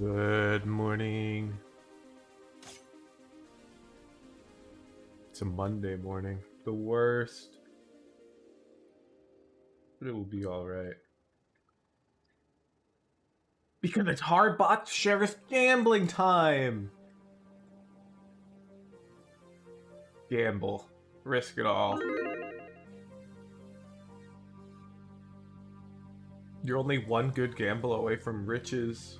Good morning. It's a Monday morning. The worst. But it will be alright. Because it's hard bot sheriff gambling time! Gamble. Risk it all. You're only one good gamble away from riches.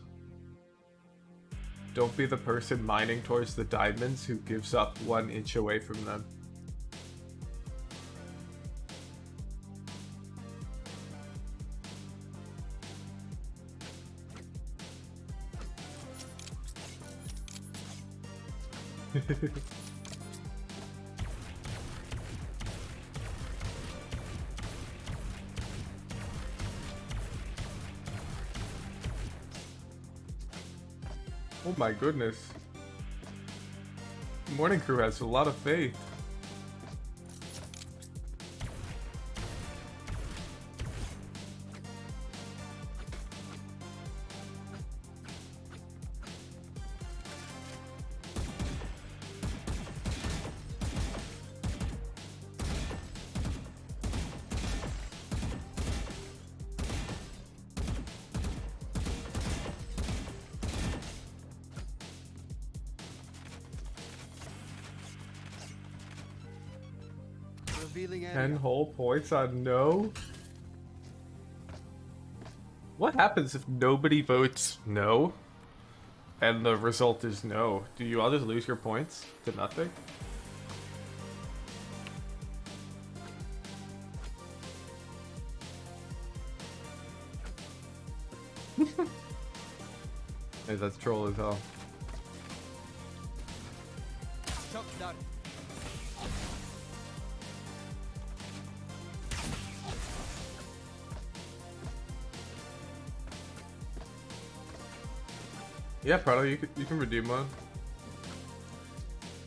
Don't be the person mining towards the diamonds who gives up 1 inch away from them. Oh my goodness. Morning crew has a lot of faith. Revealing 10 area. whole points on no? What happens if nobody votes no? And the result is no. Do you all just lose your points to nothing? Hey, that's troll as hell. Shock dart. Yeah, Prado, you can redeem one.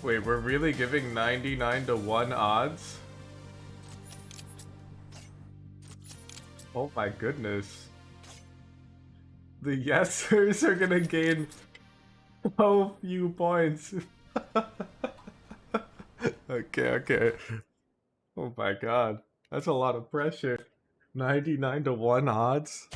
Wait, we're really giving 99 to 1 odds? Oh my goodness. The yesers are gonna gain so few points. Okay. Oh my god. That's a lot of pressure. 99 to 1 odds?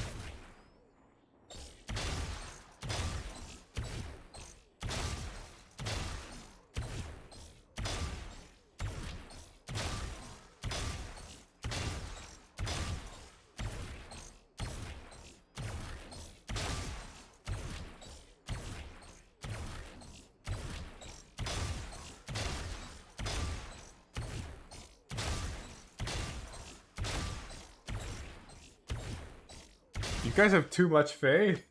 You guys have too much faith.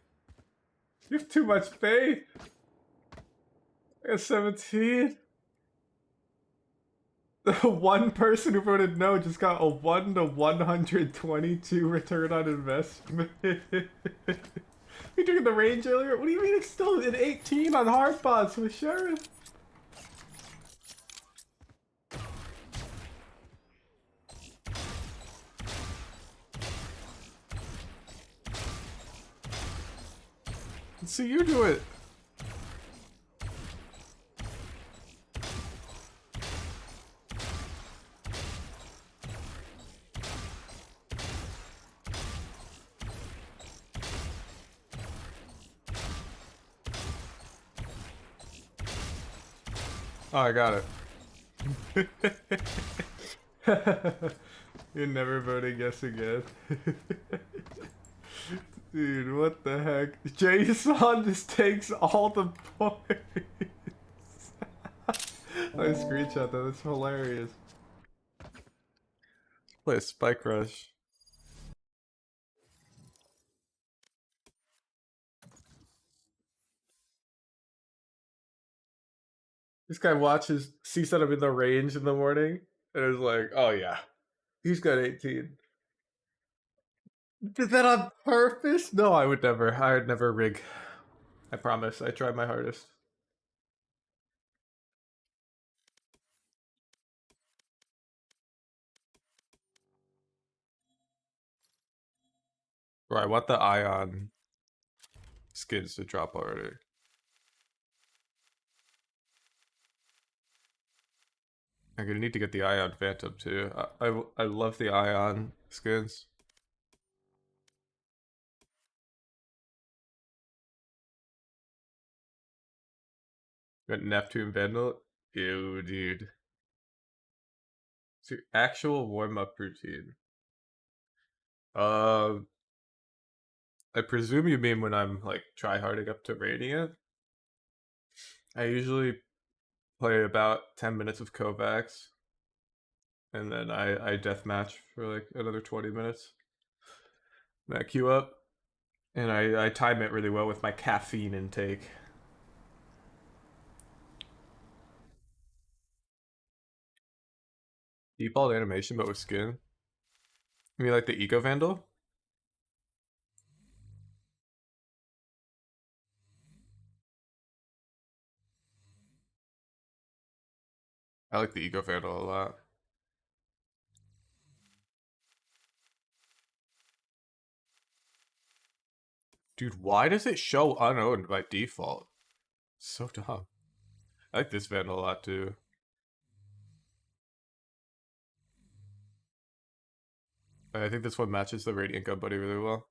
You have too much faith. I got 17. The one person who voted no just got a 1 to 122 return on investment. We took the range earlier? What do you mean it's still an 18 on hard bots with Sheriff? So you do it. Oh, I got it. You're never voting yes again. Dude, what the heck? Jason just takes all the points. I screenshot that, that's hilarious. Play a Spike Rush. This guy watches, sees that I'm in the range in the morning, and is like, oh yeah, he's got 18. Did that on purpose? No, I would never rig. I promise, I tried my hardest. Bro, I want the Ion skins to drop already. I'm gonna need to get the Ion Phantom too. I love the Ion skins. Got Neptune Vandal. Ew, dude. It's your actual warm-up routine. I presume you mean when I'm like tryharding up to Radiant. I usually play about 10 minutes of Kovacs, and then I deathmatch for like another 20 minutes. And I queue up, and I time it really well with my caffeine intake. Default animation, but with skin. You mean like the Eco Vandal? I like the Eco Vandal a lot. Dude, why does it show unowned by default? So dumb. I like this Vandal a lot too. I think this one matches the Radiant Gun Buddy really well.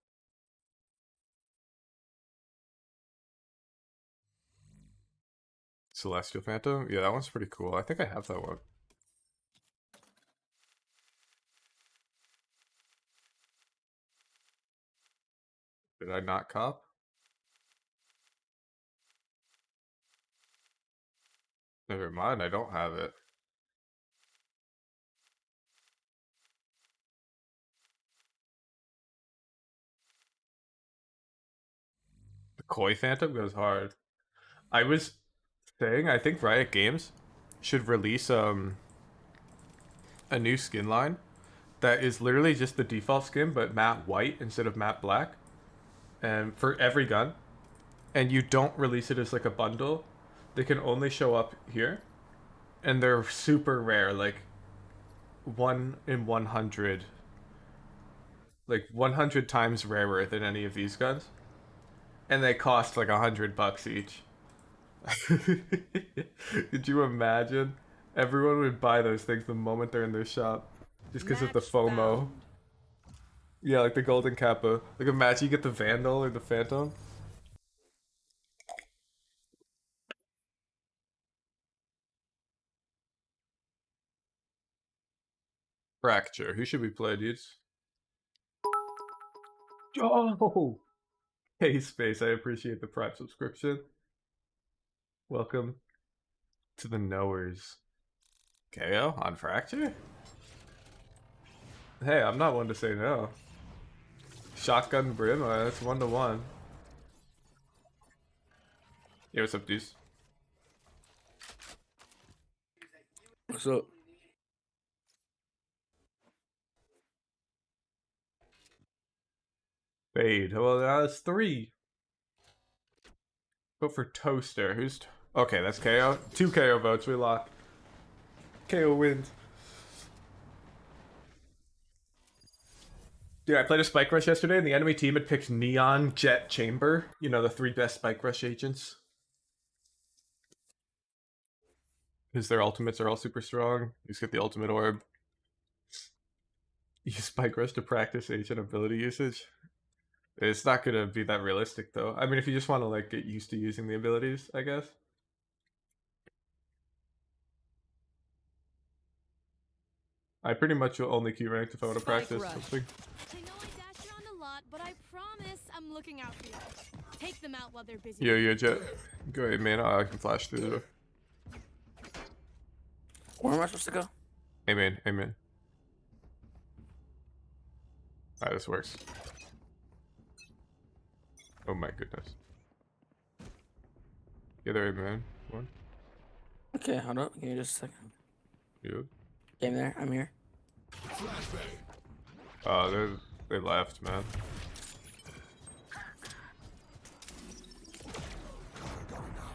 Celestial Phantom? Yeah, that one's pretty cool. I think I have that one. Did I not cop? Never mind, I don't have it. The Koi Phantom goes hard. I was saying I think Riot Games should release a new skin line that is literally just the default skin but matte white instead of matte black, and for every gun, and you don't release it as like a bundle. They can only show up here, and they're super rare, like 1 in 100, like 100 times rarer than any of these guns, and they cost like $100 each. Could you imagine? Everyone would buy those things the moment they're in their shop, just because of the FOMO. Found. Yeah, like the golden kappa. Like imagine you get the Vandal or the Phantom. Fracture. Who should we play, dudes? Oh! Hey, Space, I appreciate the Prime subscription. Welcome to the knowers. KO on Fracture? Hey, I'm not one to say no. Shotgun Brim, that's 1-1. Yeah, what's up, dudes? What's up? Fade. Well, that's 3. Vote for Toaster. Who's... Okay, that's KO. 2 KO votes, we lock. KO wins. Dude, I played a Spike Rush yesterday, and the enemy team had picked Neon, Jet, Chamber. You know, the 3 best Spike Rush agents. Because their ultimates are all super strong. You just get the ultimate orb. Use Spike Rush to practice agent ability usage. It's not gonna be that realistic, though. I mean, if you just want to, like, get used to using the abilities, I guess. I pretty much will only Q ranked if I want to practice something. I know I dash around a lot, but I promise I'm looking out for you. Take them out while they're busy. Yeah, Jet. Go ahead, man. I can flash through the door. Where am I supposed to go? Amen. Alright, this works. Oh my goodness. The other amen. One. Okay, hold up. Give me just a second. Yep. Game there. I'm here. Oh, they left, man.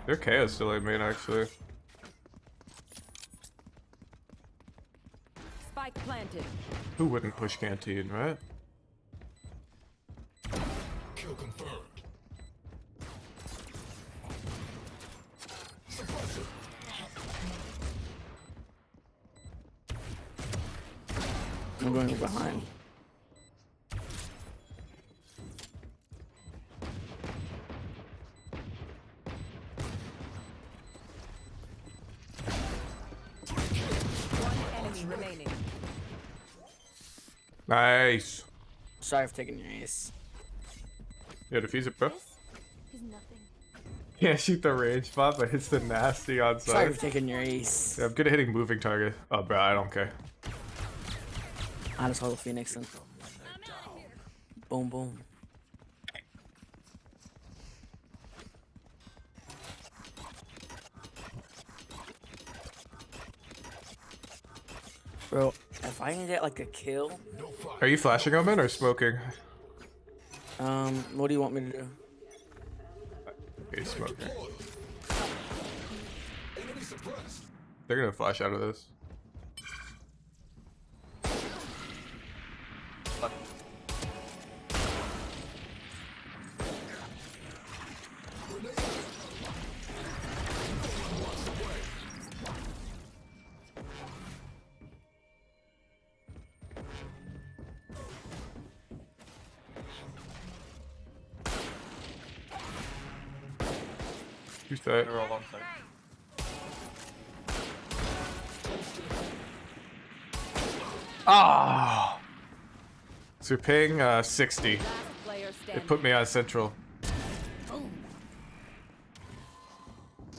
Their KO still amen, actually. Spike planted. Who wouldn't push Canteen, right? Kill confirmed. I'm going behind. One enemy remaining. Nice. Sorry for taking your ace. Yeah, defuse it, bro. This is nothing. Can't shoot the range spot, but hits the nasty on Sorry site. for taking your ace. Yeah, I'm good at hitting moving target. Oh, bro, I don't care. I just hold the Phoenix and boom, boom. Bro, if I can get like a kill, Are you flashing Omen or smoking? what do you want me to do? Okay, smoking. They're gonna flash out of this. Who's that? They're all on site. Ah! So you're paying 60. Last player standing. It put me on central.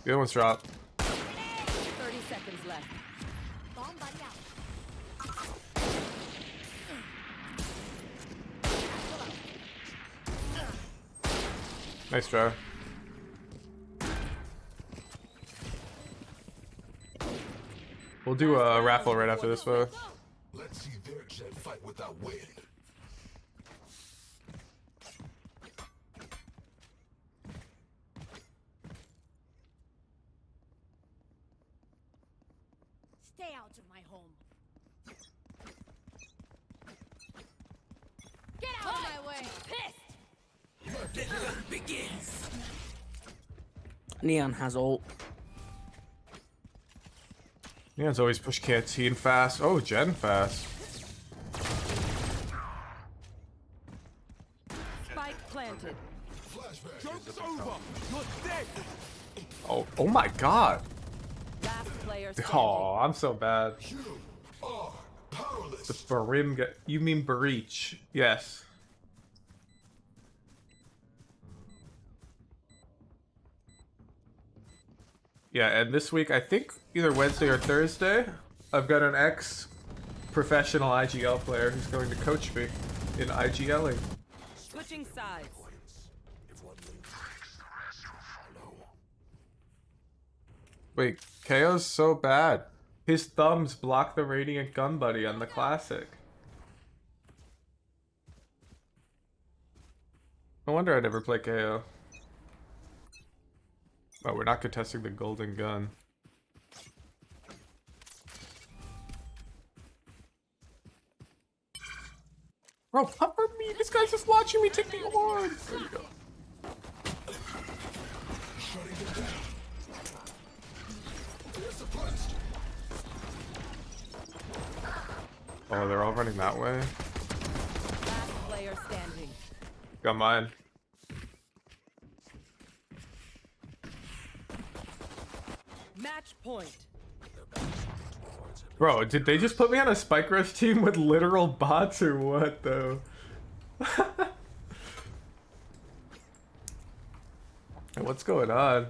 The other one's dropped. 30 seconds left. Bomb buddy out. Nice try. We'll do a raffle right after this one. Let's see their jet fight without wind. Stay out of my home. Get out of my way. Pissed. Neon has ult. Neon's always push canteen fast. Oh, Gen fast. Spike planted. Joke's over. You're dead. Oh my god. Last player standing. Oh, I'm so bad. You are powerless. The Barim you mean Breach. Yes. Yeah, and this week, I think either Wednesday or Thursday, I've got an ex-professional IGL player who's going to coach me in IGLing. Switching sides. If one wing breaks, the rest will follow. Wait, KO's so bad. His thumbs block the Radiant Gun Buddy on the Classic. No wonder I never play KO. Oh, we're not contesting the golden gun. Bro, pupper me! This guy's just watching me take the award! There we go. Shutting them down. Disciplines. Oh, they're all running that way? Last player standing. Got mine. Match point. Bro, did they just put me on a Spike Rush team with literal bots or what, though? What's going on?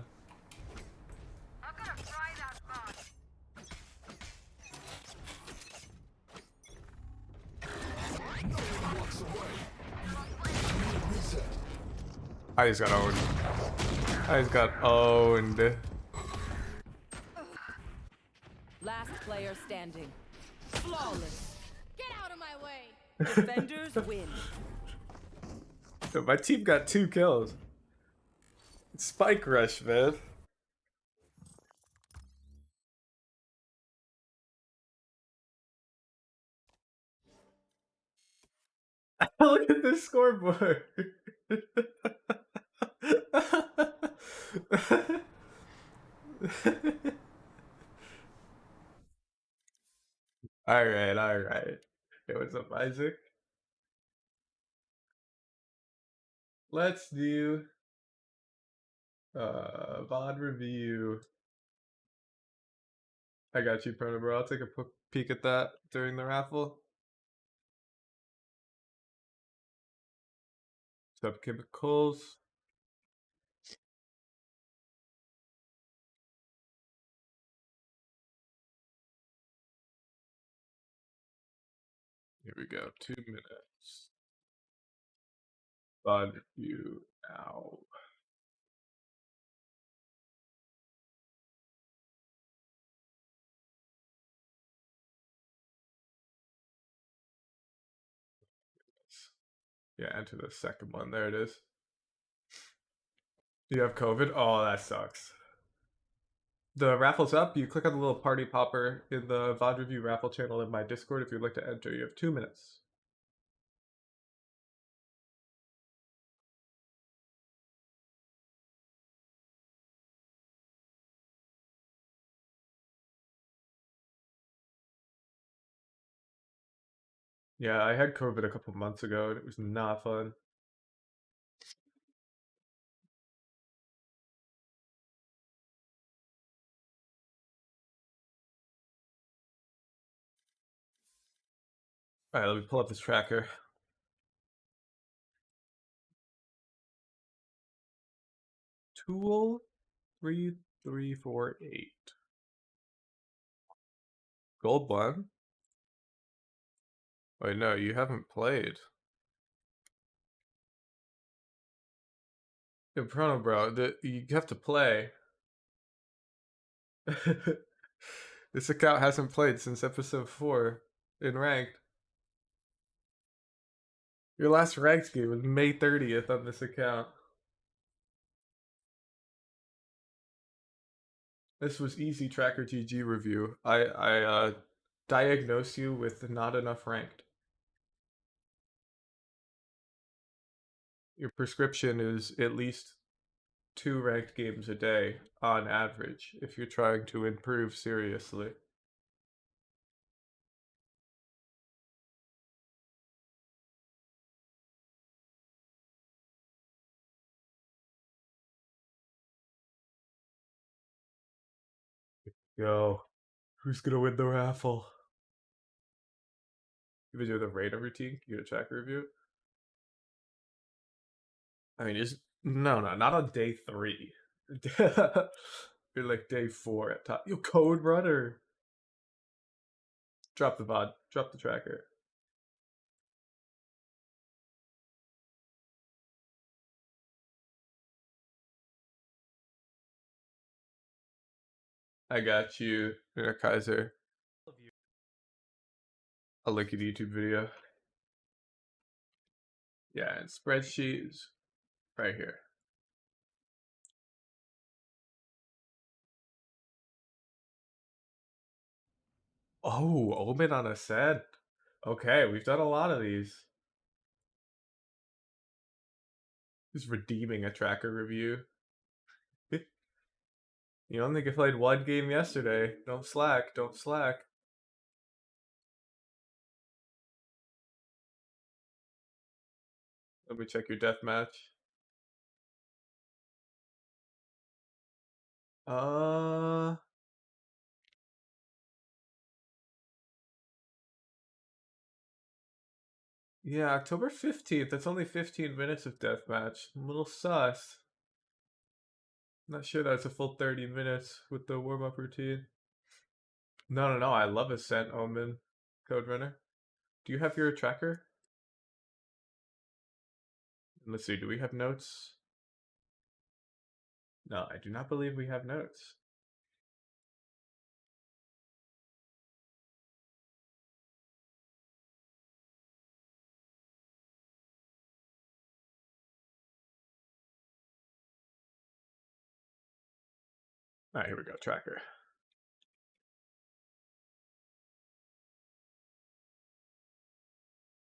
I just got owned. I just got owned. Last player standing. Flawless. Get out of my way. Defenders win. My team got 2 kills. Spike Rush, man. Look at this scoreboard. Alright, alright. Hey, what's up, Isaac? Let's do VOD review. I got you, Proto Bro. I'll take a peek at that during the raffle. Subchemicals. Here we go. 2 minutes. VOD review now. Yeah, enter the second one. There it is. Do you have COVID? Oh, that sucks. The raffle's up. You click on the little party popper in the VOD review raffle channel in my Discord if you'd like to enter. You have 2 minutes. Yeah, I had COVID a couple months ago and it was not fun. Alright, let me pull up this tracker. Tool 3348. Gold 1? Wait, no, you haven't played. Improno, bro, you have to play. This account hasn't played since episode 4 in ranked. Your last ranked game was May 30th on this account. This was easy tracker GG review. I diagnose you with not enough ranked. Your prescription is at least 2 ranked games a day on average if you're trying to improve seriously. Yo, who's gonna win the raffle? You been doing the radar routine? You get a tracker review? I mean, no, not on day 3. You're like day 4 at top. You code runner. Drop the VOD. Drop the tracker. I got you, Kaiser. I'll link you to YouTube video. Yeah, and spreadsheets right here. Oh, Omen on Ascent. Okay, we've done a lot of these. Just redeeming a tracker review. You only played 1 game yesterday. Don't slack, don't slack. Let me check your deathmatch. Yeah, October 15th. That's only 15 minutes of deathmatch. A little sus. Not sure that's a full 30 minutes with the warm-up routine. No. I love Ascent, Omen, Code Runner. Do you have your tracker? Let's see, do we have notes? No, I do not believe we have notes. Alright, here we go, tracker.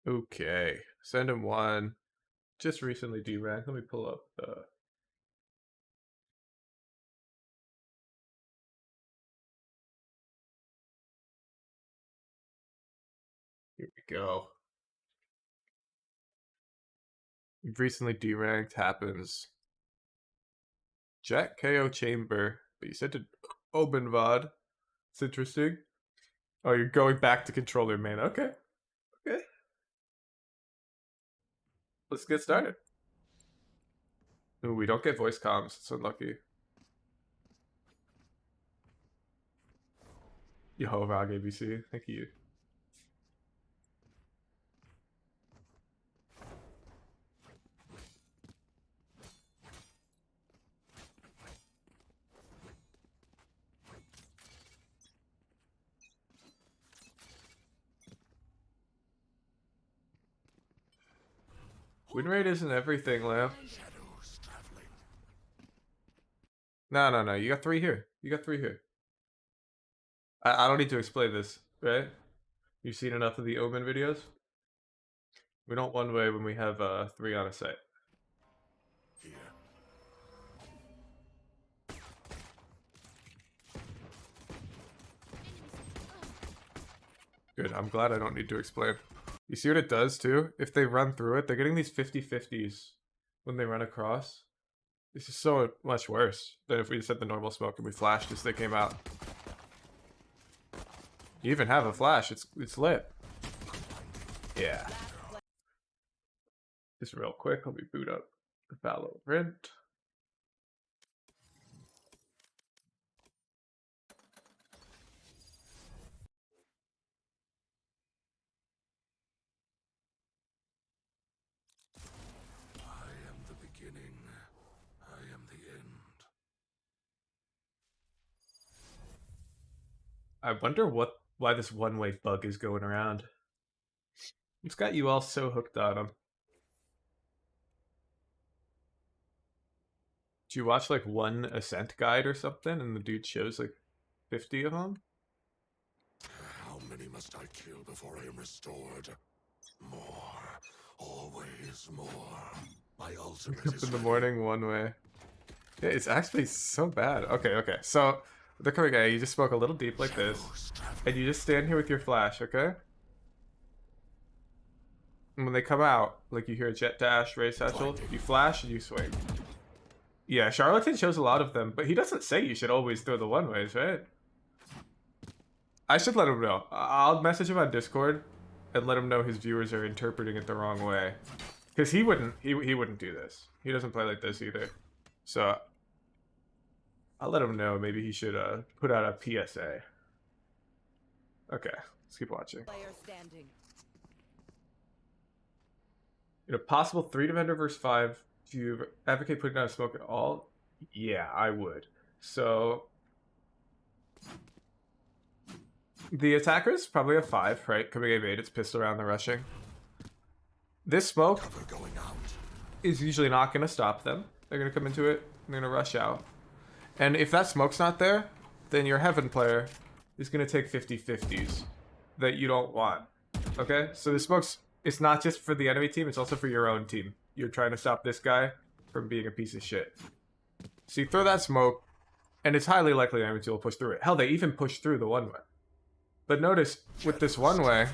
Okay, Ascendant 1. Just recently deranked. Let me pull up the... Here we go. You've recently deranked, happens. Jack KO Chamber, but you said to Open VOD. It's interesting. Oh, you're going back to controller main. Okay. Let's get started. Ooh, we don't get voice comms. It's unlucky. Yo, Rog ABC. Thank you. Win rate isn't everything, Lamp. Shadows traveling. No. You got 3 here. I don't need to explain this, right? You've seen enough of the Omen videos? We don't one way when we have 3 on a site. Here. Good, I'm glad I don't need to explain. You see what it does too? If they run through it, they're getting these 50-50s when they run across. This is so much worse than if we just had the normal smoke and we flashed as they came out. You even have a flash, it's lit. Yeah. Just real quick, let me boot up the Valorant. I wonder why this one-way bug is going around. It's got you all so hooked on him. Do you watch like one Ascent guide or something, and the dude shows like 50 of them? How many must I kill before I am restored? More. Always more. My ultimate Up is in the ready. morning, one way. Yeah, it's actually so bad. Okay. So the coming guy, you just smoke a little deep like this, Shadows traveling. and you just stand here with your flash, okay? And when they come out, like you hear a jet dash, ray satchel, you flash and you swing. Yeah, Charlatan shows a lot of them, but he doesn't say you should always throw the one ways, right? I should let him know. I'll message him on Discord and let him know his viewers are interpreting it the wrong way, because he wouldn't do this. He doesn't play like this either. So I'll let him know. Maybe he should put out a PSA. Okay, let's keep watching. Player standing. In a possible 3 defender versus 5, do you advocate putting down a smoke at all? Yeah, I would. So the attackers probably have 5, right? Coming A8, it's pistol around the rushing. This smoke Cover going out. is usually not going to stop them. They're going to come into it, and they're going to rush out. And if that smoke's not there, then your Heaven player is going to take 50-50s that you don't want. Okay? So the smoke's, it's not just for the enemy team, it's also for your own team. You're trying to stop this guy from being a piece of shit. So you throw that smoke, and it's highly likely the enemy team will push through it. Hell, they even push through the one way. But notice, with this one way,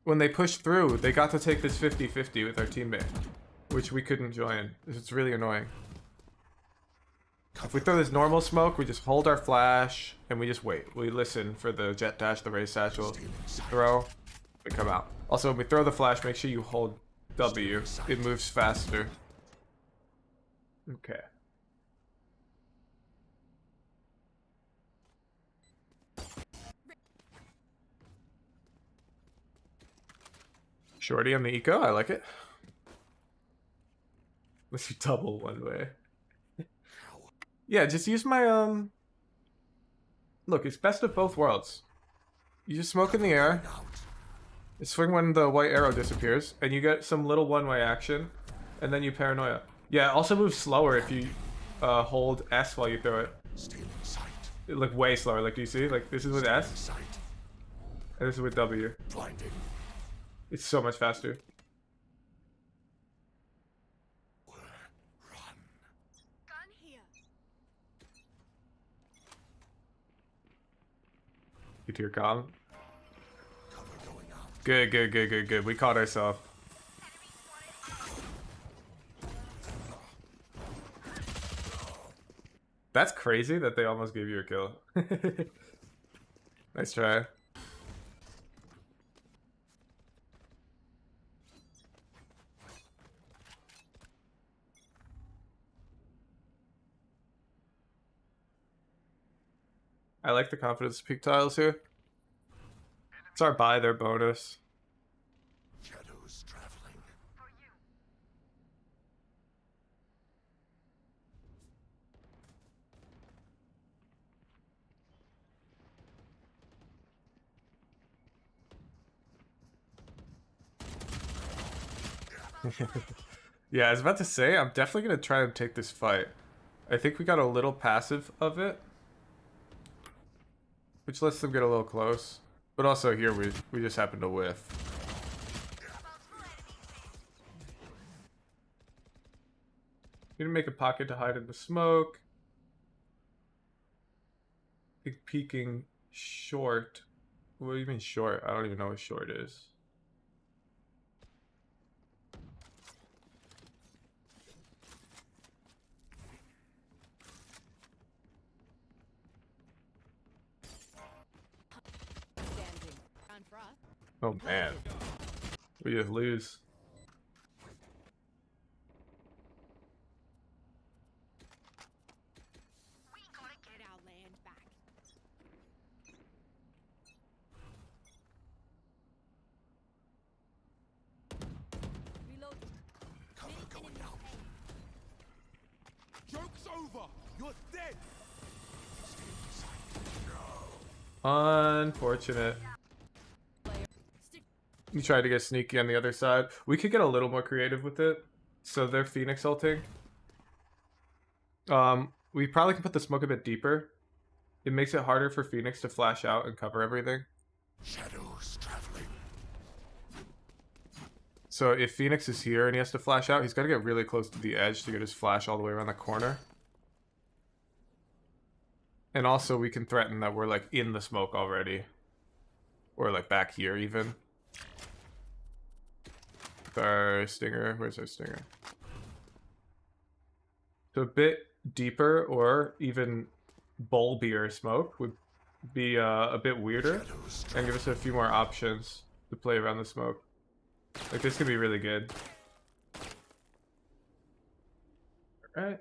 when they push through, they got to take this 50-50 with our teammate, which we couldn't join. It's really annoying. If we throw this normal smoke, we just hold our flash, and we just wait. We listen for the jet dash, the ray satchel, throw, we come out. Also, when we throw the flash, make sure you hold W. It moves faster. Okay. Shorty on the eco, I like it. Let's do double one way. Yeah, just use my look, it's best of both worlds. You just smoke in the air, you swing when the white arrow disappears, and you get some little one-way action, and then you paranoia. Yeah, also move slower if you hold S while you throw it. Stealing sight. Like way slower, like do you see? Like this is with S, Sight. and this is with W. Blinding. It's so much faster. Run. Gun here. You to your comm. Cover going out. Good. We caught ourselves. That's crazy that they almost gave you a kill. Nice try. I like the confidence peak tiles here. It's our buy, their bonus. Shadows traveling. Yeah, I was about to say, I'm definitely going to try and take this fight. I think we got a little passive of it, which lets them get a little close. But also here, we just happen to whiff. Need to make a pocket to hide in the smoke. I think peeking short. What do you mean short? I don't even know what short is. Standing. Round for us. Oh man. We just lose. We gotta get our land back. Reloading. Cover going out. Joke's over! You're dead! Stealing sight. No. Unfortunate. You tried to get sneaky on the other side. We could get a little more creative with it. So they're Phoenix ulting. We probably can put the smoke a bit deeper. It makes it harder for Phoenix to flash out and cover everything. Shadows traveling. So if Phoenix is here and he has to flash out, he's got to get really close to the edge to get his flash all the way around the corner. And also we can threaten that we're like in the smoke already. Or like back here even. With our stinger. Where's our stinger? So a bit deeper or even bulbier smoke would be a bit weirder. And give us a few more options to play around the smoke. Like this could be really good. Alright.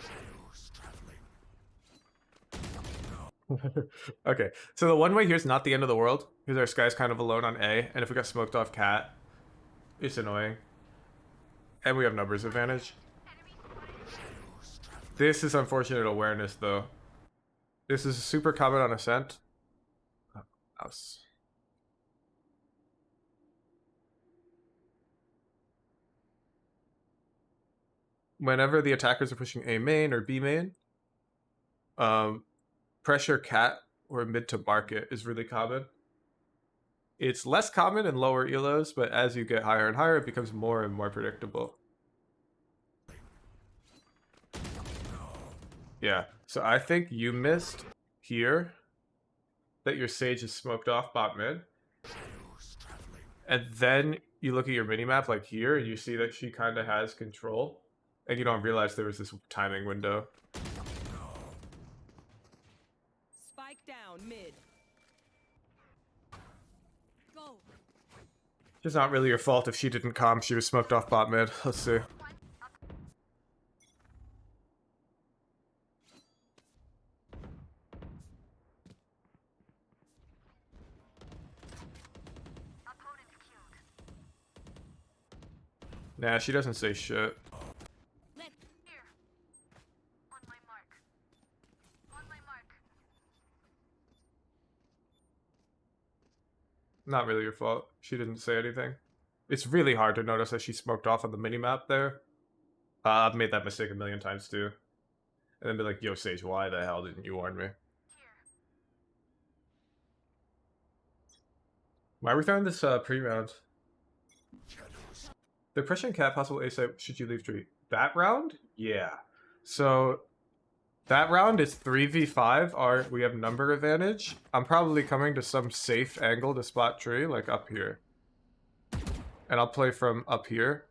Shadows traveling. Okay, so the one way here's not the end of the world, because our Sky's kind of alone on A, and if we got smoked off Cat, it's annoying. And we have numbers advantage. This is unfortunate awareness, though. This is super common on Ascent. Oh, mouse. Whenever the attackers are pushing A main or B main, pressure Cat or mid to market is really common. It's less common in lower elos, but as you get higher and higher, it becomes more and more predictable. Yeah, so I think you missed here that your Sage is smoked off bot mid. And then you look at your minimap like here, and you see that she kind of has control. And you don't realize there was this timing window. Spike down mid. Go. It's not really your fault if she didn't calm. She was smoked off bot mid. Let's see. Nah, she doesn't say shit. Let On my mark. On my mark. Not really your fault. She didn't say anything. It's really hard to notice that she smoked off on the minimap there. I've made that mistake a million times too. And then be like, yo, Sage, why the hell didn't you warn me? Why are we throwing this pre-round? The pressuring Cat possible A site should you leave tree. That round? Yeah. So that round is 3v5. We have number advantage. I'm probably coming to some safe angle to spot tree, like up here. And I'll play from up here.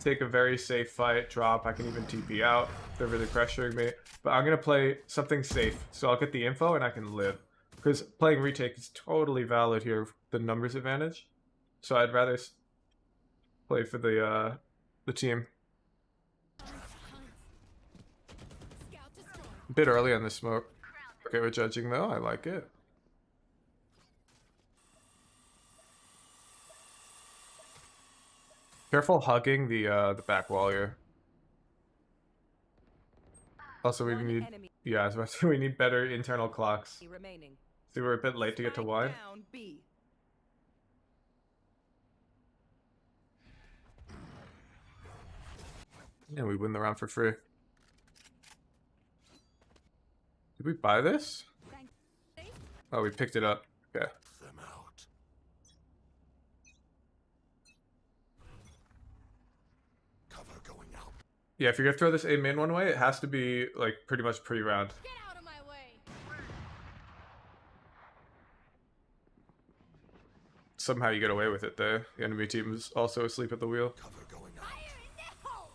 Take a very safe fight, drop. I can even TP out. They're really pressuring me. But I'm going to play something safe. So I'll get the info and I can live. Because playing retake is totally valid here, the numbers advantage. So I'd rather play for the team. scout destroy. A bit early on the smoke. Okay, we're judging though. I like it. Careful hugging the back wall here. Also, we One need enemy I was about to say we need better internal clocks. remaining. See, we're a bit late to get to Spike wine. down B. And we win the round for free. Did we buy this? Thanks. Oh, we picked it up. Okay. Them out. Cover going out. Yeah, if you're gonna throw this A main one way, it has to be like pretty much pre-round. Get out of my way. Somehow you get away with it though. The enemy team is also asleep at the wheel. Cover going out. Fire in the hole.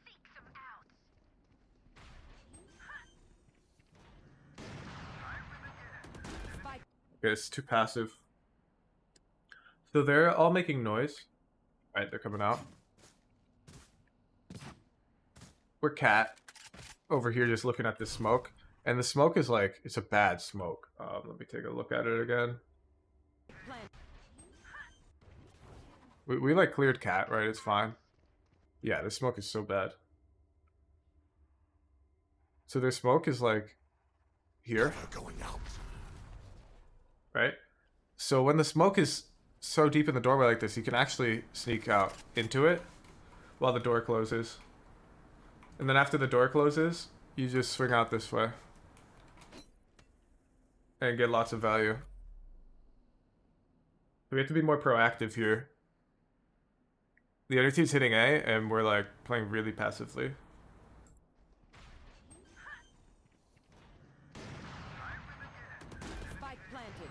Seek them out. Spike Okay, it's too passive. So they're all making noise. Alright, they're coming out. We're cat over here just looking at the smoke. And the smoke is like, it's a bad smoke. Let me take a look at it again. Plant. We like cleared cat, right? It's fine. Yeah, the smoke is so bad. So their smoke is like here, Never going out. right? So when the smoke is so deep in the doorway like this, you can actually sneak out into it while the door closes. And then after the door closes, you just swing out this way and get lots of value. We have to be more proactive here. The other team's hitting A, and we're like playing really passively. Spike planted.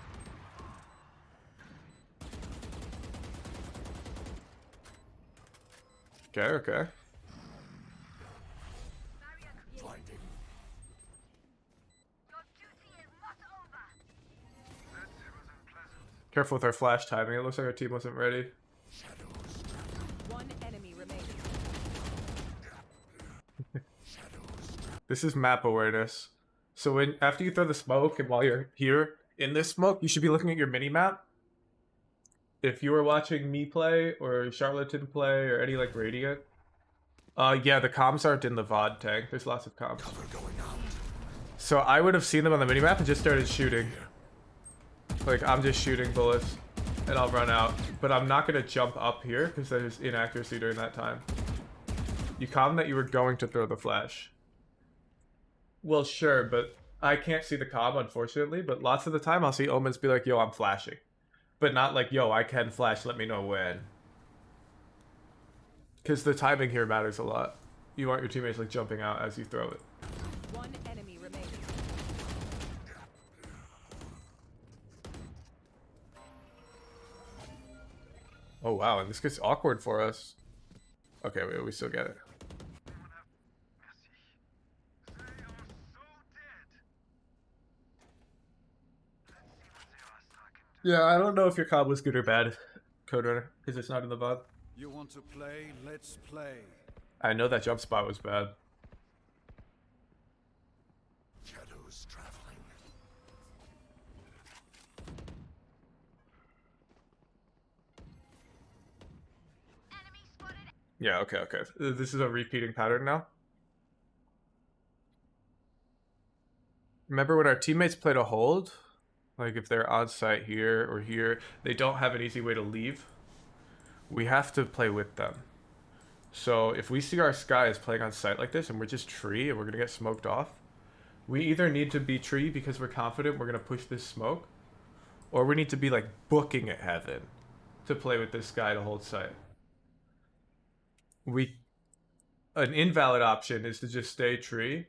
Okay. Blinding. Your duty is not over. Careful with our flash timing. It looks like our team wasn't ready. Shadows. One enemy remaining. Shadows. This is map awareness. So when after you throw the smoke and while you're here in this smoke, you should be looking at your mini map. If you were watching me play or Charlatan play or any like Radiant, yeah, the comms aren't in the VOD tag. There's lots of comms. Cover going out. So I would have seen them on the minimap and just started shooting. Like, I'm just shooting bullets and I'll run out. But I'm not going to jump up here because there's inaccuracy during that time. You comm that you were going to throw the flash. Well, sure, but I can't see the comm, unfortunately. But lots of the time I'll see Omens be like, yo, I'm flashing. But not like, yo, I can flash, let me know when. Because the timing here matters a lot. You want your teammates like jumping out as you throw it. One enemy remaining. Oh wow, and this gets awkward for us. Okay, we still get it. Yeah, I don't know if your comm was good or bad, Code Runner, because it's not in the VOD. You want to play? Let's play. I know that jump spot was bad. Shadows traveling. Enemy spotted. Yeah, okay. This is a repeating pattern now. Remember when our teammates play to hold? Like if they're on site here or here, they don't have an easy way to leave. We have to play with them. So if we see our Sky is playing on site like this and we're just tree and we're going to get smoked off, we either need to be tree because we're confident we're going to push this smoke, or we need to be like booking at heaven to play with this guy to hold site. An invalid option is to just stay tree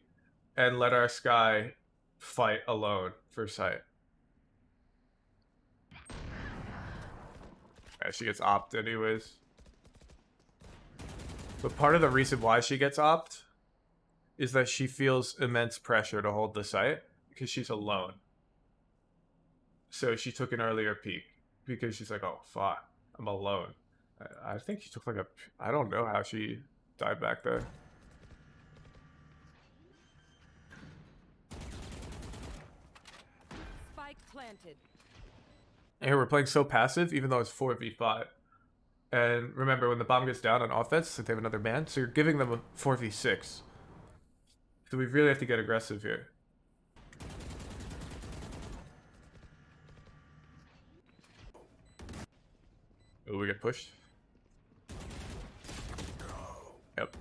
and let our Sky fight alone for site. Yeah, she gets opt anyways. But part of the reason why she gets opt is that she feels immense pressure to hold the site because she's alone. So she took an earlier peek because she's like, oh fuck, I'm alone. I think she took like a, I don't know how she died back there. Spike planted. And here we're playing so passive, even though it's 4v5. And remember, when the bomb gets down on offense, they have another man, so you're giving them a 4v6. So we really have to get aggressive here. Oh, we get pushed. Yep.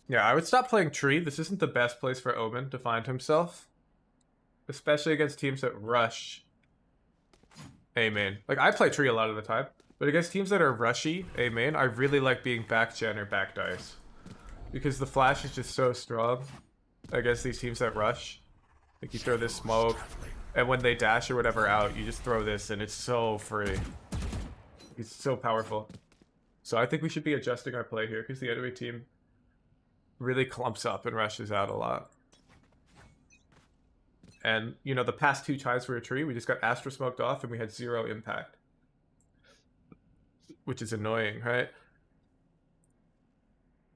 Yeah, I would stop playing tree. This isn't the best place for Omen to find himself. Especially against teams that rush A main. Like, I play tree a lot of the time. But against teams that are rushy A main, I really like being back gen or back dice. Because the flash is just so strong against these teams that rush. Like, you throw this smoke, and when they dash or whatever out, you just throw this, and it's so free. It's so powerful. So I think we should be adjusting our play here, because the enemy team really clumps up and rushes out a lot. And, you know, the past 2 times for a tree, we just got Astra smoked off and we had 0 impact. Which is annoying, right?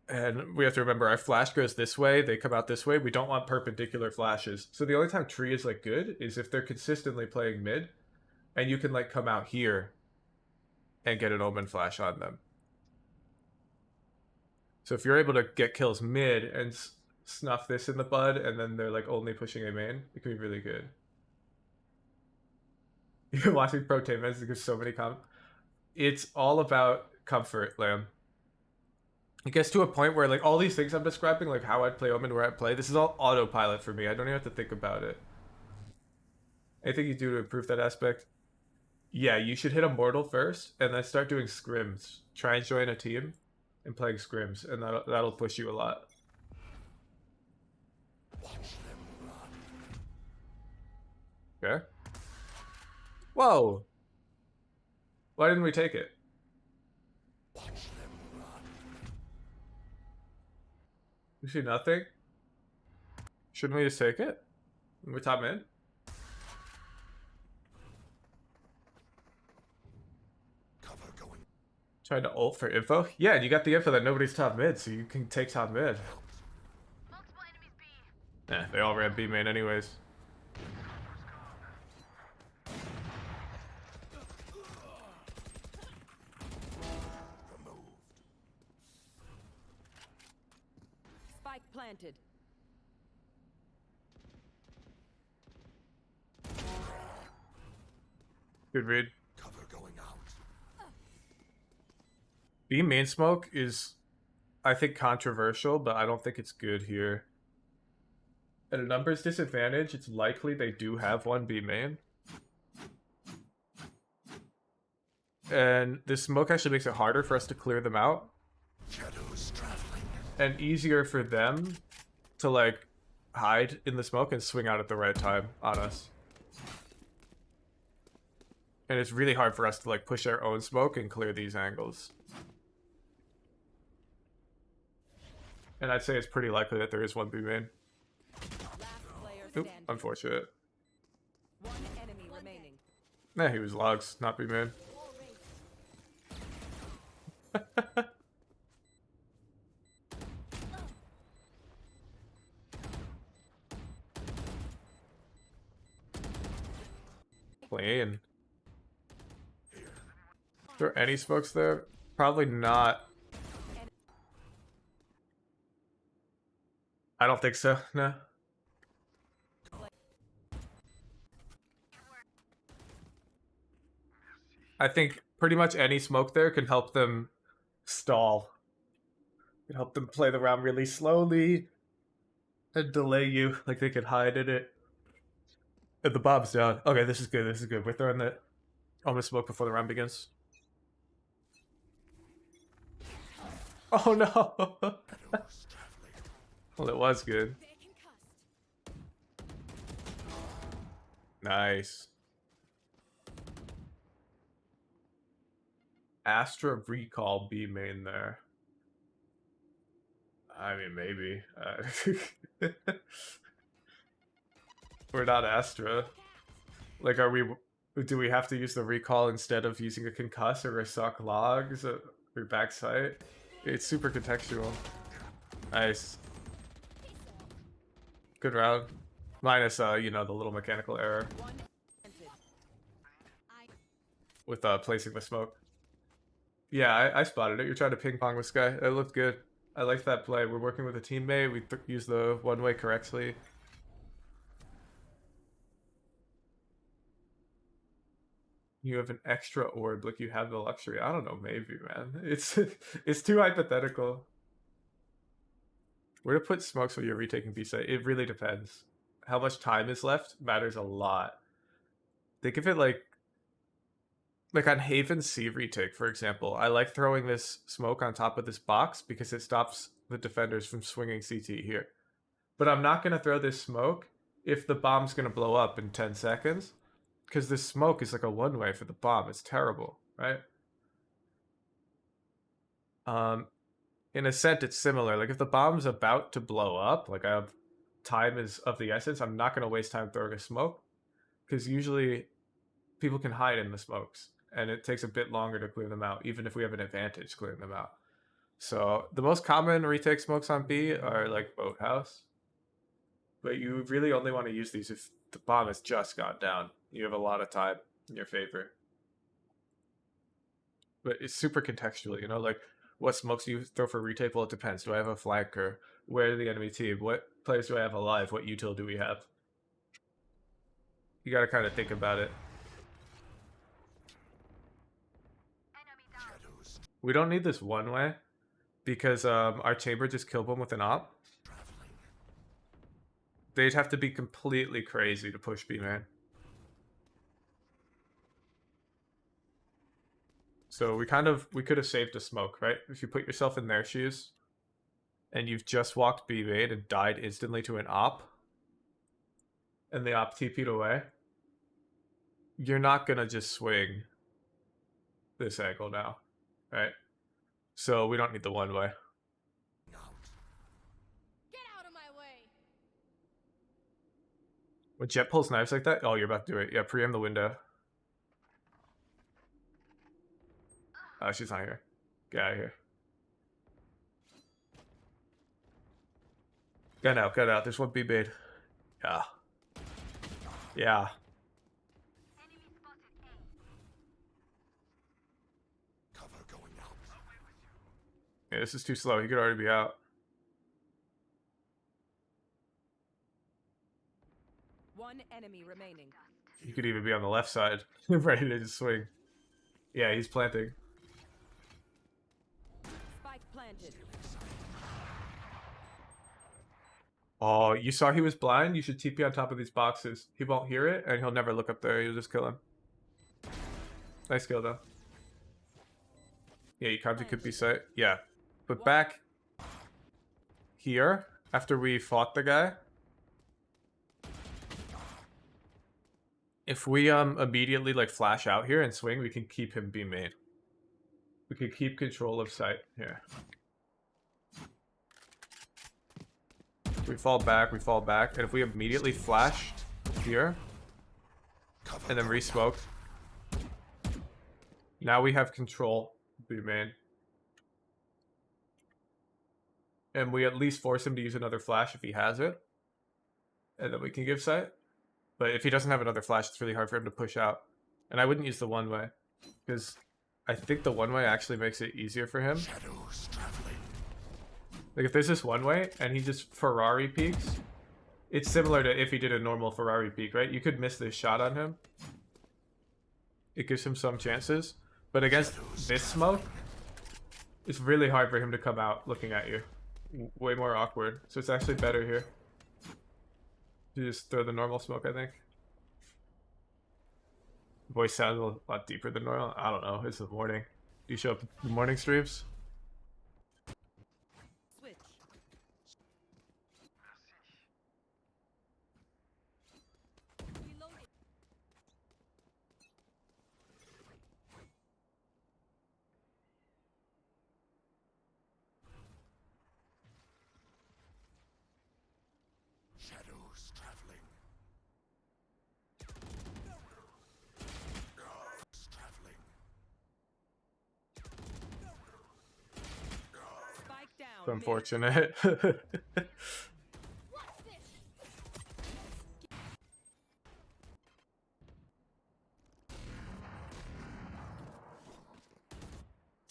And we have to remember our flash goes this way, they come out this way. We don't want perpendicular flashes. So the only time tree is like good is if they're consistently playing mid and you can like come out here and get an Omen flash on them. So if you're able to get kills mid and snuff this in the bud and then they're like only pushing a main, it can be really good. You're watching Pro Team Meds because so many it's all about comfort, Lamb. It gets to a point where like all these things I'm describing, like how I'd play Omen, where I'd play, this is all autopilot for me. I don't even have to think about it. Anything you do to improve that aspect? Yeah, you should hit a mortal first and then start doing scrims. Try and join a team and playing scrims, and that'll push you a lot. Okay. Whoa! Why didn't we take it? We see nothing? Shouldn't we just take it? We're top mid? Cover going. Trying to ult for info? Yeah, and you got the info that nobody's top mid, so you can take top mid. Multiple enemies B. They all ran B main anyways. Spike planted. Good read. Cover going out. B main smoke is, I think, controversial, but I don't think it's good here. At a numbers disadvantage, it's likely they do have one B main. And this smoke actually makes it harder for us to clear them out. Shadows traveling. And easier for them to, like, hide in the smoke and swing out at the right time on us. And it's really hard for us to, like, push our own smoke and clear these angles. And I'd say it's pretty likely that there is one B main. Last player Oop, standing. unfortunate. One enemy remaining. Nah, he was logs, not B main. Playing. Are there any smokes there? Probably not. I don't think so, no. I think pretty much any smoke there can help them stall. Can help them play the round really slowly and delay you, like they could hide in it. And the bomb's down. Okay, this is good, this is good. We're throwing the Omen smoke before the round begins. Oh no! Well, it was good. They're concussed. Nice. Astra recall B main there. I mean, maybe. We're not Astra. Like, are we... Do we have to use the recall instead of using a concuss or a suck logs or backside? It's super contextual. Nice. Good round. Minus, you know, the little mechanical error One planted. with placing the smoke. Yeah, I spotted it. You're trying to ping pong with Sky. It looked good. I liked that play. We're working with a teammate. We used the one way correctly. You have an extra orb, like you have the luxury. I don't know, maybe, man. It's too hypothetical. Where to put smokes when you're retaking B site? It really depends. How much time is left matters a lot. Think of it like on Haven C retake, for example. I like throwing this smoke on top of this box because it stops the defenders from swinging CT here. But I'm not going to throw this smoke if the bomb's going to blow up in 10 seconds. Because this smoke is like a one-way for the bomb. It's terrible, right? In Ascent, it's similar. Like, if the bomb's about to blow up, like, I have time is of the essence, I'm not going to waste time throwing a smoke, because usually people can hide in the smokes, and it takes a bit longer to clear them out, even if we have an advantage clearing them out. So the most common retake smokes on B are like Boathouse, but you really only want to use these if the bomb has just gone down. You have a lot of time in your favor. But it's super contextual, you know, like what smokes do you throw for retake? Well, it depends. Do I have a flanker? Where are the enemy team? What players do I have alive? What util do we have? You gotta kind of think about it. We don't need this one way because our chamber just killed one with an op. They'd have to be completely crazy to push B, man. So we could have saved a smoke, right? If you put yourself in their shoes and you've just walked B main and died instantly to an op, and the op TP'd away, you're not gonna just swing this angle now, right? So we don't need the one way. Get out of my way. When Jet pulls knives like that, oh, you're about to do it. Yeah, preempt the window. Oh, she's not here. Get out of here. Get out, get out. There's one B made. Yeah. Yeah. Cover going out. Yeah, this is too slow. He could already be out. One enemy remaining. He could even be on the left side, ready to just swing. Yeah, he's planting. Spike planted. Oh, you saw he was blind? You should TP on top of these boxes. He won't hear it, and he'll never look up there. You'll just kill him. Nice kill, though. Yeah, you probably could be sight. Yeah. But back here, after we fought the guy, if we immediately like flash out here and swing, we can keep him B main. We can keep control of sight here. We fall back, and if we immediately flash here and then re-smoke, now we have control B main. And we at least force him to use another flash if he has it. And then we can give sight. But if he doesn't have another flash, it's really hard for him to push out. And I wouldn't use the one way, because I think the one way actually makes it easier for him. Shadows traveling. Like if there's this one way and he just Ferrari peeks, it's similar to if he did a normal Ferrari peek, right? You could miss this shot on him. It gives him some chances. But against this smoke, it's really hard for him to come out looking at you. Way more awkward. So it's actually better here. You just throw the normal smoke, I think. Voice sounds a lot deeper than normal. I don't know. It's the morning. Do you show up in the morning streams? Switch. Reloading. Shadows traveling. Traveling. Spike down. It's unfortunate. What's this?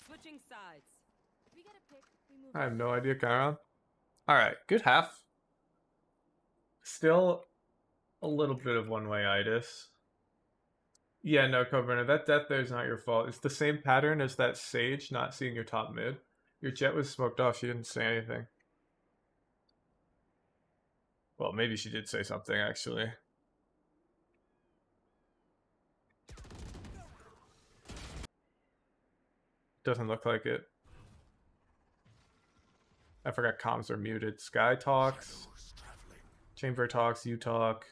Switching sides. We get a pick. We move. I have no idea, Chiron. Alright, good half. Still a little bit of one-way-itis. Yeah, no, Coburner, that death there is not your fault. It's the same pattern as that Sage not seeing your top mid. Your Jet was smoked off, she didn't say anything. Well, maybe she did say something, actually. Doesn't look like it. I forgot comms are muted. Sky talks. Shadows traveling. Chamber talks, you talk.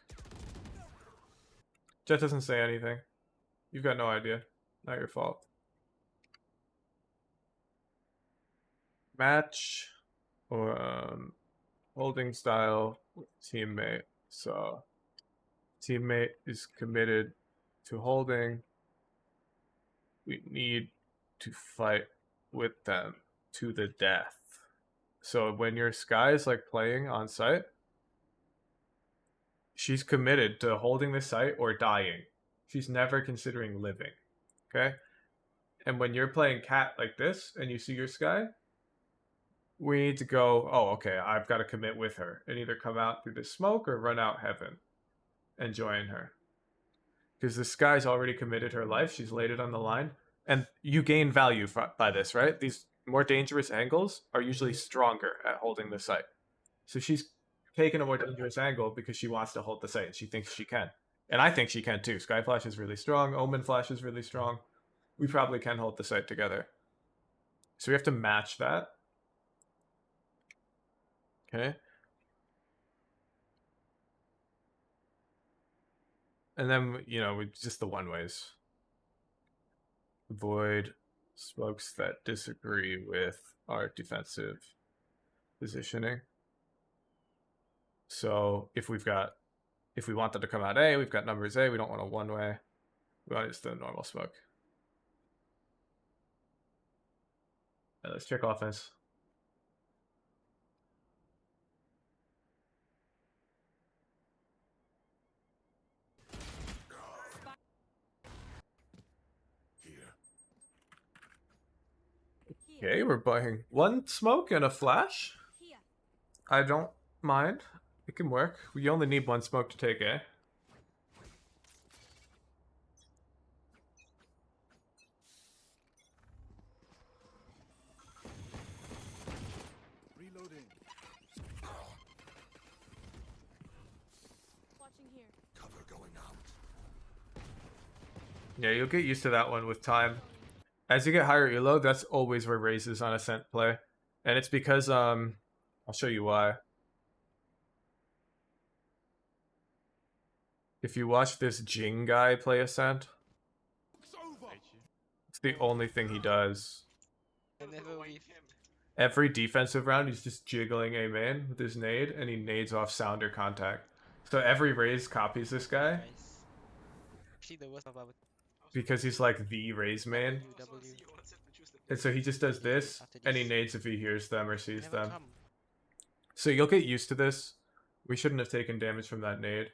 Jet doesn't say anything. You've got no idea. Not your fault. Match or holding style. teammate. So teammate is committed to holding. We need to fight with them to the death. So when your Sky is like playing on site, she's committed to holding the site or dying. She's never considering living. Okay? And when you're playing cat like this and you see your Sky, we need to go, oh, okay, I've got to commit with her and either come out through the smoke or run out heaven and join her. Because the Sky's already committed her life. She's laid it on the line. And you gain value by this, right? These more dangerous angles are usually stronger at holding the site. So she's taken a more dangerous angle because she wants to hold the site and she thinks she can. And I think she can too. Sky Flash is really strong. Omen Flash is really strong. We probably can hold the site together. So we have to match that. Okay. And then, you know, we just the one ways. Avoid smokes that disagree with our defensive positioning. So if we want them to come out A, we've got numbers A, we don't want a one way. We want just the normal smoke. Right, let's check offense. Okay, we're buying one smoke and a flash. Here. I don't mind. It can work. We only need one smoke to take A. Reloading. Watching here. Cover going out. Yeah, you'll get used to that one with time. As you get higher elo, that's always where raises on Ascent play. And it's because, I'll show you why. If you watch this Jing guy play Ascent, it's the only thing he does. Every defensive round, he's just jiggling a main with his nade, and he nades off sounder contact. So every raise copies this guy, because he's like the raise main. And so he just does this, and he nades if he hears them or sees them. So you'll get used to this. We shouldn't have taken damage from that nade.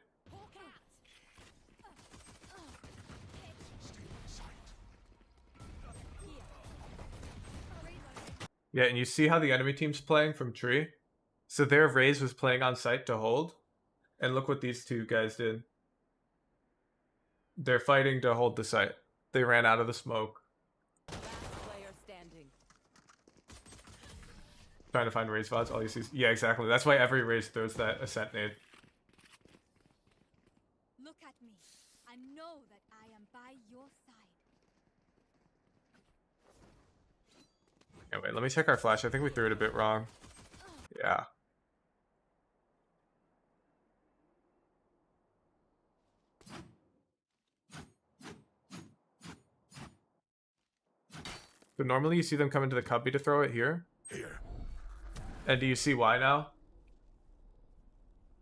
Yeah, and you see how the enemy team's playing from tree? So their raise was playing on site to hold. And look what these two guys did. They're fighting to hold the site. They ran out of the smoke. Last player standing. Trying to find raise VODs. All you see is... Yeah, exactly. That's why every raise throws that Ascent nade. Look at me. I know that I am by your side. Anyway, let me check our flash. I think we threw it a bit wrong. Yeah. So normally you see them come into the cubby to throw it here. Here. And do you see why now?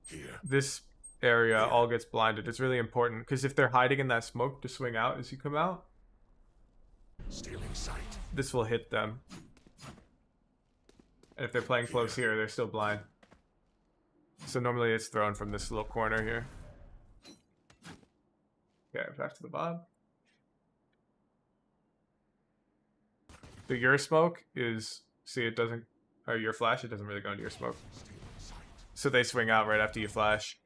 Here. This area all gets blinded. It's really important because if they're hiding in that smoke to swing out as you come out, Stealing sight. this will hit them. And if they're playing close here, they're still blind. So normally it's thrown from this little corner here. Okay, back to the bottom. So your smoke is, see, it doesn't, or your flash, it doesn't really go into your smoke. So they swing out right after you flash.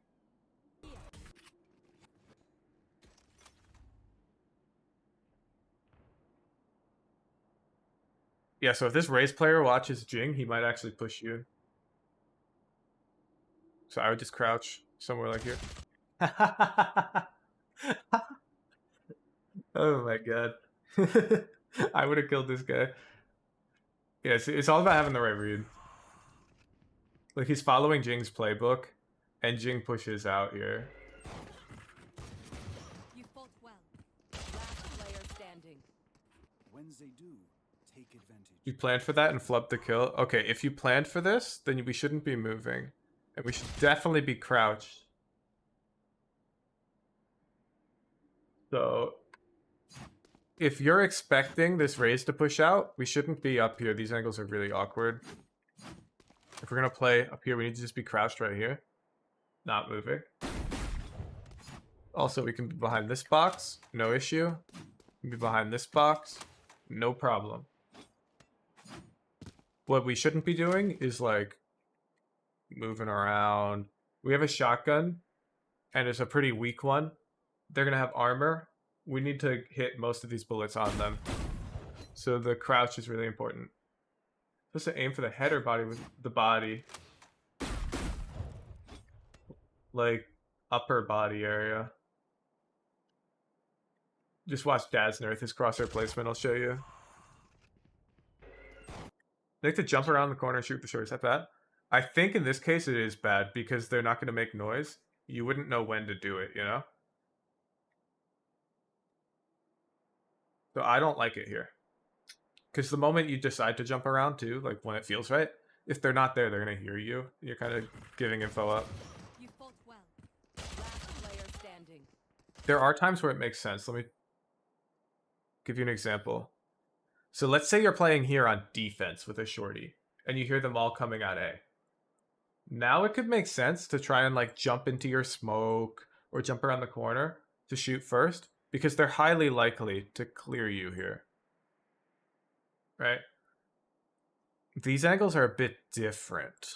Yeah, so if this race player watches Jing, he might actually push you. So I would just crouch somewhere like here. Oh my god. I would have killed this guy. Yeah, it's all about having the right read. Like, he's following Jing's playbook, and Jing pushes out here. You fought well. Last player standing. When they do, take advantage. You planned for that and flub the kill? Okay, if you planned for this, then we shouldn't be moving. And we should definitely be crouched. So if you're expecting this raise to push out, we shouldn't be up here. These angles are really awkward. If we're gonna play up here, we need to just be crouched right here. Not moving. Also, we can be behind this box. No issue. We can be behind this box. No problem. What we shouldn't be doing is like moving around. We have a shotgun, and it's a pretty weak one. They're gonna have armor. We need to hit most of these bullets on them. So the crouch is really important. Supposed to aim for the head or body with the body. Like upper body area. Just watch Dad's Nerf, his crosshair placement, I'll show you. They like to jump around the corner and shoot the short. Is that bad? I think in this case it is bad because they're not going to make noise. You wouldn't know when to do it, you know? So I don't like it here. Because the moment you decide to jump around too, like when it feels right, if they're not there, they're going to hear you. You're kind of giving info up. You fought well. Last player standing. There are times where it makes sense. Let me give you an example. So let's say you're playing here on defense with a shorty, and you hear them all coming at A. Now it could make sense to try and like jump into your smoke or jump around the corner to shoot first, because they're highly likely to clear you here. Right? These angles are a bit different.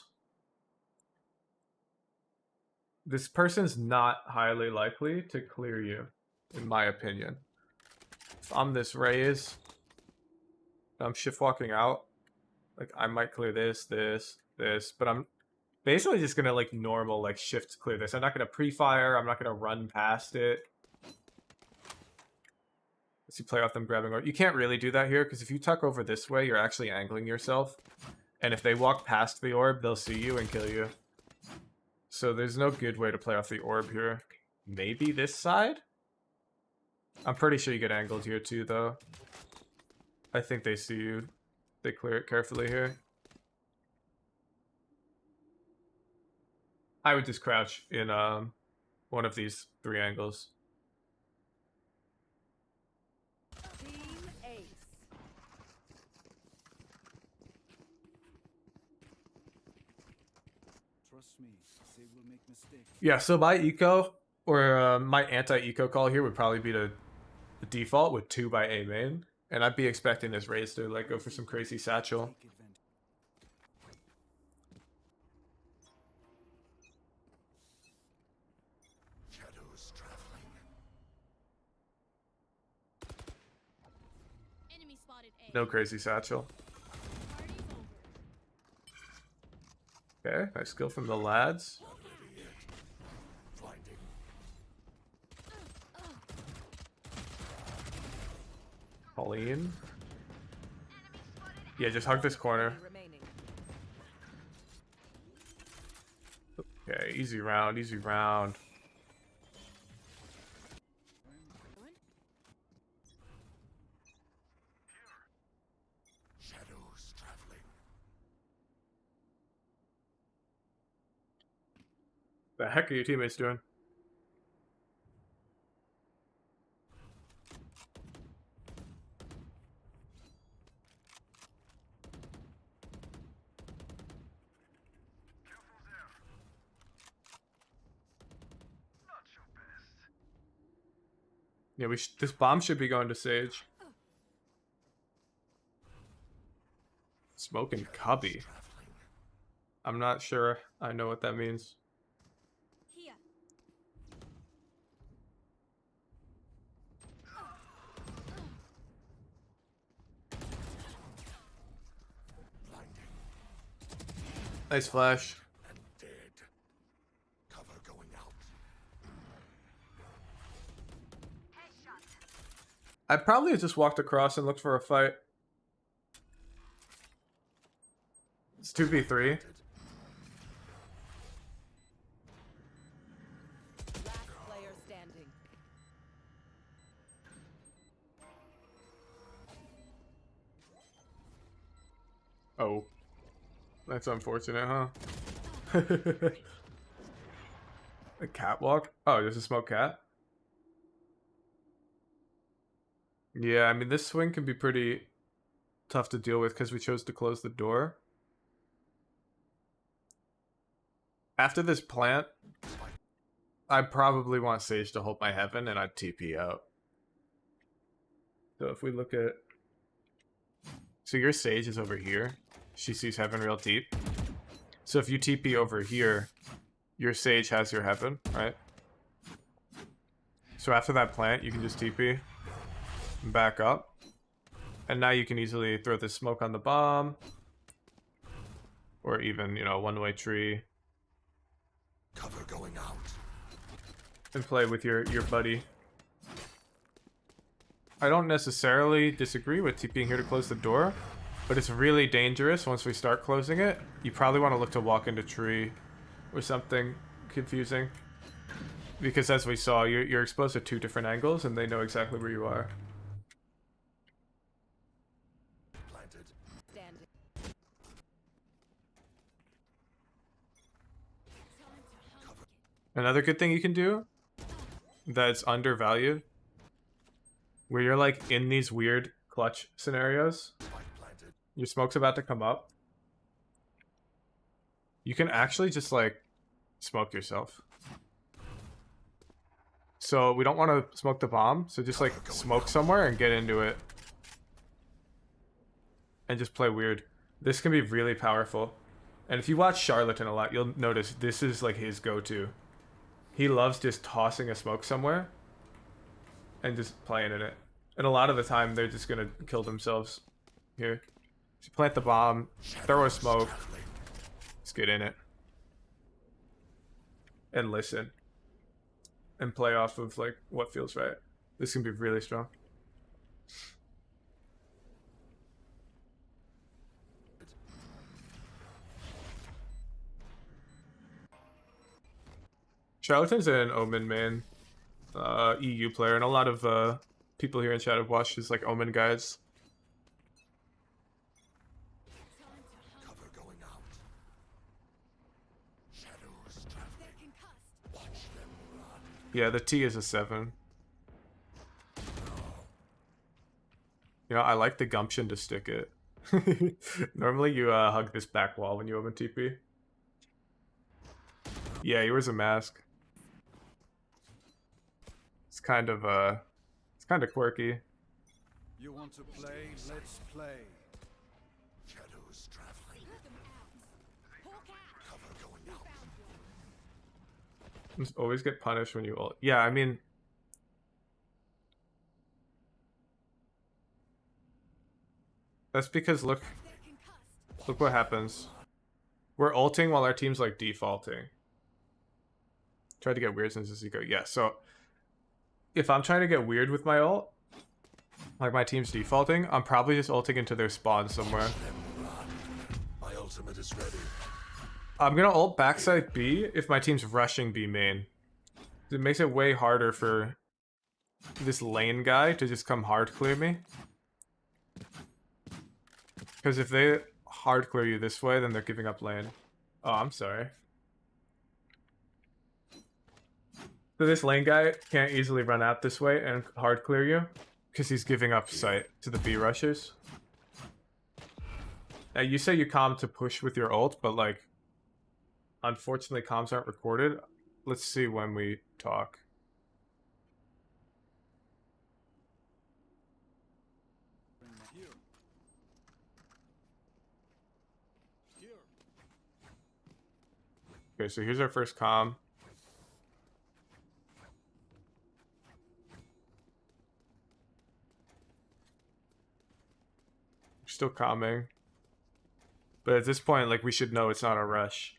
This person's not highly likely to clear you, in my opinion. If I'm this raise, I'm shift walking out, like I might clear this, but I'm basically just gonna like normal like shift clear this. I'm not gonna pre-fire, I'm not gonna run past it. Let's see, play off them grabbing orb. You can't really do that here because if you tuck over this way, you're actually angling yourself. And if they walk past the orb, they'll see you and kill you. So there's no good way to play off the orb here. Maybe this side? I'm pretty sure you get angled here too, though. I think they see you. They clear it carefully here. I would just crouch in one of these three angles. Team Ace. Trust me, they will make mistakes. Yeah, so my eco, or my anti-eco call here would probably be the default with 2 by A main. And I'd be expecting this raise to like go for some crazy satchel. Take advantage. Shadows traveling. Enemy spotted A. No crazy satchel. Party's over. Okay, nice skill from the lads. Not ready yet. Blinding. Pauline. Yeah, just hug this corner. Remaining. Okay, easy round, easy round. Shadows traveling. The heck are your teammates doing? Yeah, this bomb should be going to Sage. Smoking cubby. Traveling. I'm not sure I know what that means. Here. Blinding. Nice flash. And dead. Cover going out. I probably just walked across and looked for a fight. It's 2v3. Last player standing. Oh. That's unfortunate, huh? A catwalk? Oh, there's a smoke cat? Yeah, I mean, this swing can be pretty tough to deal with because we chose to close the door. After this plant, I probably want Sage to hold my heaven and I'd TP out. So if we look at... So your Sage is over here. She sees heaven real deep. So if you TP over here, your Sage has your heaven, right? So after that plant, you can just TP and back up. And now you can easily throw this smoke on the bomb. Or even, you know, one-way tree. Cover going out. And play with your buddy. I don't necessarily disagree with TPing here to close the door, but it's really dangerous once we start closing it. You probably want to look to walk into tree or something confusing. Because as we saw, you're exposed to two different angles and they know exactly where you are. Planted. Standing. Another good thing you can do that's undervalued, where you're like in these weird clutch scenarios, Planted. your smoke's about to come up, you can actually just like smoke yourself. So we don't want to smoke the bomb, so just like smoke somewhere and get into it and just play weird. This can be really powerful. And if you watch Charlatan a lot, you'll notice this is like his go-to. He loves just tossing a smoke somewhere and just playing in it. And a lot of the time, they're just gonna kill themselves here. So plant the bomb, throw a smoke, just get in it. And listen. And play off of like what feels right. This can be really strong. Charlatan's an Omen main, EU player, and a lot of people here in chat have watched his like Omen guides. Cover going out. Shadows traveling. Watch them run. Yeah, the T is a 7. You know, I like the gumption to stick it. Normally you hug this back wall when you open TP. Yeah, he wears a mask. It's kind of quirky. You want to play? Let's play. Shadows traveling. Cover going out. You just always get punished when you ult. Yeah, I mean, that's because look what happens. We're ulting while our team's like defaulting. Try to get weird since this is go. Yeah, so if I'm trying to get weird with my ult, like my team's defaulting, I'm probably just ulting into their spawn somewhere. My ultimate is ready. I'm gonna ult backside B if my team's rushing B main. It makes it way harder for this lane guy to just come hard clear me. Because if they hard clear you this way, then they're giving up lane. Oh, I'm sorry. So this lane guy can't easily run out this way and hard clear you because he's giving up sight to the B rushers. Now you say you calm to push with your ult, but like, unfortunately comms aren't recorded. Let's see when we talk. Here. Here. Okay, so here's our first comm. Still calming. But at this point, like, we should know it's not a rush.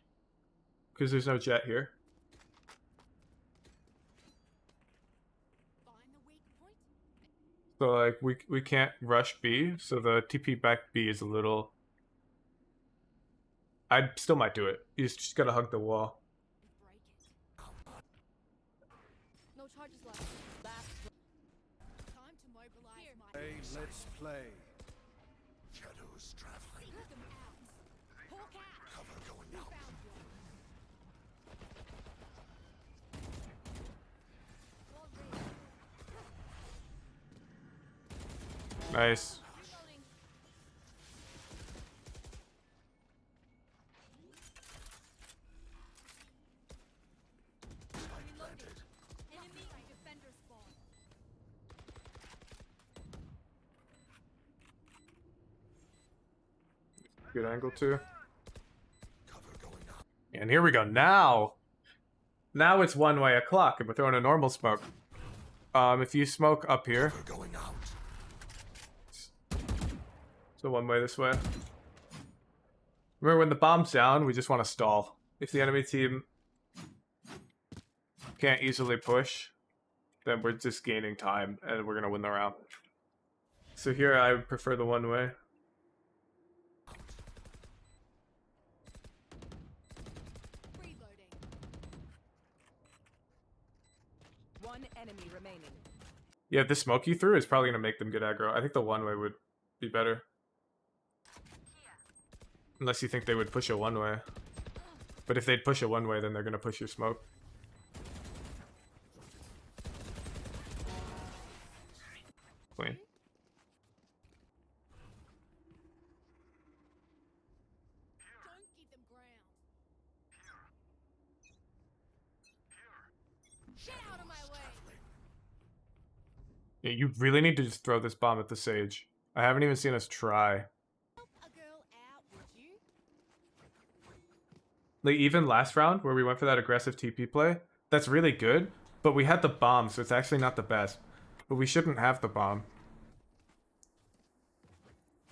Because there's no jet here. So, like, we can't rush B, so the TP back B is a little... I still might do it. You just gotta hug the wall. No charges left. Time to mobilize my. Play, let's play. Shadows traveling. Cover going out. Nice. Enemy defender spawn. Good angle too. Cover going up. And here we go. Now it's one-way o'clock, and we're throwing a normal smoke. If you smoke up here, Cover going out. so one way this way. Remember, when the bomb's down, we just want to stall. If the enemy team can't easily push, then we're just gaining time, and we're gonna win the round. So here, I would prefer the one way. Reloading. One enemy remaining. Yeah, the smoke you threw is probably gonna make them get aggro. I think the one way would be better. Unless you think they would push a one way. But if they'd push a one way, then they're gonna push your smoke. Clean. Don't give them ground. Get out of my way. Yeah, you really need to just throw this bomb at the Sage. I haven't even seen us try. Help a girl out, would you? Like, even last round, where we went for that aggressive TP play, that's really good, but we had the bomb, so it's actually not the best. But we shouldn't have the bomb.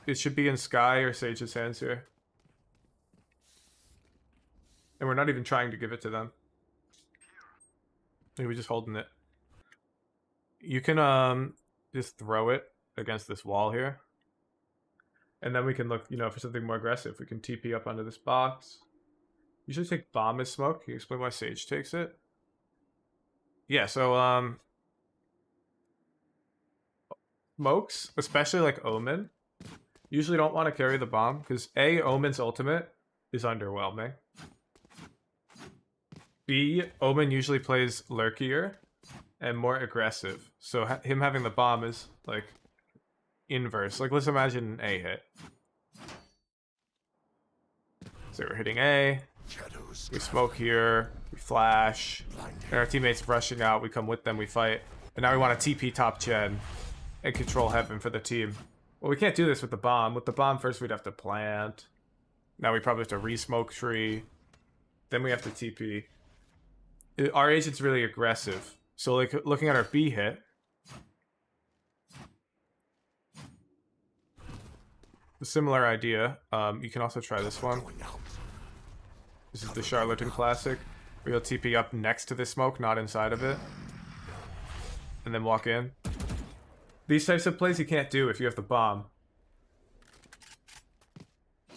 It should be in Sky or Sage's hands here. And we're not even trying to give it to them. We're just holding it. You can just throw it against this wall here. And then we can look, for something more aggressive. We can TP up onto this box. Usually take bomb as smoke. Can you explain why Sage takes it? Yeah, so smokes, especially like Omen, usually don't want to carry the bomb because A, Omen's ultimate is underwhelming. B, Omen usually plays lurkier and more aggressive. So him having the bomb is like inverse. Like, let's imagine an A hit. So we're hitting A. Shadows. We smoke here. We flash. And our teammates rushing out. We come with them. We fight. And now we want to TP top gen and control heaven for the team. Well, we can't do this with the bomb. With the bomb, first we'd have to plant. Now we probably have to re-smoke tree. Then we have to TP. Our agent's really aggressive. So, like, looking at our B hit, a similar idea. You can also try this one. Going out. This is the Charlatan Classic, where you'll TP up next to the smoke, not inside of it. And then walk in. These types of plays you can't do if you have the bomb.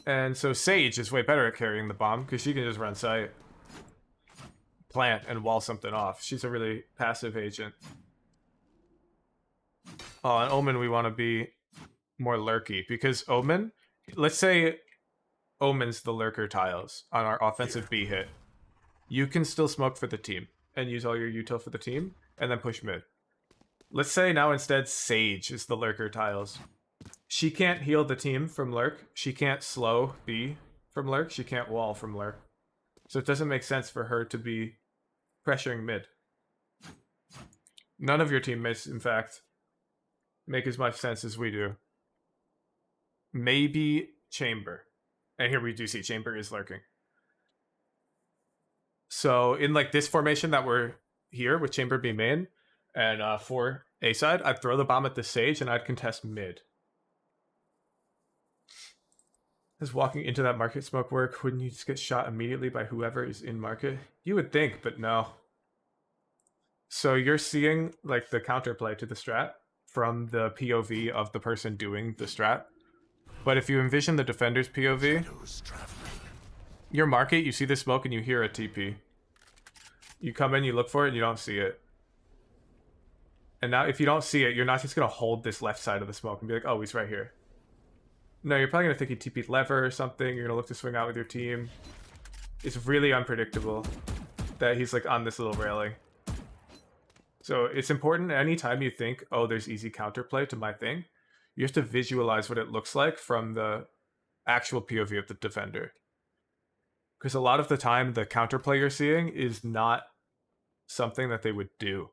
And so Sage is way better at carrying the bomb, because she can just run sight, plant, and wall something off. She's a really passive agent. Oh, and Omen we want to be more lurky, because Omen, let's say Omen's the lurker tiles on our offensive B hit. You can still smoke for the team and use all your util for the team and then push mid. Let's say now instead Sage is the lurker tiles. She can't heal the team from lurk. She can't slow B from lurk. She can't wall from lurk. So it doesn't make sense for her to be pressuring mid. None of your teammates, in fact, make as much sense as we do. Maybe Chamber. And here we do see Chamber is lurking. So in like this formation that we're here with Chamber being main and for A side, I'd throw the bomb at the Sage and I'd contest mid. Does walking into that market smoke work? Wouldn't you just get shot immediately by whoever is in market? You would think, but no. So you're seeing like the counterplay to the strat from the POV of the person doing the strat. But if you envision the defender's POV, Shadows traveling. your market, you see the smoke and you hear a TP. You come in, you look for it, and you don't see it. And now if you don't see it, you're not just going to hold this left side of the smoke and be like, oh, he's right here. No, you're probably going to think he TP'd lever or something. You're going to look to swing out with your team. It's really unpredictable that he's like on this little railing. So it's important anytime you think, oh, there's easy counterplay to my thing, You have to visualize what it looks like from the actual POV of the defender. Because a lot of the time, the counterplay you're seeing is not something that they would do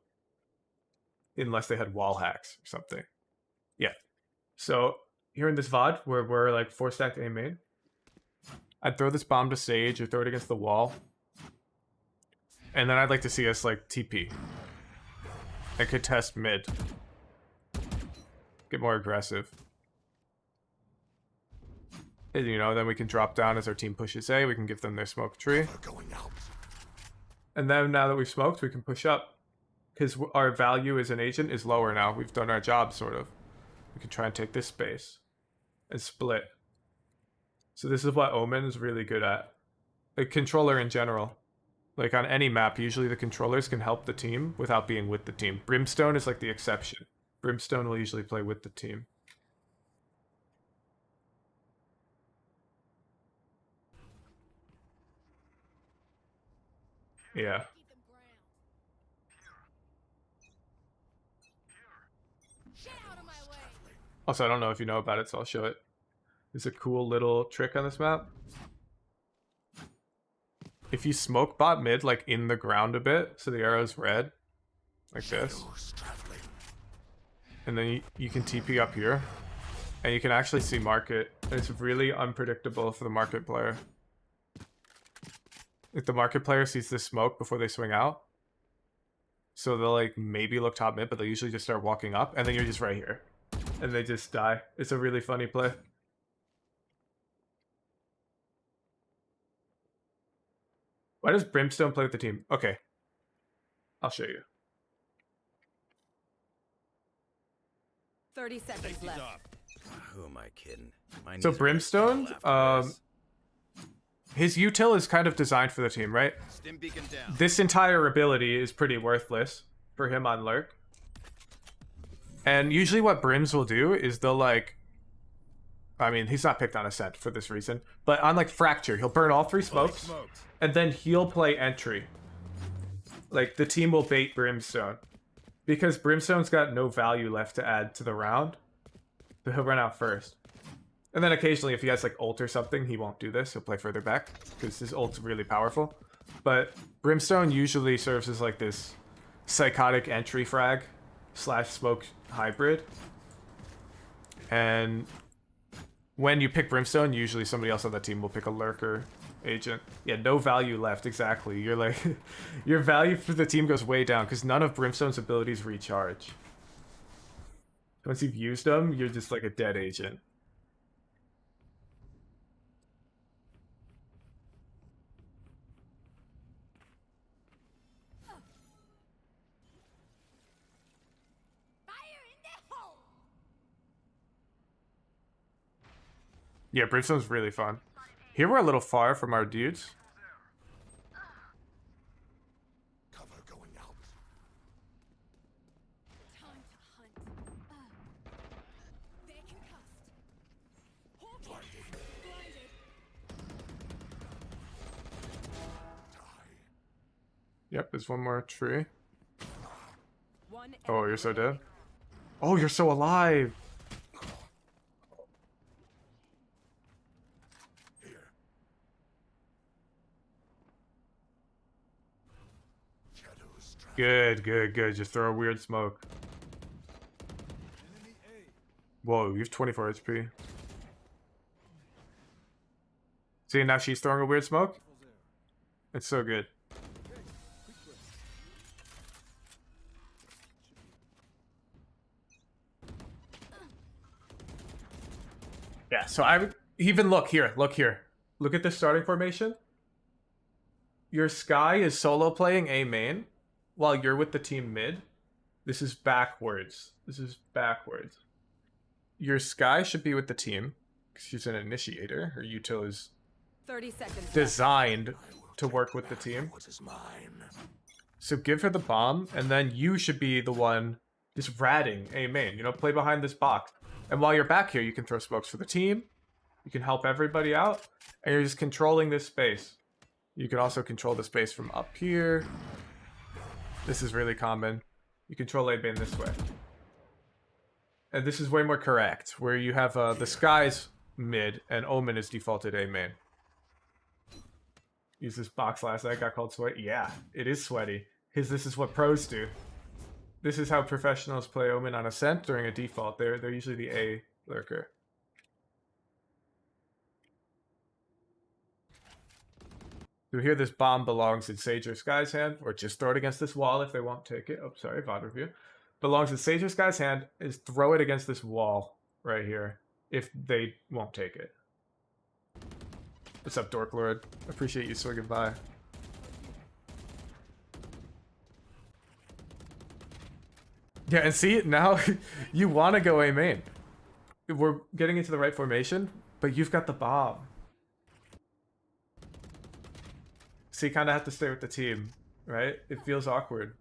unless they had wall hacks or something. Yeah. So here in this VOD, where we're like 4-stacked A main, I'd throw this bomb to Sage or throw it against the wall. And then I'd like to see us like TP. And contest mid. Get more aggressive. And, you know, then we can drop down as our team pushes A. We can give them their smoke tree. Going out. And then now that we've smoked, we can push up. Because our value as an agent is lower now. We've done our job, sort of. We can try and take this space. And split. So this is what Omen is really good at. A controller in general. Like on any map, usually the controllers can help the team without being with the team. Brimstone is like the exception. Brimstone will usually play with the team. Yeah. Also, I don't know if you know about it, so I'll show it. There's a cool little trick on this map. If you smoke bot mid, like in the ground a bit, so the arrow's red, like this, and then you can TP up here, and you can actually see market. And it's really unpredictable for the market player. If the market player sees this smoke before they swing out, so they'll like maybe look top mid, but they usually just start walking up, and then you're just right here, and they just die. It's a really funny play. Why does Brimstone play with the team? Okay. I'll show you. 30 seconds left. Who am I kidding? My So knees are Brimstone, gonna fall after this. his util is kind of designed for the team, right? Stim beacon down. This entire ability is pretty worthless for him on Lurk. And usually what Brims will do is they'll like... I mean, he's not picked on Ascent for this reason. But on like Fracture, he'll burn all 3 smokes. And then he'll play entry. Like, the team will bait Brimstone. Because Brimstone's got no value left to add to the round. So he'll run out first. And then occasionally, if he has like ult or something, he won't do this. He'll play further back. Because his ult's really powerful. But Brimstone usually serves as like this psychotic entry frag / smoke hybrid. And when you pick Brimstone, usually somebody else on the team will pick a lurker agent. Yeah, no value left, exactly. You're like, your value for the team goes way down because none of Brimstone's abilities recharge. Once you've used them, you're just like a dead agent. Yeah, Brimstone's really fun. Here we're a little far from our dudes. Cover going out. Time to hunt. They concussed. Hawking. Blinded. Yep, there's one more tree. One Oh, you're so dead. Oh, you're so alive. Good, good, good. Just throw a weird smoke. Enemy A. Whoa, you have 24 HP. See, now she's throwing a weird smoke? It's so good. Yeah, so I would even look here, look here. Look at this starting formation. Your Sky is solo playing A main while you're with the team mid. This is backwards. This is backwards. Your Sky should be with the team because she's an initiator. Her util is 30 seconds left. designed to work with the team. What is mine? So give her the bomb, and then you should be the one just ratting A main. You know, play behind this box. And while you're back here, you can throw smokes for the team. You can help everybody out, and you're just controlling this space. You can also control the space from up here. This is really common. You control A main this way. And this is way more correct, where you have the Skies mid and Omen is defaulted A main. Use this box last night, got called sweaty. Yeah, it is sweaty. Because this is what pros do. This is how professionals play Omen on Ascent during a default. They're usually the A lurker. You hear this bomb belongs in Sage or Sky's hand, or just throw it against this wall if they won't take it. Oh, sorry, VOD review. Belongs in Sage or Sky's hand is throw it against this wall right here if they won't take it. What's up, Dork Lord? Appreciate you swinging by. Yeah, and see, now you want to go A main. We're getting into the right formation, but you've got the bomb. So you kind of have to stay with the team, right? It feels awkward.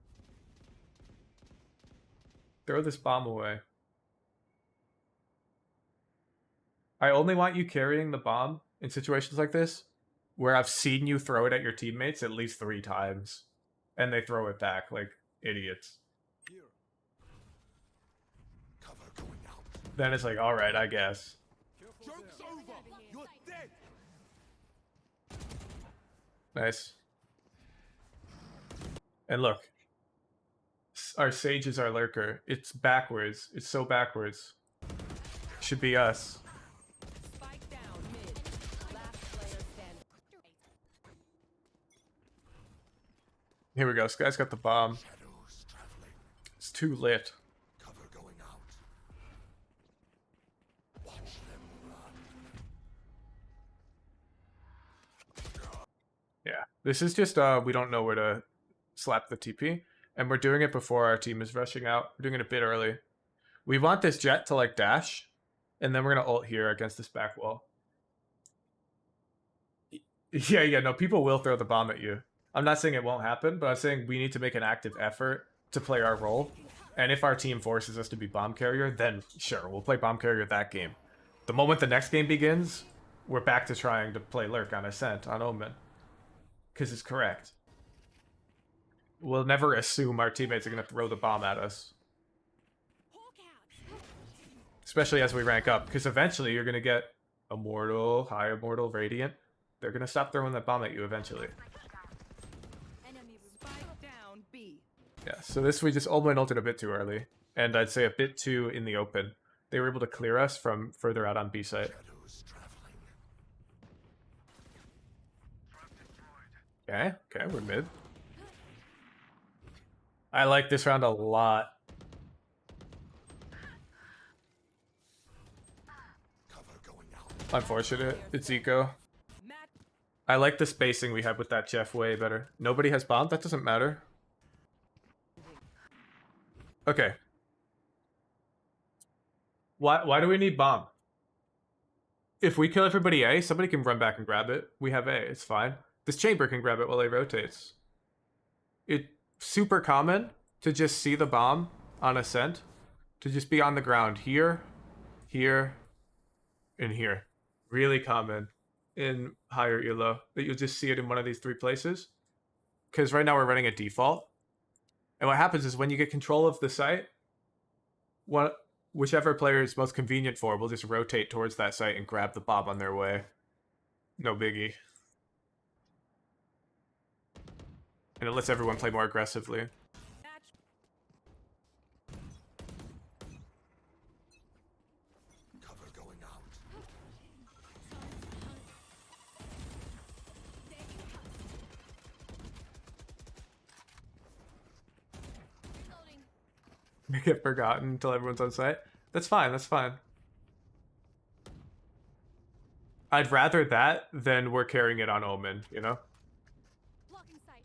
Throw this bomb away. I only want you carrying the bomb in situations like this, where I've seen you throw it at your teammates at least 3 times, and they throw it back like idiots. Here. Cover going out. Then it's like, all right, I guess. Careful Joke's there. over. You're dead. Nice. And look, our Sage is our lurker. It's backwards. It's so backwards. Should be us. Spike down mid. Last player standing. Here we go. This guy's got the bomb. Shadows traveling. It's too lit. Cover going out. Watch them run. Yeah. This is just, we don't know where to slap the TP. And we're doing it before our team is rushing out. We're doing it a bit early. We want this Jet to, like, dash. And then we're going to ult here against this back wall. Yeah, no, people will throw the bomb at you. I'm not saying it won't happen, but I'm saying we need to make an active effort to play our role. And if our team forces us to be bomb carrier, then sure, we'll play bomb carrier that game. The moment the next game begins, we're back to trying to play Lurk on Ascent, on Omen. Because it's correct. We'll never assume our teammates are going to throw the bomb at us. Especially as we rank up, because eventually you're going to get Immortal, High Immortal, Radiant. They're going to stop throwing that bomb at you eventually. Spike down B. Yeah, so this we just Omen ulted a bit too early. And I'd say a bit too in the open. They were able to clear us from further out on B site. Shadows traveling. Okay, we're mid. I like this round a lot. Cover going out. Unfortunate, it's eco. Match. I like the spacing we had with that Jeff way better. Nobody has bomb, that doesn't matter. Okay. Why do we need bomb? If we kill everybody A, somebody can run back and grab it. We have A, it's fine. This chamber can grab it while A rotates. It's super common to just see the bomb on Ascent. To just be on the ground here, here, and here. Really common in higher elo that you'll just see it in one of these 3 places. Because right now we're running a default. And what happens is when you get control of the site, whichever player is most convenient for will just rotate towards that site and grab the bomb on their way. No biggie. And it lets everyone play more aggressively. Match. Cover going out. Reloading. Make it forgotten until everyone's on site. That's fine, that's fine. I'd rather that than we're carrying it on Omen, you know? Blocking sight.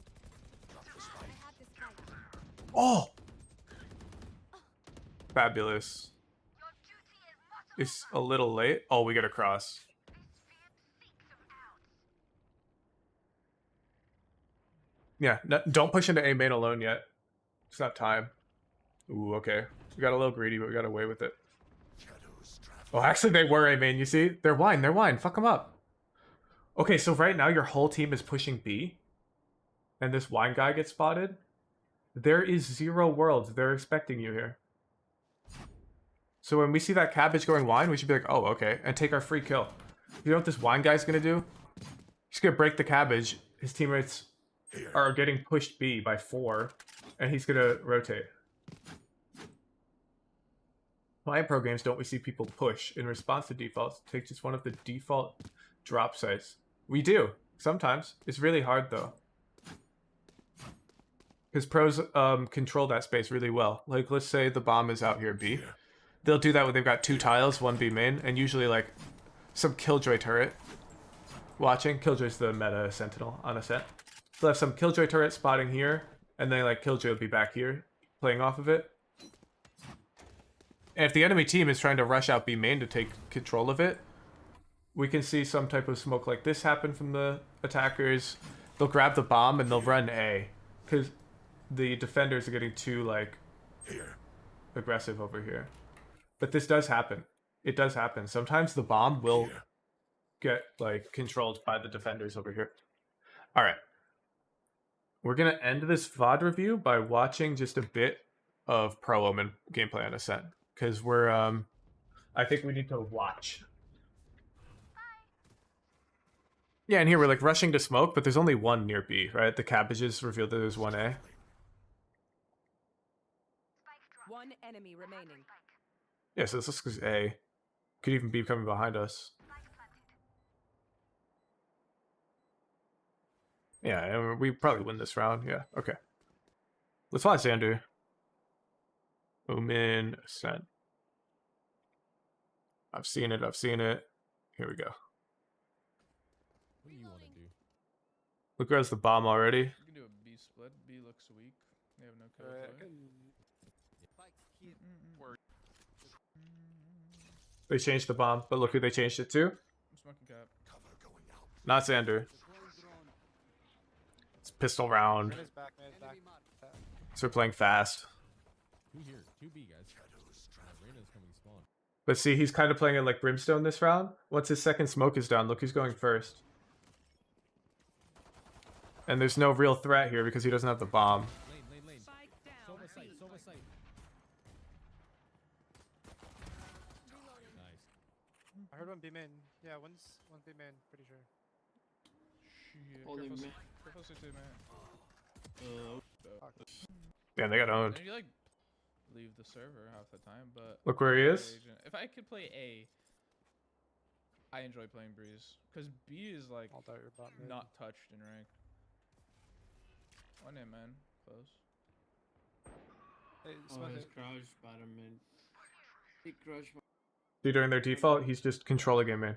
Drop the I spike. have this fight. Oh! Fabulous. It's a little late. Oh, we get a cross. Yeah, don't push into A main alone yet. It's not time. Ooh, okay. We got a little greedy, but we got away with it. Shadows traveling. Oh, actually, they were A main, you see? They're wine. Fuck them up. Okay, so right now your whole team is pushing B. And this wine guy gets spotted. There is 0 worlds. They're expecting you here. So when we see that cabbage going wine, we should be like, oh, okay, and take our free kill. You know what this wine guy's gonna do? He's gonna break the cabbage. His teammates are getting pushed B by 4, and he's gonna rotate. Why in pro games don't we see people push in response to defaults? Take just one of the default drop sites. We do sometimes. It's really hard though, because pros control that space really well. Like, let's say the bomb is out here B. They'll do that when they've got 2 tiles, 1 B main, and usually like some Killjoy turret watching. Killjoy's the meta sentinel on Ascent. They'll have some Killjoy turret spotting here, and then like Killjoy will be back here playing off of it. And if the enemy team is trying to rush out B main to take control of it, we can see some type of smoke like this happen from the attackers. They'll grab the bomb and they'll run A, because the defenders are getting too like aggressive over here. But this does happen. It does happen. Sometimes the bomb will get like controlled by the defenders over here. All right. We're going to end this VOD review by watching just a bit of Pro Omen gameplay on Ascent, because we're I think we need to watch. Yeah, and here we're like rushing to smoke, but there's only 1 near B, right? The cabbages revealed that there's 1A. One enemy remaining. Yeah, so this looks like A. Could even be coming behind us. Yeah, and we probably win this round. Yeah, okay. Let's watch Xander. Omen, Ascent. I've seen it. Here we go. What do you want to do? Look, there's the bomb already. You can do a B split. B looks weak. They have no cover. They changed the bomb, but look who they changed it to. I'm smoking cap. Not Xander. It's pistol round. So we're playing fast. 2 here. 2B, guys. Reyna's coming spawn. But see, he's kind of playing it like Brimstone this round. Once his second smoke is down, look who's going first. And there's no real threat here because he doesn't have the bomb. Lane. Sova sight. Nice. I heard 1 B main. Yeah, one's 1 B main, pretty sure. Shit, Holy careful, man. careful CT, man. Damn, they got owned. And you like leave the server half the time, but Look where he is. if I could play A, I enjoy playing Breeze because B is like I'll doubt your bot mid. not touched in rank. One in, man, close. Hey, Oh, smoke his it. crouch bottom mid. He crouch. See, during their default, he's just controlling him, man.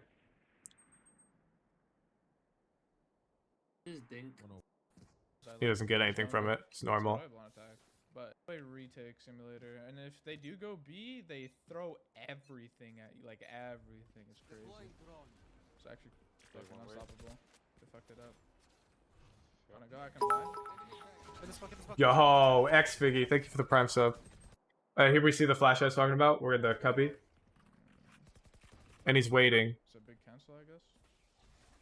Just dink. He doesn't get anything from it. It's normal. But play retake simulator, and if they do go B, they throw everything at you. Like everything is crazy. It's actually fucking unstoppable. They fucked it up. Wanna go? I can buy. Hit the smoke, hit the smoke. Yo, X Figgy, thank you for the prime sub. Here we see the flash I was talking about. We're in the cubby. And he's waiting. It's a big cancel, I guess.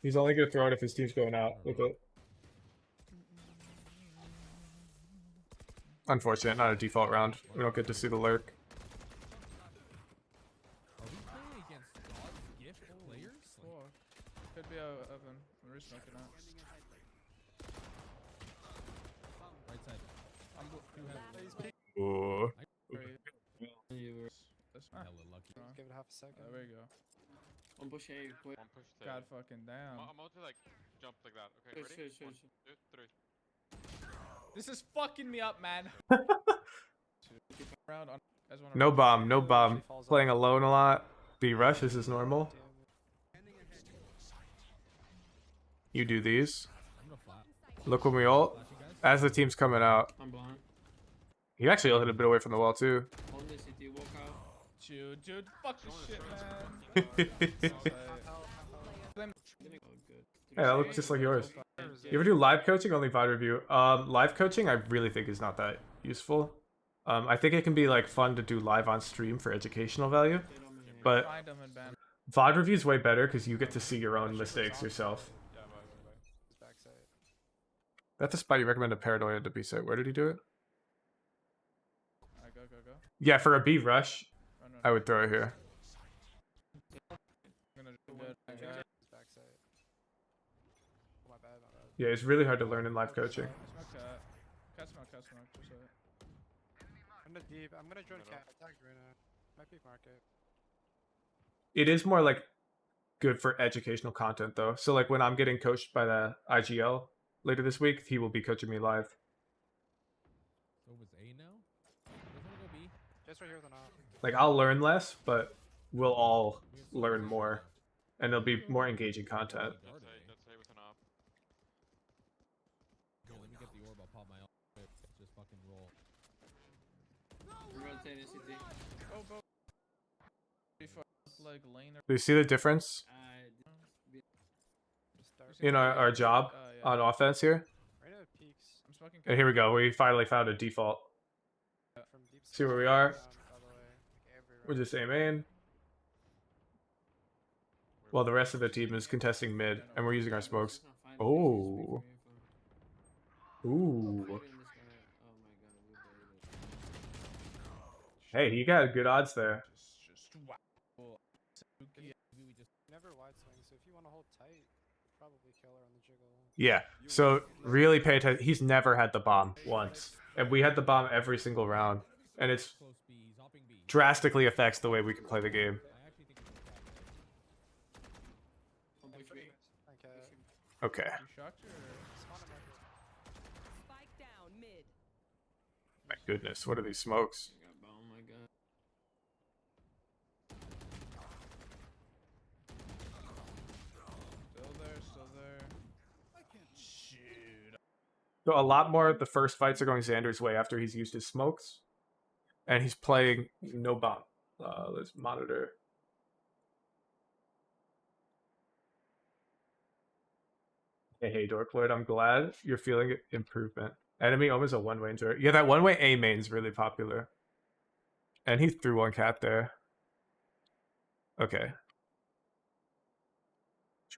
He's only going to throw it if his team's going out. Look at. Unfortunate, not a default round. We don't get to see the lurk. Are we playing against God's gift players? Four. Could be a oven. I'm re-smoking out. Right side. I'm 2 heavy. Ooh. You were Hella lucky. Give it half a second. There we go. on push A, quick. God fucking damn. I'm about to like jump like that. Okay, Sure, ready? sure. 1, 2, 3. This is fucking me up, man. Round on. Guys wanna No rush? bomb, no bomb. Playing alone a lot. B rush, this is normal. You do these. I'm gonna flat. Look when we ult. Flash you guys. As the team's coming out. I'm blind. He actually ulted a bit away from the wall too. On the city, walk out. Dude, fuck this shit, man. Oh, good. Yeah, that looks just like yours. You ever do live coaching? Only VOD review. Live coaching I really think is not that useful. I think it can be like fun to do live on stream for educational value, but Find them and ban. VOD review is way better because you get to see your own mistakes yourself. Backside. That's a spot you recommend a Paranoia to be set. Where did he do it? Alright, go. Yeah, for a B rush. Run. I would throw it here. I'm gonna do good. I got Backside. Oh, my bad, my bad. Yeah, it's really hard to learn in live coaching. smoke cat. Cat smoke, cat smoke. Just it. I'm gonna deep. I'm gonna join cat. Attack right now. Might peek market. It is more like good for educational content though. So like when I'm getting coached by the IGL later this week, he will be coaching me live. So it was A now? Doesn't it go B? Just right here with an op. Like I'll learn less, but we'll all learn more, and there'll be more engaging content. That's A with an op. Yeah, let me get the orb. I'll pop my ult. Just fucking roll. Go, go. Like lane or Do you see the difference in our job yeah. on offense here? Right now it peaks. I'm smoking And here we go. We finally found a default. From deep See where we side, are? down, all the way, like everywhere. We're just A main. While the rest of the team is contesting mid, and we're using our smokes. Oh. Ooh. Hey, he got good odds there. Just wow. Never wide swing, so if you want to hold tight, probably kill her on the jiggle. Yeah. So really pay attention. He's never had the bomb once, and we had the bomb every single round, and it's Close B. He's hopping B. drastically affects the way we can play the game. I actually think it's a Okay. Okay. You shocked or? Spawn him market. Spike down mid. My goodness, what are these smokes? Still there, still there. Shoot. So a lot more of the first fights are going Xander's way after he's used his smokes, and he's playing no bomb. Let's monitor. Hey, Dorkloid, I'm glad you're feeling improvement. Enemy Omen's a one-way into it. Yeah, that one-way A main's really popular. And he threw one cat there. Okay.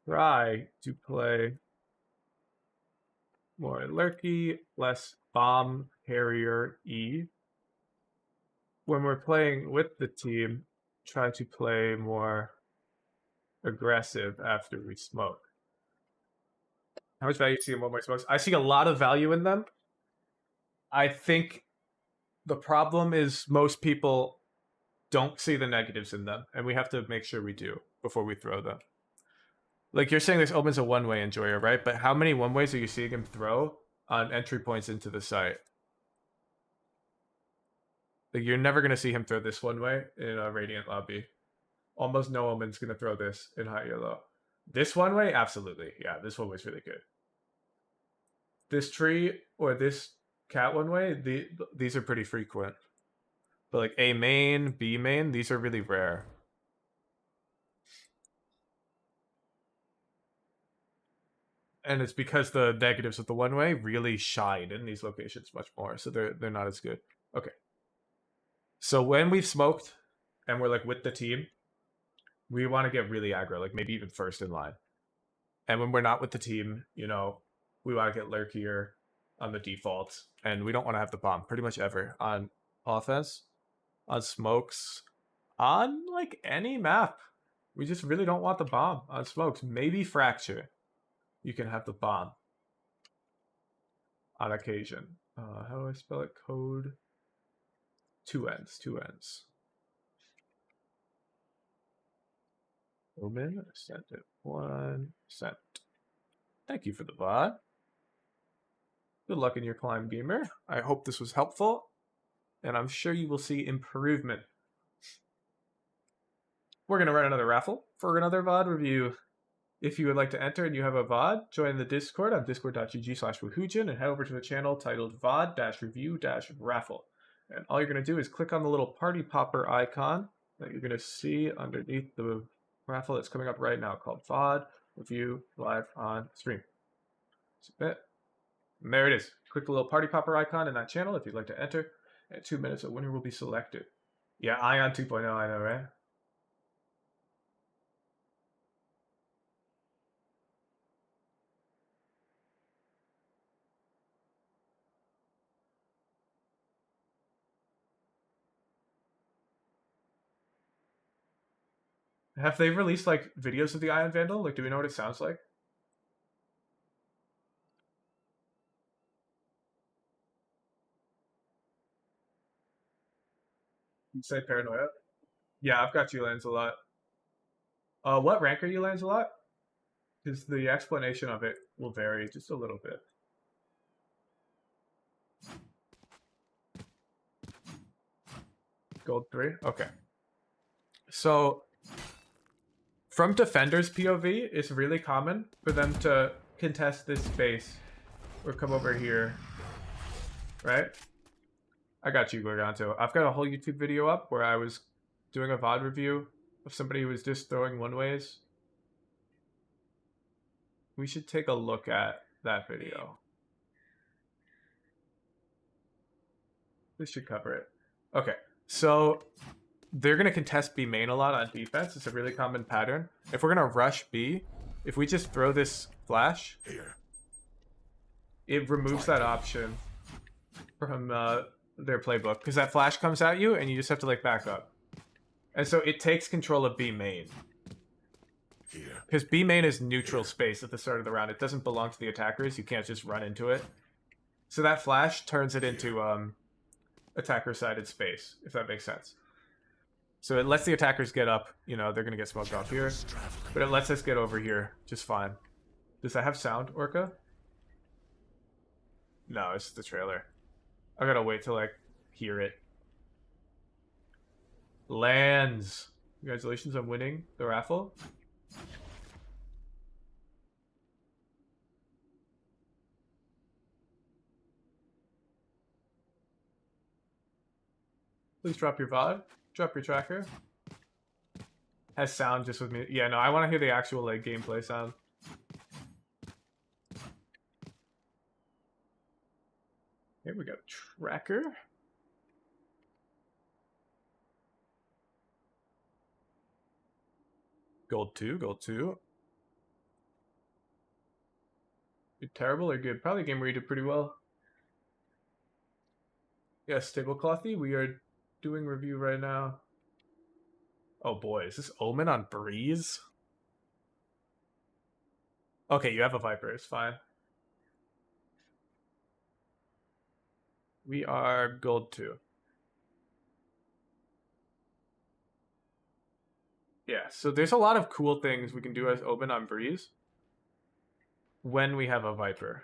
Try to play more lurky, less bomb carrier E. When we're playing with the team, try to play more aggressive after we smoke. How much value do you see in one-way smokes? I see a lot of value in them. I think the problem is most people don't see the negatives in them, and we have to make sure we do before we throw them. Like you're saying this Omen's a one-way enjoyer, right? But how many one-ways are you seeing him throw on entry points into the site? Like you're never going to see him throw this one-way in a Radiant lobby. Almost no Omen's going to throw this in high yellow. This one-way? Absolutely. Yeah, this one-way's really good. This tree or this cat one-way, these are pretty frequent. But like A main, B main, these are really rare. And it's because the negatives of the one-way really shine in these locations much more, so they're not as good. Okay. So when we've smoked and we're like with the team, we want to get really aggro, like maybe even first in line. And when we're not with the team, you know, we want to get lurkier on the default, and we don't want to have the bomb pretty much ever on offense, on smokes, on like any map. We just really don't want the bomb on smokes. Maybe fracture. You can have the bomb on occasion. How do I spell it? Code. Two N's. Omen, Ascendant 1, Ascent. Thank you for the VOD. Good luck in your climb, gamer. I hope this was helpful, and I'm sure you will see improvement. We're going to run another raffle for another VOD review. If you would like to enter and you have a VOD, join the Discord on discord.gg/woohoojin and head over to the channel titled VOD-review-raffle. And all you're going to do is click on the little party popper icon that you're going to see underneath the raffle that's coming up right now called VOD Review Live on Stream. Submit. And there it is. Click the little party popper icon in that channel if you'd like to enter. In 2 minutes, a winner will be selected. Yeah, Ion 2.0, I know, right? Have they released like videos of the Ion Vandal? Like, do we know what it sounds like? You say paranoia? Yeah, I've got you lands a lot. What rank are you lands a lot? Because the explanation of it will vary just a little bit. Gold 3? Okay. So, from Defender's POV, it's really common for them to contest this space or come over here. Right? I got you, Gorgonzo. I've got a whole YouTube video up where I was doing a VOD review of somebody who was just throwing one ways. We should take a look at that video. This should cover it. Okay, so they're going to contest B main a lot on defense. It's a really common pattern. If we're going to rush B, if we just throw this flash, it removes that option from their playbook. Because that flash comes at you and you just have to like back up. And so it takes control of B main. Because B main is neutral space at the start of the round. It doesn't belong to the attackers. You can't just run into it. So that flash turns it into attacker-sided space, if that makes sense. So it lets the attackers get up. You know, they're going to get smoked off here. But it lets us get over here just fine. Does that have sound, Orca? No, it's the trailer. I gotta wait till I hear it. Lands. Congratulations on winning the raffle. Please drop your VOD. Drop your tracker. Has sound just with me. Yeah, no, I want to hear the actual like gameplay sound. Here we got a tracker. Gold 2, gold 2. You're terrible or good? Probably a game where you did pretty well. Yes, Tableclothy, we are doing review right now. Oh boy, is this Omen on Breeze? Okay, you have a Viper, it's fine. We are gold 2. Yeah, so there's a lot of cool things we can do as Omen on Breeze when we have a Viper.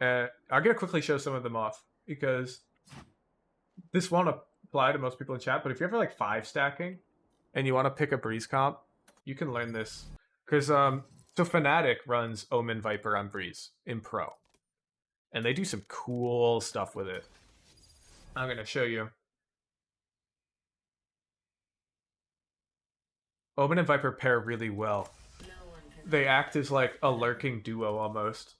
I'm going to quickly show some of them off because this won't apply to most people in chat, but if you're ever like 5 stacking and you want to pick a Breeze comp, you can learn this. Because so Fnatic runs Omen Viper on Breeze in Pro. And they do some cool stuff with it. I'm going to show you. Omen and Viper pair really well. They act as like a lurking duo almost.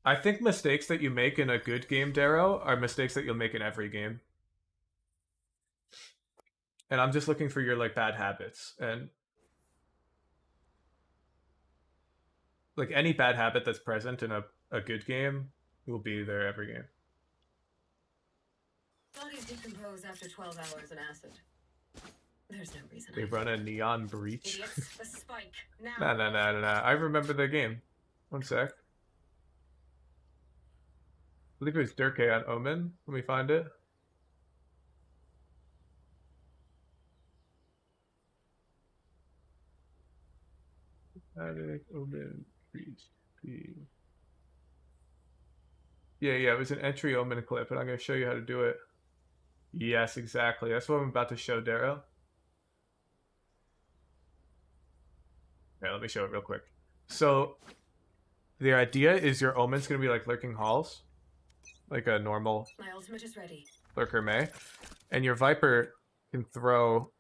I think mistakes that you make in a good game, Darrow, are mistakes that you'll make in every game. And I'm just looking for your like bad habits. And like any bad habit that's present in a good game will be there every game. Bodies decompose after 12 hours in acid. There's no reason. They run a neon breach. Idiots, the spike. Now. Nah. I remember the game. One sec. I believe it was Durkay on Omen. Let me find it. Omen breach. Yeah, it was an entry Omen clip, and I'm going to show you how to do it. Yes, exactly. That's what I'm about to show, Darrow. Okay, let me show it real quick. So, the idea is your Omen's going to be like lurking halls. Like a normal My ultimate is ready. lurker may. And your Viper can throw...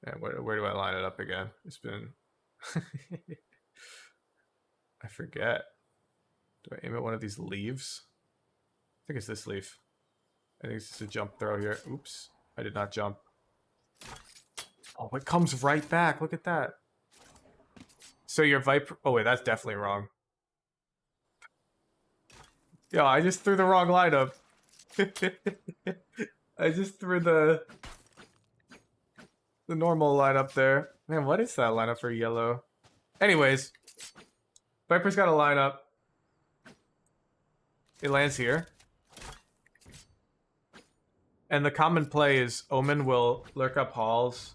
And where do I line it up again? It's been... I forget. Do I aim at one of these leaves? I think it's this leaf. I think it's just a jump throw here. Oops. I did not jump. Oh, it comes right back. Look at that. So your Viper... Oh, wait, that's definitely wrong. Yo, I just threw the wrong lineup. I just threw the normal lineup there. Man, what is that lineup for yellow? Anyways, Viper's got a lineup. It lands here. And the common play is Omen will lurk up halls.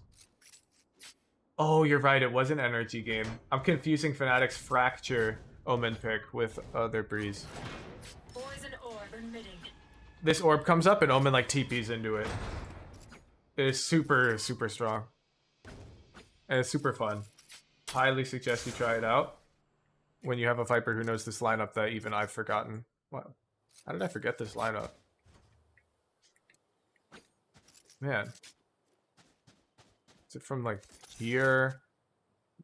Oh, you're right. It was an energy game. I'm confusing Fnatic's Fracture Omen pick with their Breeze. Poison orb emitting. This orb comes up and Omen like TPs into it. It is super, super strong. And it's super fun. Highly suggest you try it out when you have a Viper who knows this lineup that even I've forgotten. Wow. How did I forget this lineup? Man. Is it from like here?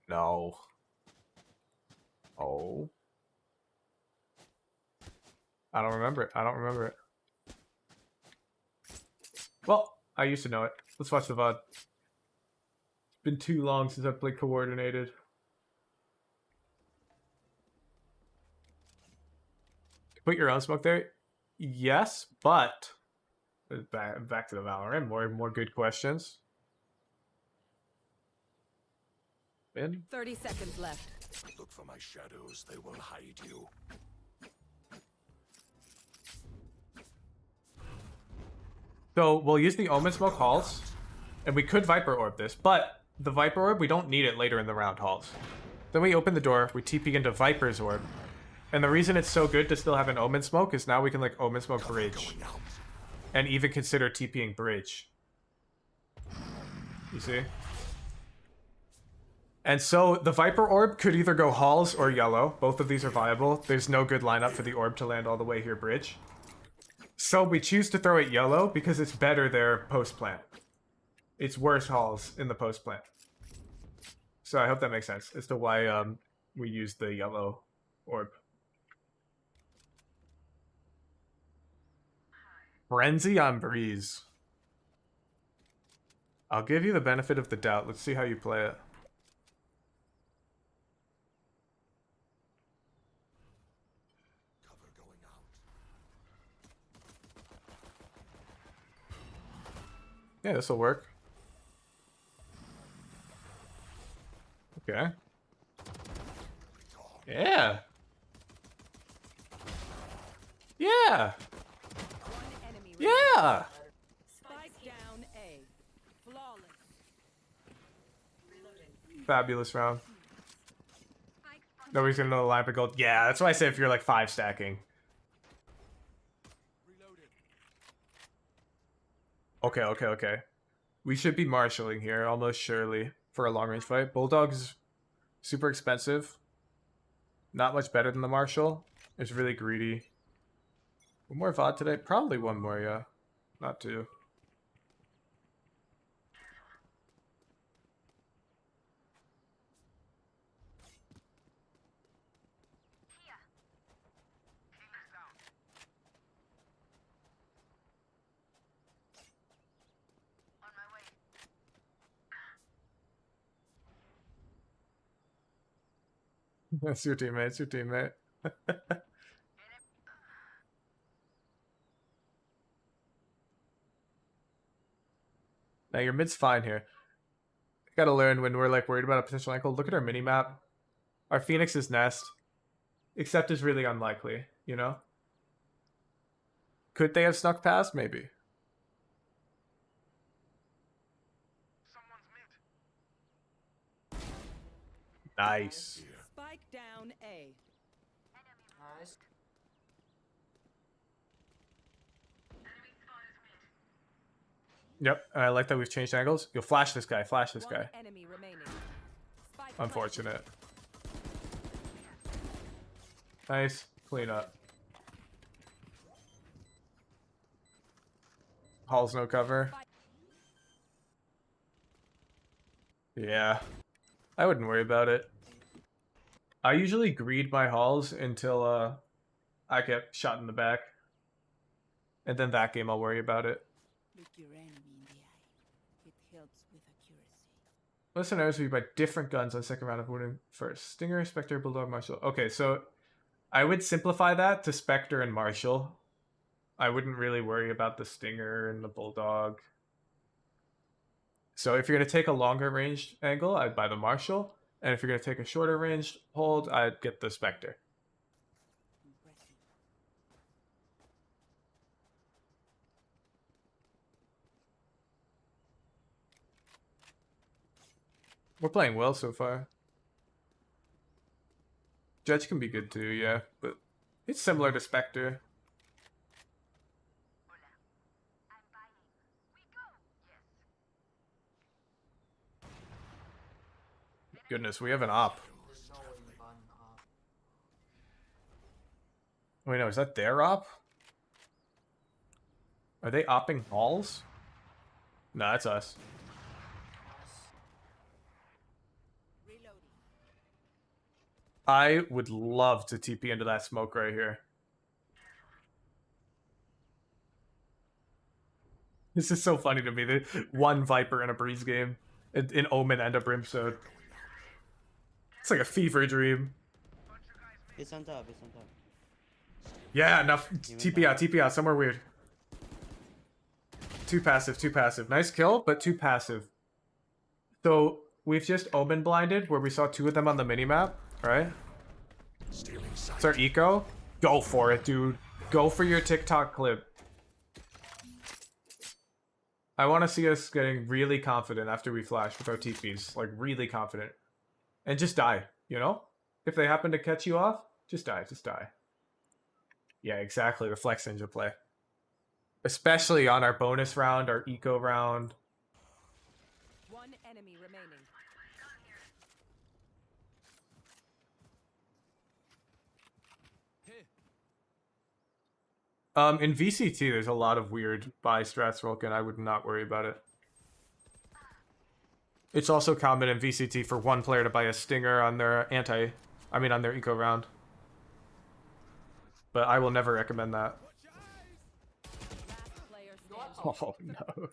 No. Oh. I don't remember it. I don't remember it. Well, I used to know it. Let's watch the VOD. It's been too long since I've played coordinated. Put your own smoke there? Yes, but back to the Valorant. More good questions. In 30 seconds left. Look for my shadows, they will hide you. So we'll use the Omen smoke halls, and we could Viper Orb this, but the Viper Orb, we don't need it later in the round halls. Then we open the door, we TP into Viper's Orb, and the reason it's so good to still have an Omen smoke is now we can like Omen smoke bridge, and even consider TPing bridge. You see? And so the Viper Orb could either go halls or yellow. Both of these are viable. There's no good lineup for the orb to land all the way here bridge. So we choose to throw it yellow because it's better there post-plant. It's worse halls in the post-plant. So I hope that makes sense as to why we use the yellow orb. Frenzy on Breeze. I'll give you the benefit of the doubt. Let's see how you play it. Yeah, this will work. Okay. Yeah. Yeah. Yeah. Spike down A. Flawless. Fabulous round. Nobody's gonna know the line of gold. Yeah, that's why I say if you're like 5 stacking. Okay. We should be marshalling here, almost surely, for a long-range fight. Bulldog's super expensive. Not much better than the Marshal. It's really greedy. One more VOD today? Probably one more, yeah. Not two. That's your teammate. It's your teammate. Now your mid's fine here. Gotta learn when we're like worried about a potential ankle. Look at our mini map. Our Phoenix's nest, except is really unlikely. You know. Could they have snuck past? Maybe. Nice. Spike down A. Nice. Yep, I like that we've changed angles. You'll flash this guy. Flash this One guy. enemy remaining. Spike Unfortunate. Nice. Clean up. Hall's no cover. Yeah. I wouldn't worry about it. I usually greed my halls until I get shot in the back. And then that game I'll worry about it. Look your enemy in the eye. It helps with accuracy. Listeners will be by different guns on second round of wounding first. Stinger, Spectre, Bulldog, Marshall. Okay, so I would simplify that to Spectre and Marshall. I wouldn't really worry about the Stinger and the Bulldog. So if you're going to take a longer range angle, I'd buy the Marshall. And if you're going to take a shorter range hold, I'd get the Spectre. Impressive. We're playing well so far. Judge can be good too, yeah, but it's similar to Spectre. Goodness, we have an op. Wait, no, is that their op? Are they opping halls? No, that's us. Reloading. I would love to TP into that smoke right here. This is so funny to me. The one Viper in a Breeze game. In Omen and a Brimstone. It's like a fever dream. It's on top, it's on top. Yeah, enough. TP out, somewhere weird. Too passive, too passive. Nice kill, but too passive. So, we've just Omen blinded, where we saw 2 of them on the minimap, right? It's our eco. Go for it, dude. Go for your TikTok clip. I want to see us getting really confident after we flash with our TPs. Like, really confident. And just die, you know? If they happen to catch you off, just die, just die. Yeah, exactly, the Flex Ninja play. Especially on our bonus round, our eco round. One enemy remaining. In VCT, there's a lot of weird buy strats, Rolkin. I would not worry about it. It's also common in VCT for one player to buy a Stinger on their on their eco round. But I will never recommend that. Last player standing. Oh no.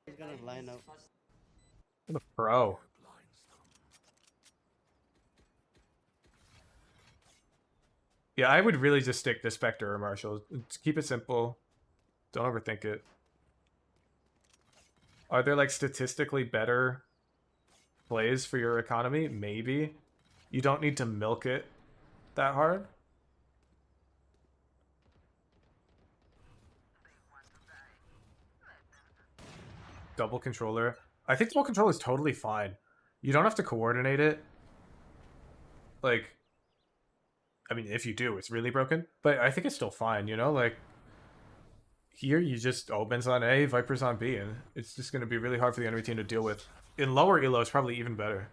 He's gonna line up. What a pro. Yeah, I would really just stick to Spectre or Marshall. Just keep it simple. Don't overthink it. Are there like statistically better plays for your economy? Maybe. You don't need to milk it that hard. Double controller. I think double controller is totally fine. You don't have to coordinate it. Like, I mean, if you do, it's really broken. But I think it's still fine, you know? Like, here you just Omen's on A, Viper's on B, and it's just going to be really hard for the enemy team to deal with. In lower elo, it's probably even better.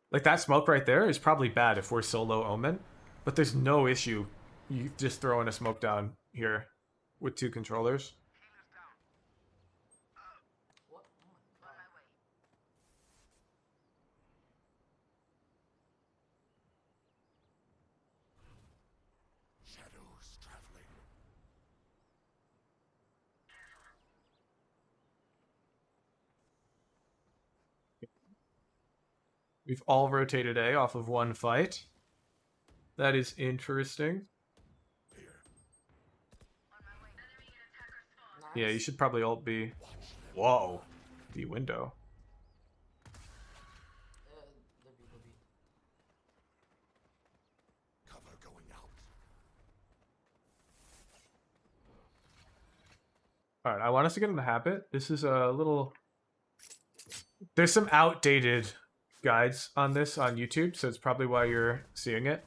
Like, that smoke right there is probably bad if we're solo Omen, but there's no issue you just throwing a smoke down here with 2 controllers. Shadows traveling. We've all rotated A off of 1 fight. That is interesting. Yeah, you should probably ult B. Whoa. The window. Cover going out. Alright, I want us to get in the habit. This is a little... There's some outdated guides on this on YouTube, so it's probably why you're seeing it.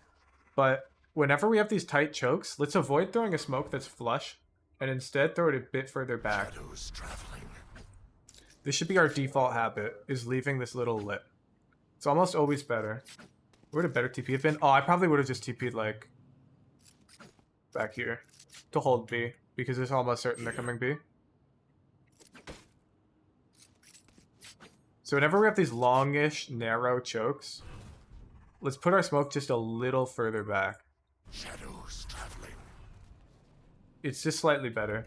But whenever we have these tight chokes, let's avoid throwing a smoke that's flush, and instead throw it a bit further back. Shadows traveling. This should be our default habit, is leaving this little lip. It's almost always better. Where would a better TP have been? Oh, I probably would have just TP'd, like, back here to hold B, because it's almost certain they're coming B. So whenever we have these longish, narrow chokes, let's put our smoke just a little further back. Shadows traveling. It's just slightly better.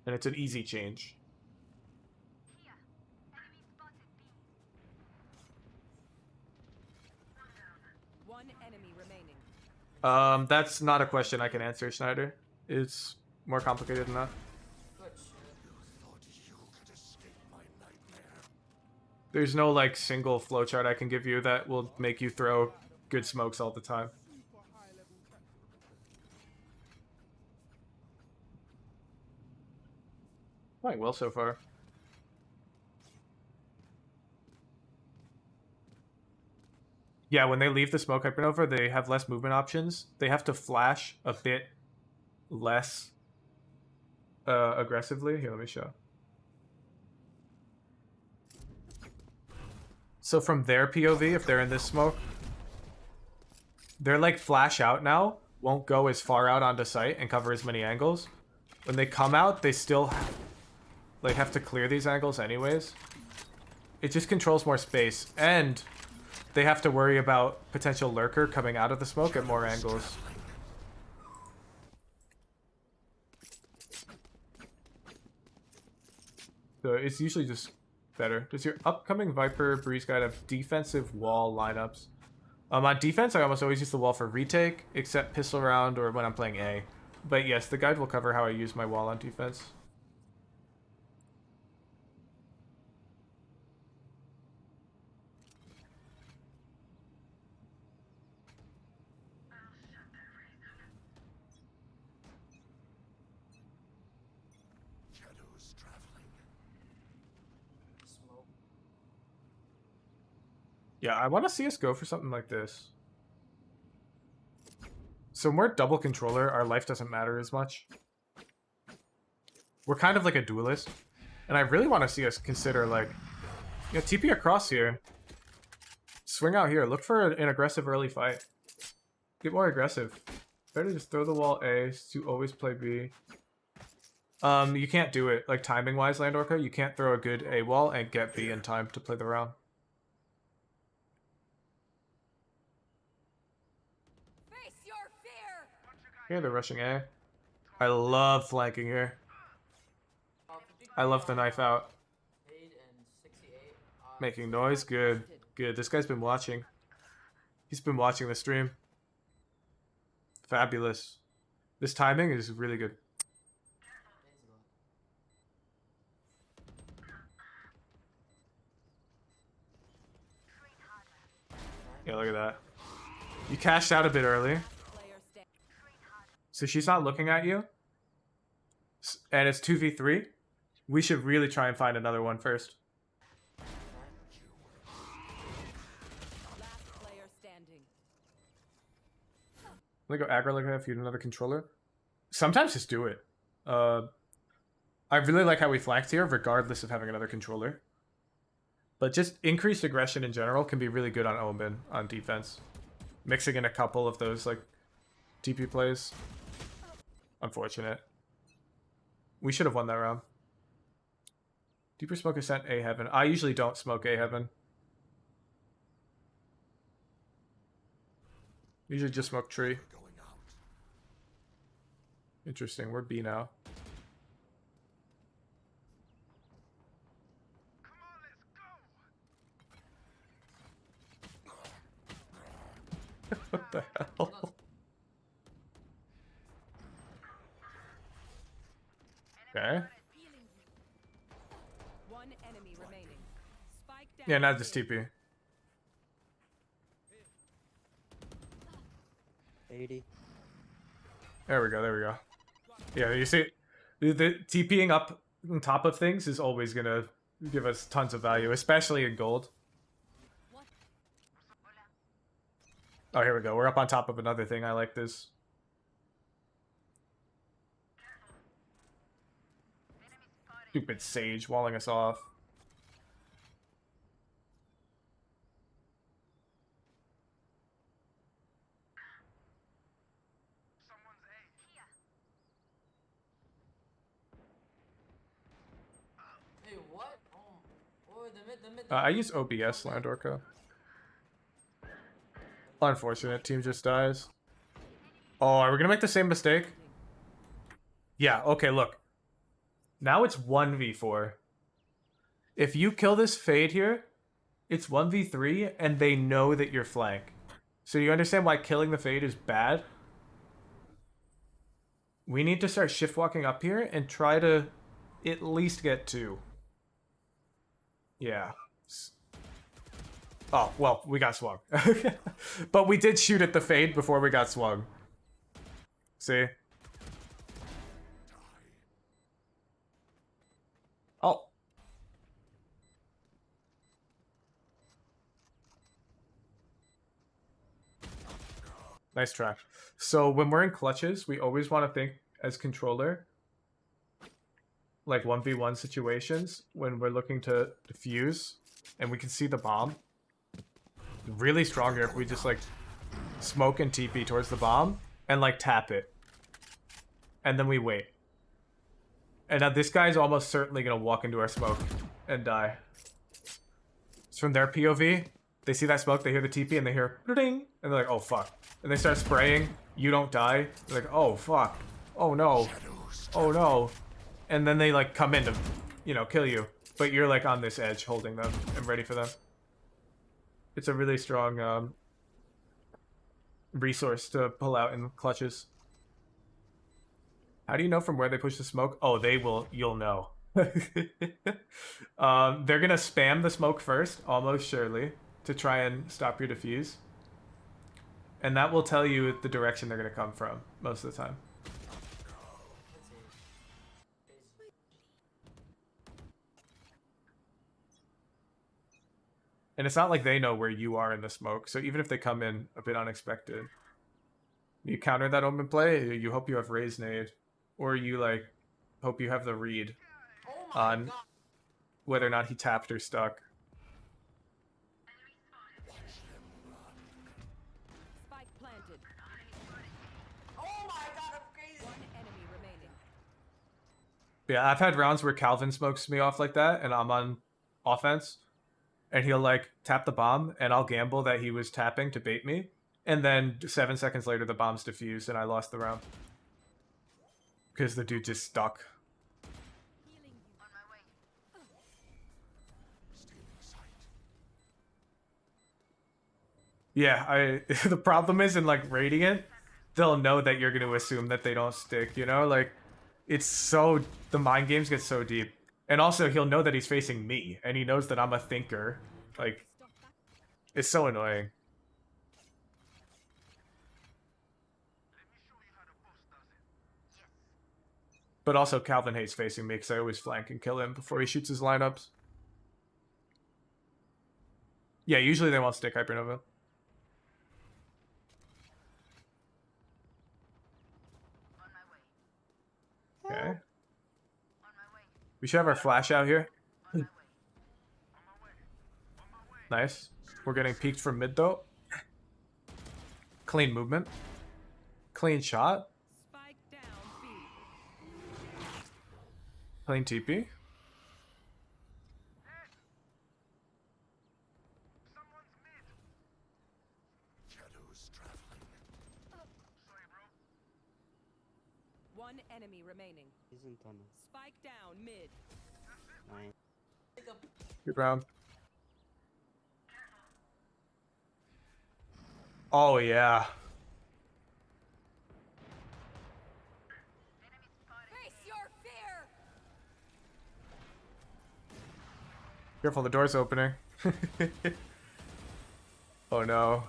And it's an easy change. One enemy remaining. That's not a question I can answer, Schneider. It's more complicated than that. There's no like single flowchart I can give you that will make you throw good smokes all the time. Playing well so far. Yeah, when they leave the smoke hypernova, they have less movement options. They have to flash a bit less aggressively. Here, let me show. So from their POV, if they're in this smoke, they're like flash out now, won't go as far out onto site and cover as many angles. When they come out, they still like have to clear these angles anyways. It just controls more space, and they have to worry about potential lurker coming out of the smoke at more angles. So it's usually just better. Does your upcoming Viper Breeze Guide have defensive wall lineups? On defense, I almost always use the wall for retake, except pistol round or when I'm playing A. But yes, the guide will cover how I use my wall on defense. Yeah, I want to see us go for something like this. So when we're double controller, our life doesn't matter as much. We're kind of like a duelist. And I really want to see us consider, like, you know, TP across here. Swing out here. Look for an aggressive early fight. Get more aggressive. Better just throw the wall A to always play B. You can't do it, like, timing-wise, Landorca. You can't throw a good A wall and get B in time to play the round. Here, they're rushing A. I love flanking here. I love the knife out. Making noise? Good. Good. This guy's been watching. He's been watching the stream. Fabulous. This timing is really good. Yeah, look at that. You cashed out a bit early. So she's not looking at you. And it's 2v3. We should really try and find another one first. Let me go aggro like that if you need another controller. Sometimes just do it. I really like how we flanked here, regardless of having another controller. But just increased aggression in general can be really good on Omen on defense. Mixing in a couple of those like TP plays. Unfortunate. We should have won that round. Deeper smoke Ascent A heaven. I usually don't smoke A heaven. Usually just smoke tree. Interesting. We're B now. What the hell? Okay. One enemy remaining. Spike down. Yeah, not just TP. 80. There we go, there we go. Yeah, you see, the TPing up on top of things is always gonna give us tons of value, especially in gold. Oh, here we go. We're up on top of another thing. I like this. Stupid Sage walling us off. Hey, what? Oh, the mid. I use OBS, Landorca. Unfortunate. Team just dies. Oh, are we gonna make the same mistake? Yeah, okay, look. Now it's 1v4. If you kill this Fade here, it's 1v3, and they know that you're flank. So you understand why killing the Fade is bad? We need to start shift walking up here and try to at least get 2. Yeah. Oh, well, we got swung. But we did shoot at the Fade before we got swung. See? Oh. Nice try. So when we're in clutches, we always want to think as controller, like 1v1 situations, when we're looking to defuse and we can see the bomb. Really stronger if we just like smoke and TP towards the bomb and like tap it. And then we wait. And now this guy's almost certainly going to walk into our smoke and die. It's from their POV. They see that smoke, they hear the TP, and they hear ding, and they're like, oh fuck. And they start spraying, you don't die. They're like, oh fuck. Oh no. Oh no. And then they like come in to, you know, kill you. But you're like on this edge holding them and ready for them. It's a really strong resource to pull out in clutches. How do you know from where they push the smoke? Oh, they will, you'll know. They're gonna spam the smoke first, almost surely, to try and stop your defuse. And that will tell you the direction they're gonna come from, most of the time. And it's not like they know where you are in the smoke, so even if they come in a bit unexpected, you counter that Omen play, you hope you have raise nade, or you like hope you have the read on whether or not he tapped or stuck. Spike planted. Oh my god, I'm crazy. One enemy remaining. Yeah, I've had rounds where Calvin smokes me off like that, and I'm on offense, and he'll like tap the bomb, and I'll gamble that he was tapping to bait me, and then 7 seconds later the bomb's defused, and I lost the round. Because the dude just stuck. Yeah, the problem is in like Radiant, they'll know that you're going to assume that they don't stick, you know? Like, it's so... The mind games get so deep. And also, he'll know that he's facing me, and he knows that I'm a thinker. Like, it's so annoying. But also, Calvin hates facing me, because I always flank and kill him before he shoots his lineups. Yeah, usually they won't stick Hypernova. Okay. We should have our flash out here. Nice. We're getting peeked from mid though. Clean movement. Clean shot. Spike down B. Clean TP. One enemy remaining. Spike down mid. Good round. Oh yeah. Face your fear. Careful, the door's opening. Oh no.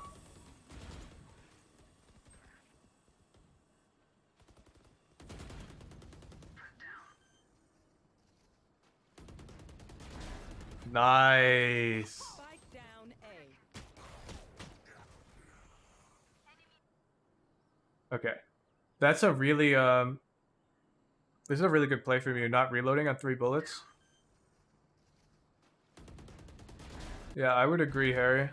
Nice. Spike down A. Okay. That's a really this is a really good play from you, not reloading on 3 bullets. Yeah, I would agree, Harry.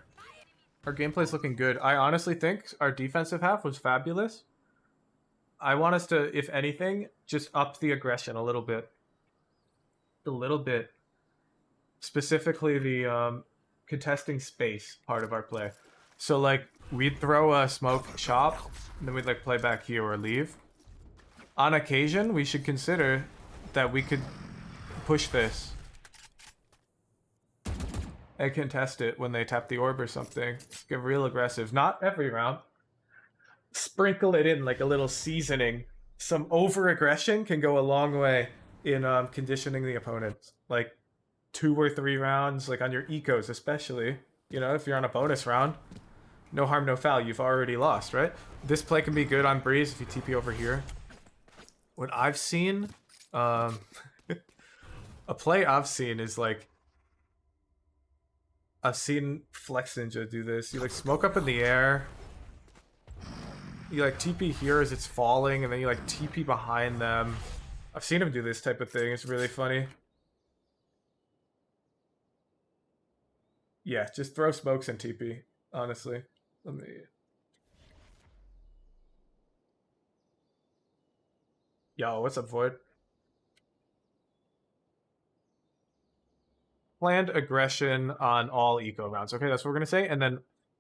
Our gameplay's looking good. I honestly think our defensive half was fabulous. I want us to, if anything, just up the aggression a little bit. A little bit. Specifically the contesting space part of our play. So like we'd throw a smoke shop, and then we'd like play back here or leave. On occasion, we should consider that we could push this. and contest it when they tap the orb or something. Get real aggressive. Not every round. Sprinkle it in like a little seasoning. Some over aggression can go a long way in conditioning the opponent. Like 2 or 3 rounds, like on your ecos especially. You know, if you're on a bonus round, no harm, no foul. You've already lost, right? This play can be good on Breeze if you TP over here. What I've seen, a play I've seen is like, I've seen Flex Ninja do this. You like smoke up in the air. You like TP here as it's falling, and then you like TP behind them. I've seen him do this type of thing. It's really funny. Yeah, just throw smokes and TP, honestly. Let me... Yo, what's up, Void? Planned aggression on all eco rounds. Okay, that's what we're gonna say. And then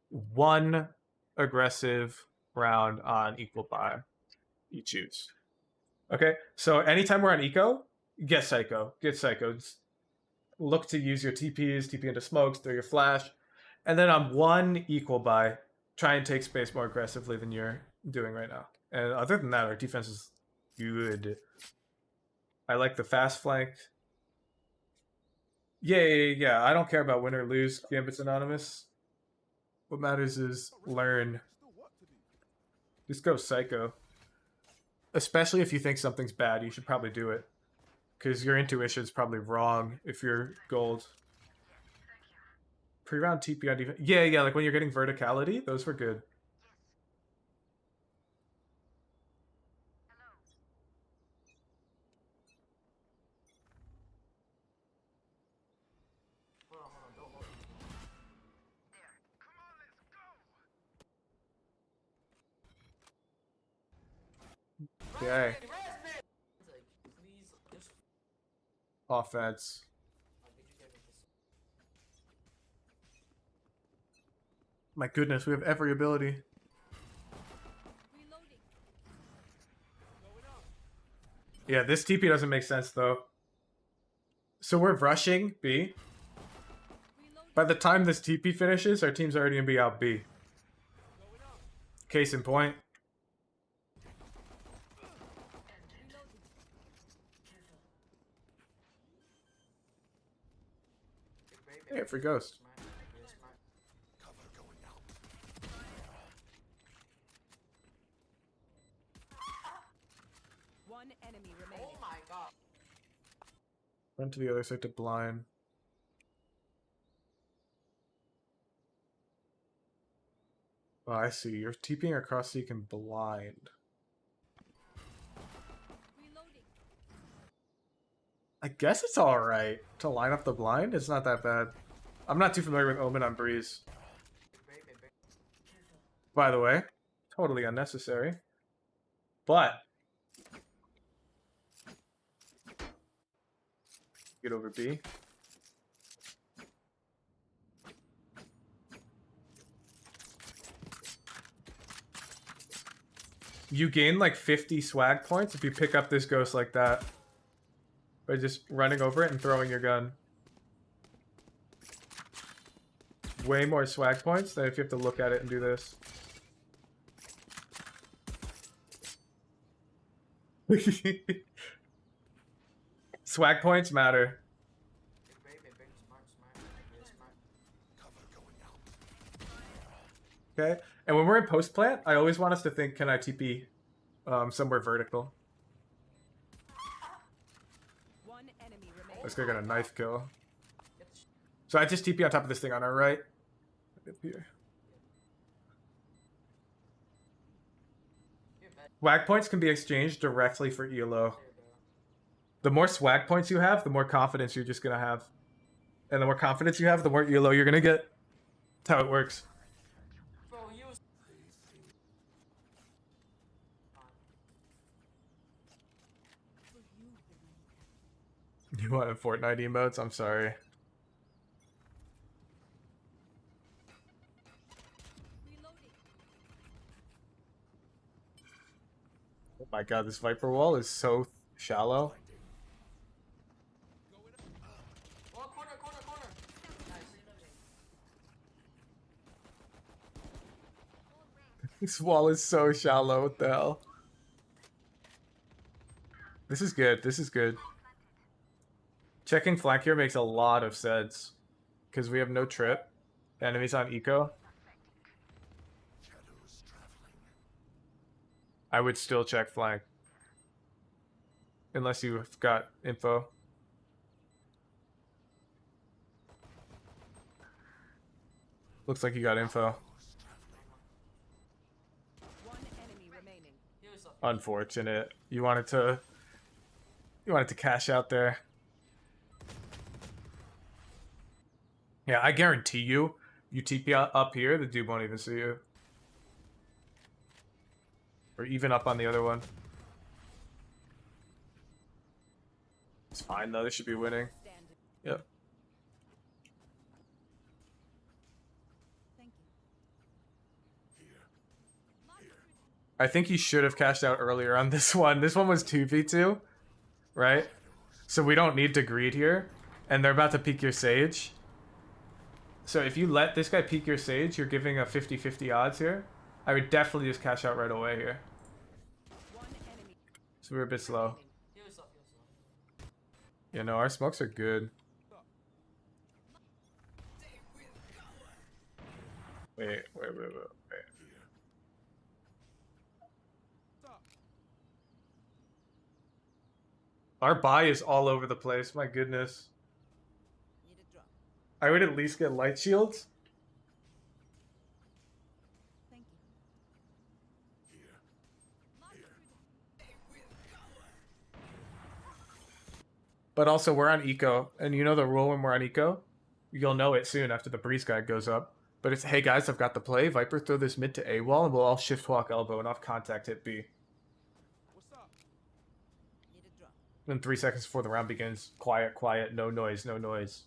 1 aggressive round on equal buy. You choose. Okay, so anytime we're on eco, get psycho. Get psychos. Look to use your TPs, TP into smokes, throw your flash. And then on 1 equal buy, try and take space more aggressively than you're doing right now. And other than that, our defense is good. I like the fast flank. Yeah. I don't care about win or lose. Gambit's anonymous. What matters is learn. Just go psycho. Especially if you think something's bad, you should probably do it. Because your intuition's probably wrong if you're gold. Pre-round TP on defense. Yeah, like when you're getting verticality, those were good. Okay. Offense. My goodness, we have every ability. Yeah, this TP doesn't make sense though. So we're rushing B. By the time this TP finishes, our team's already gonna be out B. Case in point. Hey, free ghost. One enemy remaining. Oh my god. Run to the other side to blind. Oh, I see. You're TPing across so you can blind. I guess it's alright to line up the blind. It's not that bad. I'm not too familiar with Omen on Breeze. By the way, totally unnecessary. But get over B. You gain like 50 swag points if you pick up this ghost like that. By just running over it and throwing your gun. Way more swag points than if you have to look at it and do this. Swag points matter. Okay, and when we're in post plant, I always want us to think, can I TP somewhere vertical? This guy got a knife kill. So I just TP on top of this thing on our right. Up here. Swag points can be exchanged directly for ELO. The more swag points you have, the more confidence you're just gonna have. And the more confidence you have, the more ELO you're gonna get. That's how it works. You wanted Fortnite emotes? I'm sorry. Oh my god, this Viper wall is so shallow. This wall is so shallow. What the hell? This is good. This is good. Checking flank here makes a lot of sense. Because we have no trip. Enemies on eco. I would still check flank. Unless you've got info. Looks like you got info. One enemy remaining. Unfortunate. You wanted to cash out there. Yeah, I guarantee you, you TP up here, the dude won't even see you. Or even up on the other one. It's fine though, they should be winning. Yep. I think you should have cashed out earlier on this one. This one was 2v2, right? So we don't need to greed here. And they're about to peek your Sage. So if you let this guy peek your Sage, you're giving a 50-50 odds here. I would definitely just cash out right away here. So we're a bit slow. Yeah, no, our smokes are good. Wait. Our buy is all over the place, my goodness. I would at least get light shields. But also, we're on eco, and you know the rule when we're on eco? You'll know it soon after the breeze guide goes up. But it's, hey guys, I've got the play. Viper, throw this mid to A wall, and we'll all shift walk elbow and off contact hit B. Then 3 seconds before the round begins, quiet, quiet, no noise, no noise.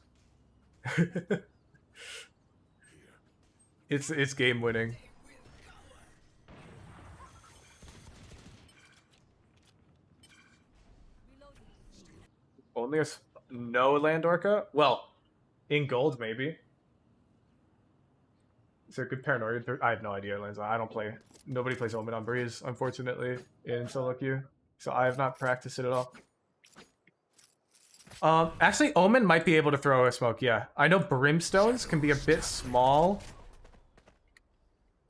It's game winning. Only a no land orca? Well, in gold maybe. Is there a good paranoia? I have no idea. Lands. I don't play. Nobody plays Omen on Breeze, unfortunately, in solo queue. So I have not practiced it at all. Actually, Omen might be able to throw a smoke. Yeah, I know Brimstones can be a bit small.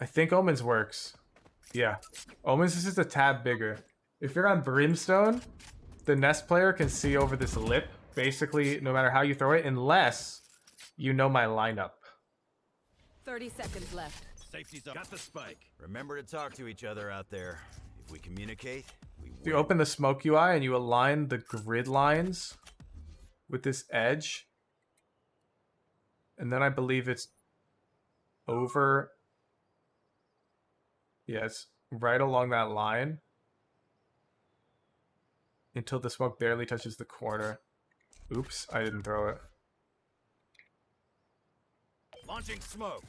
I think Omen's works. Yeah, Omen's is just a tad bigger. If you're on Brimstone, the Nest player can see over this lip, basically, no matter how you throw it, unless you know my lineup. 30 seconds left. Safety's up. Got the spike. Remember to talk to each other out there. If we communicate, we win. You open the smoke UI and you align the grid lines with this edge. And then I believe it's over. Yes, right along that line. Until the smoke barely touches the corner. Oops, I didn't throw it. Launching smoke.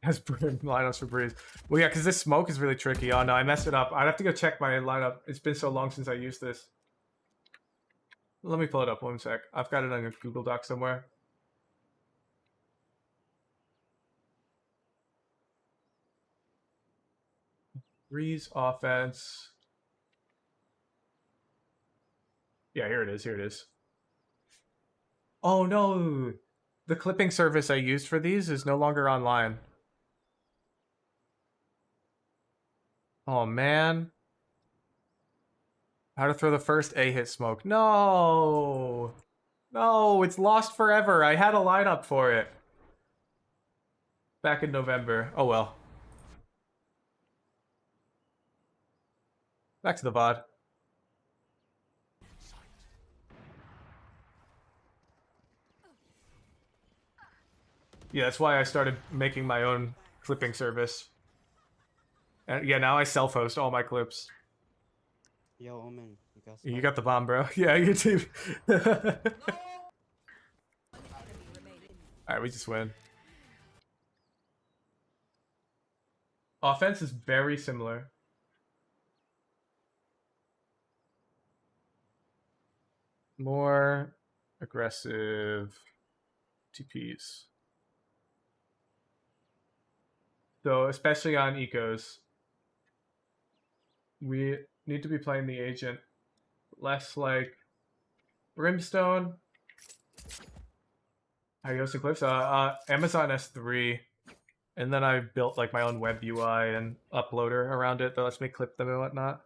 Has lineups for Breeze. Well, yeah, because this smoke is really tricky. Oh no, I messed it up. I'd have to go check my lineup. It's been so long since I used this. Let me pull it up 1 sec. I've got it on a Google Doc somewhere. Breeze offense. Yeah, here it is. Here it is. Oh no! The clipping service I used for these is no longer online. Oh man. How to throw the first A hit smoke. No! No, it's lost forever. I had a lineup for it. Back in November. Oh well. Back to the VOD. Yeah, that's why I started making my own clipping service. And yeah, now I self-host all my clips. Yo, Omen, You got the bomb, bro. Yeah, you too. Alright, we just win. Offense is very similar. More aggressive TPs. So especially on ecos, we need to be playing the agent less like Brimstone. Adios Eclipse. Amazon S3, and then I built like my own web UI and uploader around it that lets me clip them and whatnot.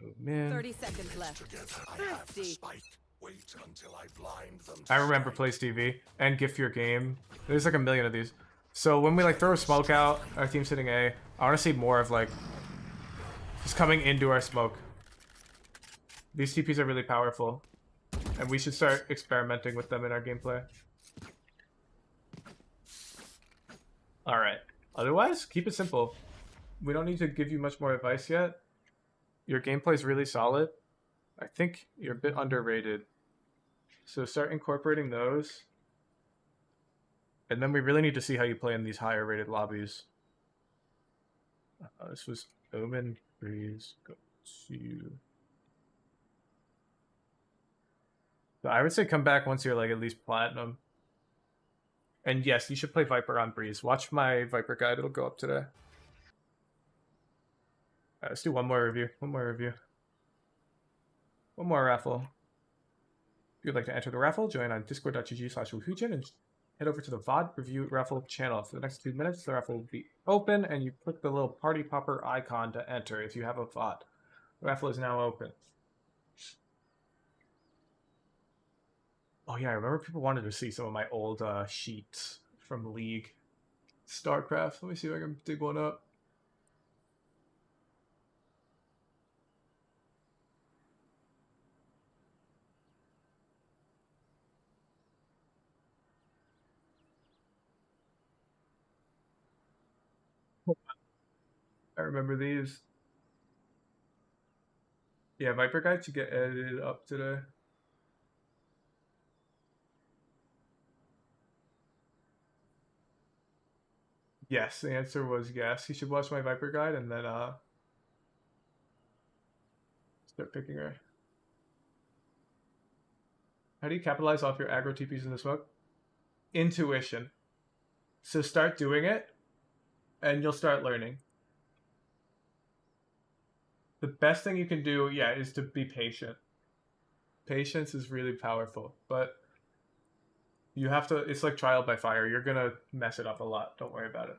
Oh man. 30 seconds left. Thirsty. Wait until I blind them. I remember Place TV and GIF Your Game. There's like a million of these. So when we like throw a smoke out, our team's hitting A. I want to see more of like just coming into our smoke. These TPs are really powerful, and we should start experimenting with them in our gameplay. All right. Otherwise, keep it simple. We don't need to give you much more advice yet. Your gameplay is really solid. I think you're a bit underrated. So start incorporating those. And then we really need to see how you play in these higher rated lobbies. This was Omen. Breeze. Go to... So I would say come back once you're like at least platinum. And yes, you should play Viper on Breeze. Watch my Viper guide. It'll go up today. Let's do one more review. One more raffle. If you'd like to enter the raffle, join on discord.gg/woohoojin and head over to the VOD review raffle channel. For the next 2 minutes, the raffle will be open, and you click the little party popper icon to enter if you have a VOD. The raffle is now open. Oh yeah, I remember people wanted to see some of my old sheets from League. StarCraft. Let me see if I can dig one up. I remember these. Yeah, Viper Guide should get edited up today. Yes, the answer was yes. You should watch my Viper Guide and then start picking her. How do you capitalize off your aggro TPs in the smoke? Intuition. So start doing it, and you'll start learning. The best thing you can do, yeah, is to be patient. Patience is really powerful, but you have to, it's like trial by fire. You're gonna mess it up a lot. Don't worry about it.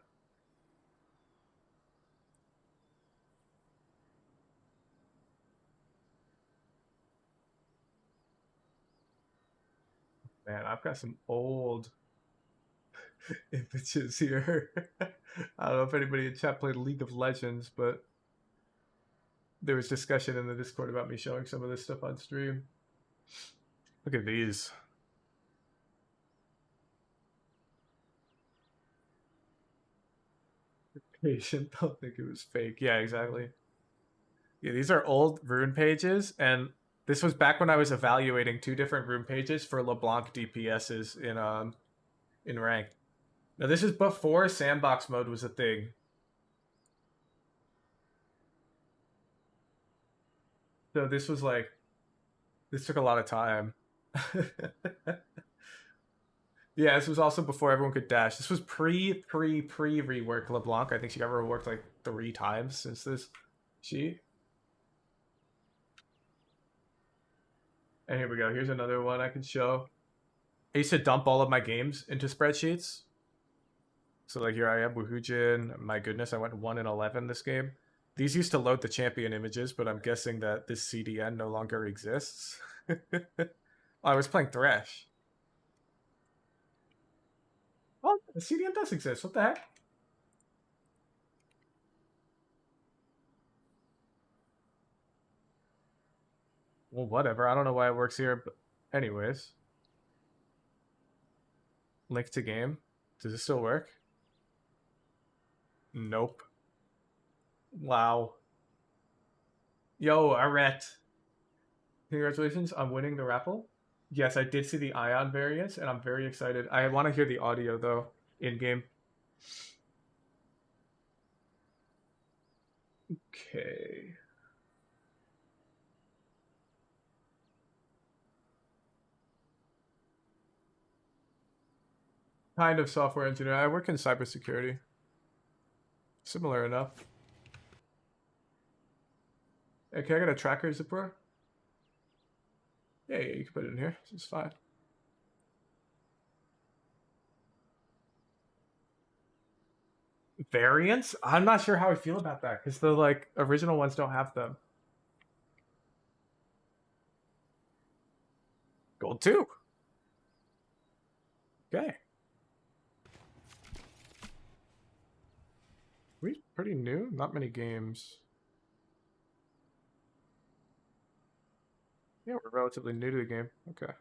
Man, I've got some old images here. I don't know if anybody in chat played League of Legends, but there was discussion in the Discord about me showing some of this stuff on stream. Look at these. Patient, don't think it was fake. Yeah, exactly. Yeah, these are old rune pages, and this was back when I was evaluating 2 different rune pages for LeBlanc DPSs in rank. Now this is before sandbox mode was a thing. So this was like, this took a lot of time. Yeah, this was also before everyone could dash. This was pre rework LeBlanc. I think she got reworked like 3 times since this sheet. And here we go. Here's another one I can show. I used to dump all of my games into spreadsheets. So like here I am, Woohoojin. My goodness, I went 1-11 this game. These used to load the champion images, but I'm guessing that this CDN no longer exists. Oh, I was playing Thresh. Oh, the CDN does exist. What the heck? Well, whatever. I don't know why it works here, but anyways. Link to game. Does it still work? Nope. Wow. Yo, Arret. Congratulations on winning the raffle. Yes, I did see the Ion variants, and I'm very excited. I want to hear the audio, though, in-game. Okay. Kind of software engineer. I work in cybersecurity. Similar enough. Okay, I got a tracker zipper. Yeah, you can put it in here. It's fine. Variants? I'm not sure how I feel about that because the like original ones don't have them. Gold 2. Okay. We pretty new. Not many games. Yeah, we're relatively new to the game. Okay.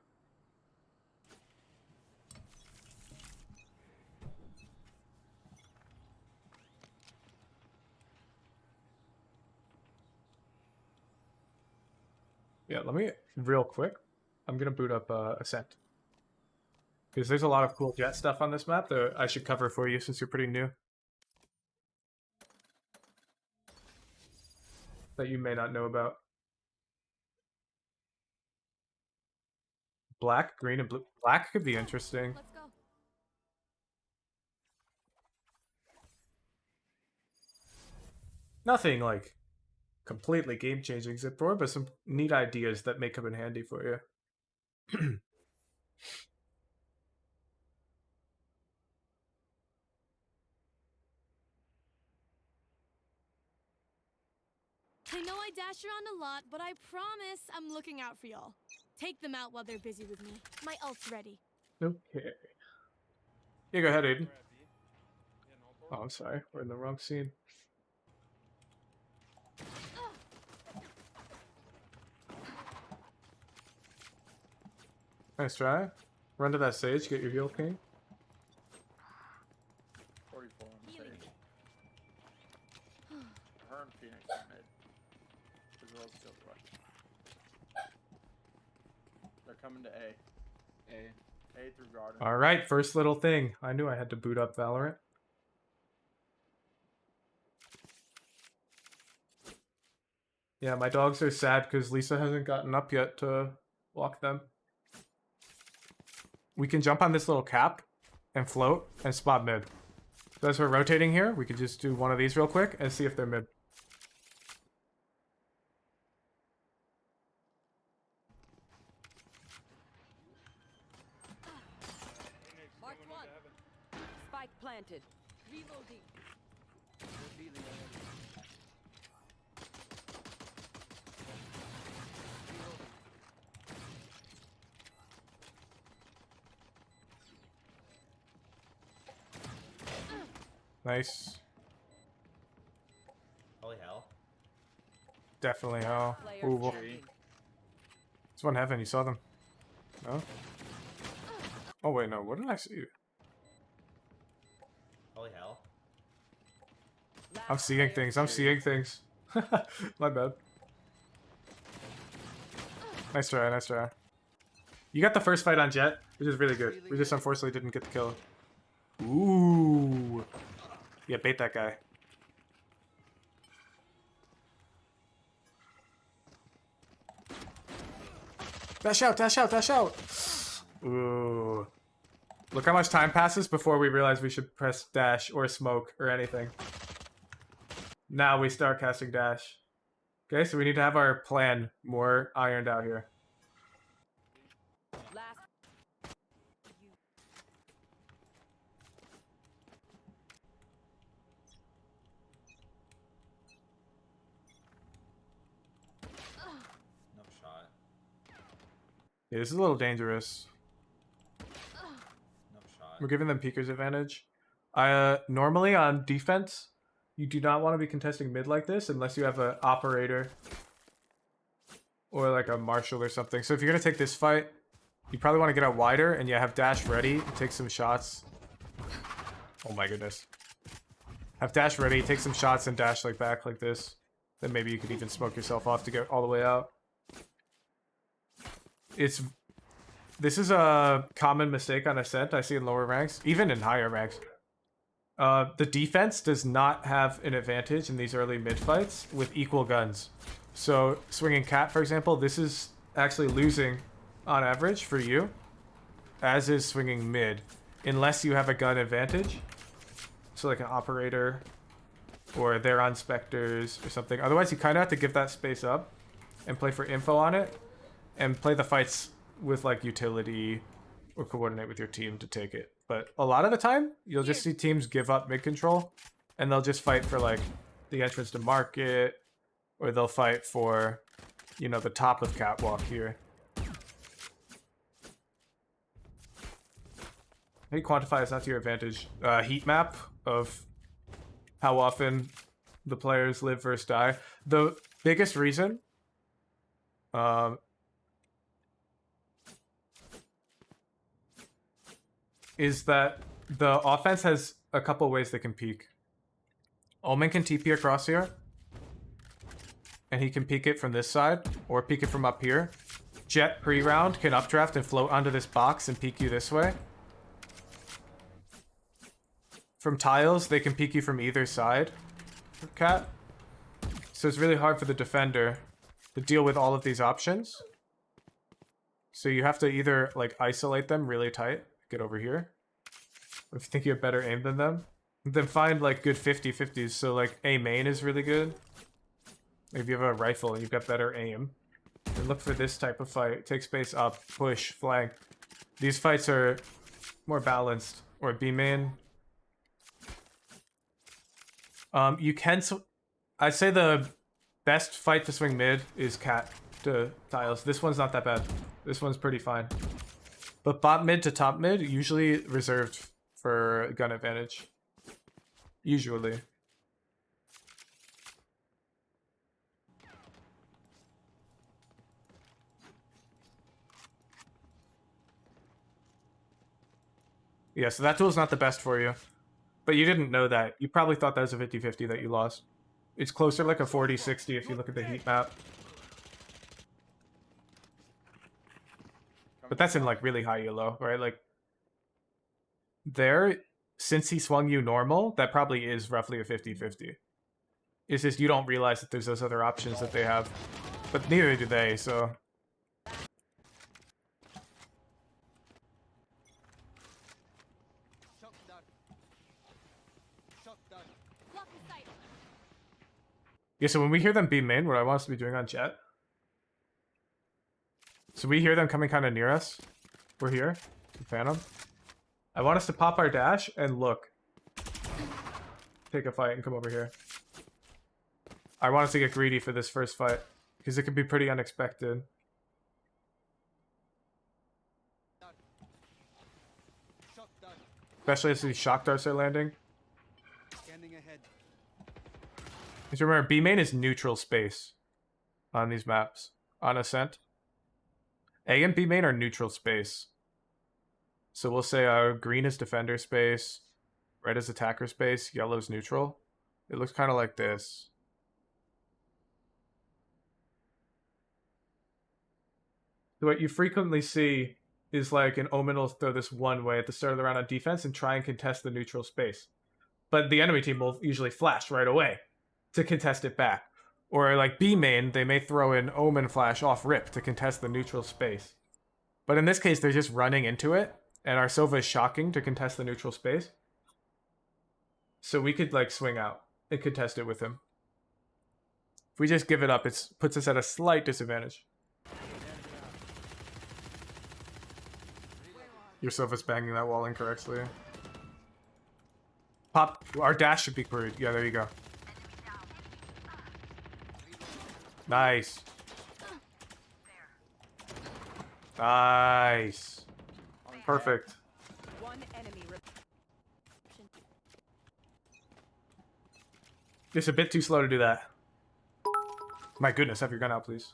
Yeah, let me real quick. I'm gonna boot up Ascent because there's a lot of cool jet stuff on this map that I should cover for you since you're pretty new. That you may not know about. Black, green, and blue. Black could be interesting. Let's go. Nothing like completely game-changing Zip4, but some neat ideas that may come in handy for you. I know I dash around a lot, but I promise I'm looking out for y'all. Take them out while they're busy with me. My ult's ready. Okay. Yeah, go ahead, Aiden. Oh, I'm sorry. We're in the wrong scene. Nice try. Run to that sage, get your heal king. 44 on stage. Her and Phoenix are mid. As well as Silver Rush. They're coming to A. A through Garden. Alright, first little thing. I knew I had to boot up Valorant. Yeah, my dogs are sad because Lisa hasn't gotten up yet to walk them. We can jump on this little cap and float and spot mid. So as we're rotating here, we could just do one of these real quick and see if they're mid. Mark 1. Spike planted. Reloading. Nice. Holy hell. Definitely hell. Player Ooh, well. standing. It's one heaven, you saw them. No? Oh wait, no, what did I see? Holy hell. I'm seeing things, I'm seeing things. My bad. Nice try, nice try. You got the first fight on Jet, which is really good. We just unfortunately didn't get the kill. Ooh. Yeah, bait that guy. Dash out, dash out, dash out! Ooh. Look how much time passes before we realize we should press dash or smoke or anything. Now we start casting dash. Okay, so we need to have our plan more ironed out here. Last. No shot. Yeah, this is a little dangerous. No shot. We're giving them peekers advantage. Normally on defense, you do not want to be contesting mid like this unless you have an operator or like a marshal or something. So if you're gonna take this fight, you probably want to get out wider and have dash ready and take some shots. Oh my goodness. Have dash ready, take some shots and dash like back like this. Then maybe you could even smoke yourself off to get all the way out. This is a common mistake on Ascent I see in lower ranks, even in higher ranks. The defense does not have an advantage in these early mid fights with equal guns. So swinging cat, for example, this is actually losing on average for you, as is swinging mid, unless you have a gun advantage. So like an operator or they're on specters or something. Otherwise, you kind of have to give that space up and play for info on it, and play the fights with like utility or coordinate with your team to take it. But a lot of the time, you'll just see teams give up mid control, and they'll just fight for like the entrance to market, or they'll fight for, you know, the top of catwalk here. How do you quantify it's not to your advantage? Heat map of how often the players live versus die. The biggest reason is that the offense has a couple ways they can peek. Omen can TP across here, and he can peek it from this side, or peek it from up here. Jet pre-round can updraft and float onto this box and peek you this way. From tiles, they can peek you from either side. Cat. So it's really hard for the defender to deal with all of these options. So you have to either like isolate them really tight, get over here. Or if you think you have better aim than them, then find like good 50-50s. So like A main is really good. If you have a rifle and you've got better aim, then look for this type of fight. Take space up, push, flank. These fights are more balanced. Or B main. You can. I'd say the best fight to swing mid is cat to tiles. This one's not that bad. This one's pretty fine. But bot mid to top mid, usually reserved for gun advantage. Usually. Yeah, so that tool's not the best for you. But you didn't know that. You probably thought that was a 50-50 that you lost. It's closer like a 40-60 if you look at the heat map. But that's in like really high yellow, right? Like there, since he swung you normal, that probably is roughly a 50-50. It's just you don't realize that there's those other options that they have. But neither do they, so... Yeah, so when we hear them B main, what I want us to be doing on Jet. So we hear them coming kind of near us. We're here. Phantom. I want us to pop our dash and look. Take a fight and come over here. I want us to get greedy for this first fight, because it could be pretty unexpected. Especially as these shock darts are landing. Just remember, B main is neutral space on these maps. On Ascent. A and B main are neutral space. So we'll say green is defender space, red is attacker space, yellow is neutral. It looks kind of like this. So what you frequently see is like an Omen will throw this one way at the start of the round on defense and try and contest the neutral space. But the enemy team will usually flash right away to contest it back. Or like B main, they may throw an Omen flash off rip to contest the neutral space. But in this case, they're just running into it, and our Sova is shocking to contest the neutral space. So we could like swing out and contest it with him. If we just give it up, it puts us at a slight disadvantage. Your Sova's banging that wall incorrectly. Pop, our dash should be cleared. Yeah, there you go. Nice. Nice. Perfect. It's a bit too slow to do that. My goodness, have your gun out, please.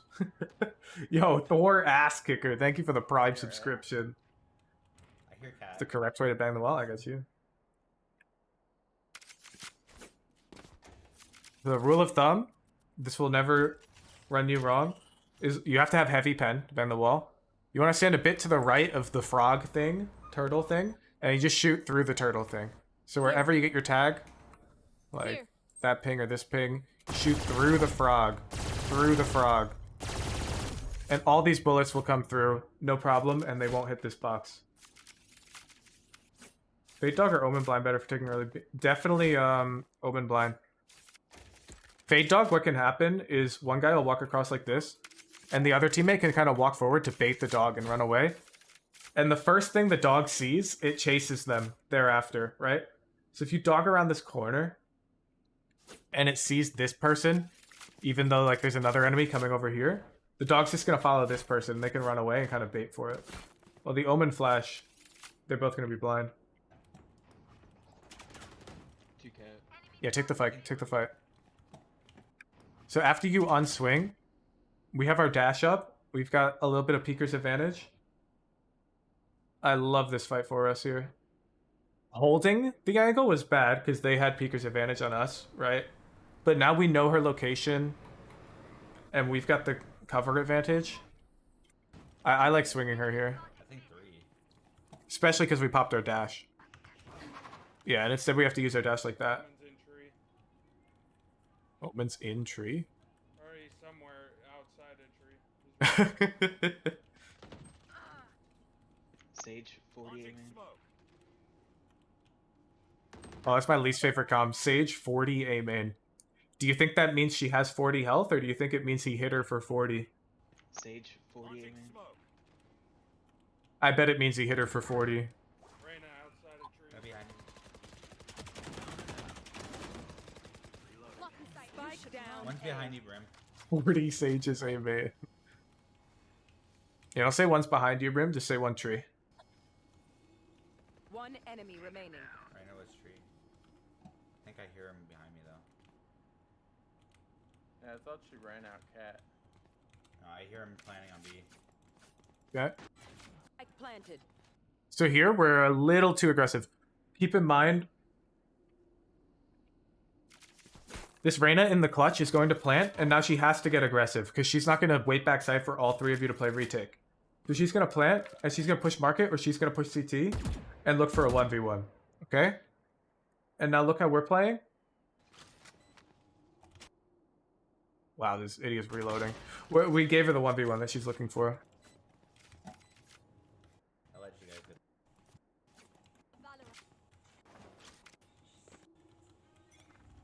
Yo, Thor ass kicker. Thank you for the Prime subscription. I hear cat. The correct way to bang the wall, I guess you. The rule of thumb, this will never run you wrong, is you have to have heavy pen to bang the wall. You want to stand a bit to the right of the frog thing, turtle thing, and you just shoot through the turtle thing. So wherever you get your tag, like that ping or this ping, shoot through the frog. Through the frog. And all these bullets will come through, no problem, and they won't hit this box. Bait Dog or Omen Blind better for taking early? Definitely Omen Blind. Fade dog, what can happen is one guy will walk across like this, and the other teammate can kind of walk forward to bait the dog and run away. And the first thing the dog sees, it chases them thereafter, right? So if you dog around this corner, and it sees this person, even though like there's another enemy coming over here, the dog's just gonna follow this person, and they can run away and kind of bait for it. Well, the Omen flash, they're both gonna be blind. 2K. Yeah, take the fight. Take the fight. So after you unswing, we have our dash up. We've got a little bit of peeker's advantage. I love this fight for us here. Holding the angle was bad because they had peeker's advantage on us, right? But now we know her location, and we've got the cover advantage. I like swinging her here. I think 3. Especially because we popped our dash. Yeah, and instead we have to use our dash like that. Omen's in tree? Or he's somewhere outside a tree. Sage 40 man. Oh, that's my least favorite comm. Sage 40 A main. Do you think that means she has 40 health, or do you think it means he hit her for 40? Sage 40 man. I bet it means he hit her for 40. Reyna outside a tree. Right behind you. Spike down. One's behind you, Brim. 40 Sages A main. Yeah, don't say one's behind you, Brim. Just say one tree. One enemy remaining. Right now it's tree. I think I hear him behind me though. Yeah, I thought she ran out cat. No, I hear him planning on B. Okay. Spike planted. So here, we're a little too aggressive. Keep in mind, this Reyna in the clutch is going to plant, and now she has to get aggressive, because she's not going to wait backside for all 3 of you to play retake. So she's going to plant, and she's going to push market, or she's going to push CT, and look for a 1v1. Okay? And now look how we're playing. Wow, this idiot's reloading. We gave her the 1v1 that she's looking for. I'll let you guys do it.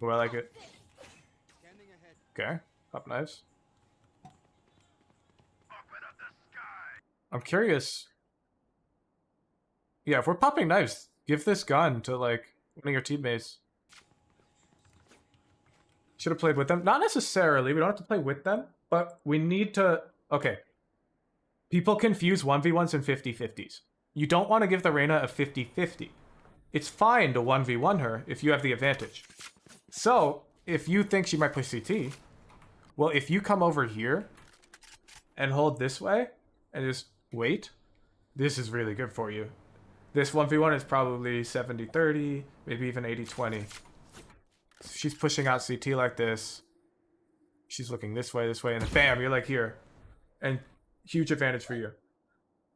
Oh, I like it. Okay, pop knives. I'm curious. Yeah, if we're popping knives, give this gun to, like, one of your teammates. Should have played with them. Not necessarily. We don't have to play with them, but we need to... Okay. People confuse 1v1s and 50-50s. You don't want to give the Reyna a 50-50. It's fine to 1v1 her if you have the advantage. So, if you think she might push CT, well, if you come over here and hold this way and just wait, this is really good for you. This 1v1 is probably 70-30, maybe even 80-20. She's pushing out CT like this. She's looking this way, and then bam, you're like here. And huge advantage for you.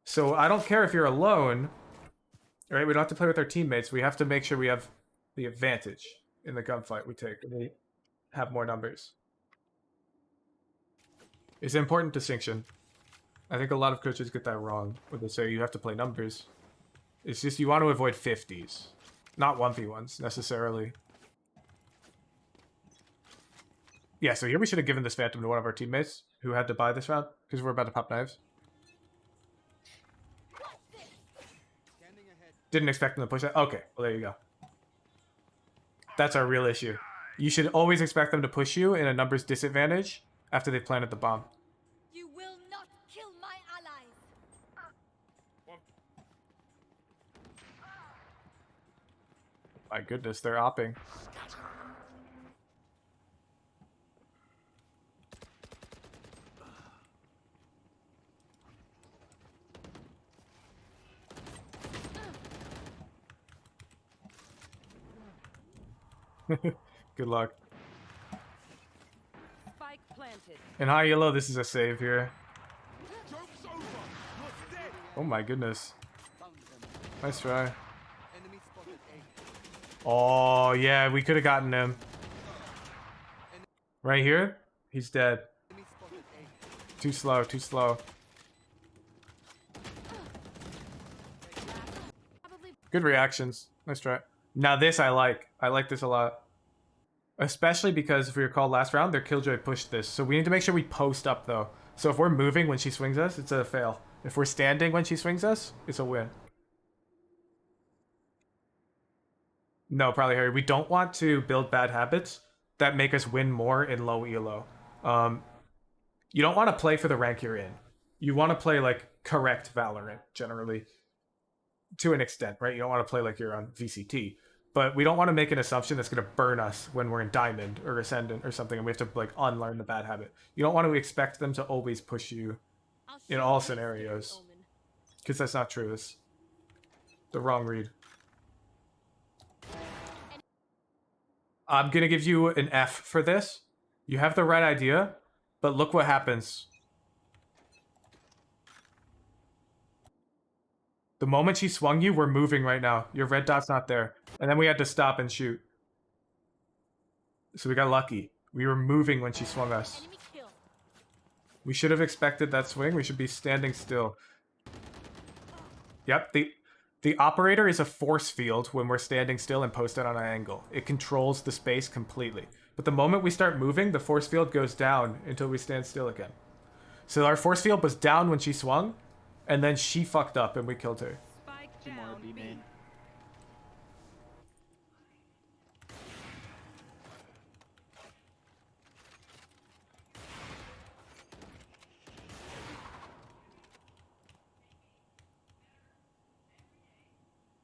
So I don't care if you're alone, right? We don't have to play with our teammates. We have to make sure we have the advantage in the gunfight we take. We have more numbers. It's an important distinction. I think a lot of coaches get that wrong when they say you have to play numbers. It's just you want to avoid 50s, not 1v1s necessarily. Yeah, so here we should have given this Phantom to one of our teammates who had to buy this round because we're about to pop knives. Didn't expect them to push that. Okay, well, there you go. That's our real issue. You should always expect them to push you in a numbers disadvantage after they've planted the bomb. You will not kill my allies. My goodness, they're opping. Good luck. Spike planted. In high yellow, this is a save here. Oh my goodness. Nice try. Oh, yeah, we could have gotten him. Right here? He's dead. Too slow, too slow. Good reactions. Nice try. Now this I like. I like this a lot. Especially because if we recall last round, their Killjoy pushed this. So we need to make sure we post up though. So if we're moving when she swings us, it's a fail. If we're standing when she swings us, it's a win. No, probably Harry. We don't want to build bad habits that make us win more in low elo. You don't want to play for the rank you're in. You want to play like correct Valorant generally, to an extent, right? You don't want to play like you're on VCT, but we don't want to make an assumption that's going to burn us when we're in Diamond or Ascendant or something, and we have to like unlearn the bad habit. You don't want to expect them to always push you in all scenarios, because that's not true. It's the wrong read. I'm going to give you an F for this. You have the right idea, but look what happens. The moment she swung you, we're moving right now. Your red dot's not there. And then we had to stop and shoot. So we got lucky. We were moving when she swung us. We should have expected that swing. We should be standing still. Yep, the operator is a force field when we're standing still and posted on an angle. It controls the space completely. But the moment we start moving, the force field goes down until we stand still again. So our force field was down when she swung, and then she fucked up and we killed her. Two more B main.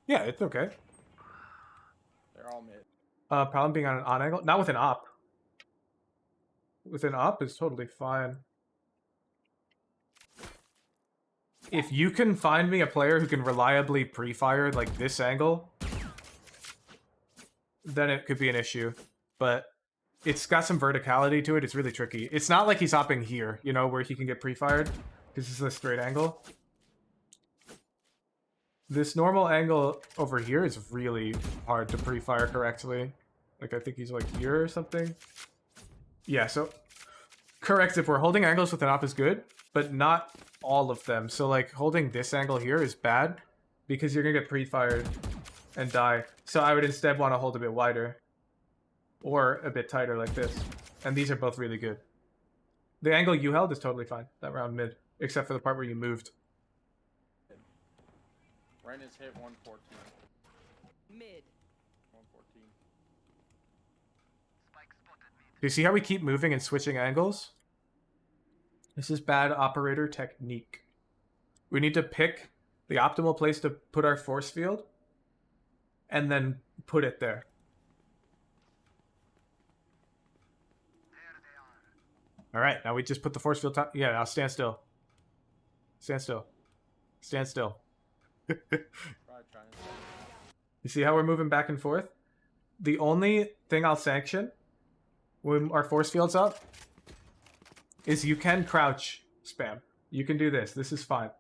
Yeah, it's okay. They're all mid. Problem being on an on angle. Not with an op. With an op is totally fine. If you can find me a player who can reliably pre-fire like this angle, then it could be an issue. But it's got some verticality to it. It's really tricky. It's not like he's hopping here, you know, where he can get pre-fired, because this is a straight angle. This normal angle over here is really hard to pre-fire correctly. Like, I think he's like here or something. Yeah, so correct, if we're holding angles with an op is good, but not all of them. So like holding this angle here is bad because you're gonna get pre-fired and die. So I would instead want to hold a bit wider or a bit tighter like this. And these are both really good. The angle you held is totally fine, that round mid, except for the part where you moved. Ren is hit 114. Mid. 114. Do you see how we keep moving and switching angles? This is bad operator technique. We need to pick the optimal place to put our force field and then put it there. All right, now we just put the force field top. Yeah, now stand still. Stand still. Stand still. You see how we're moving back and forth? The only thing I'll sanction when our force field's up is you can crouch spam. You can do this. This is fine.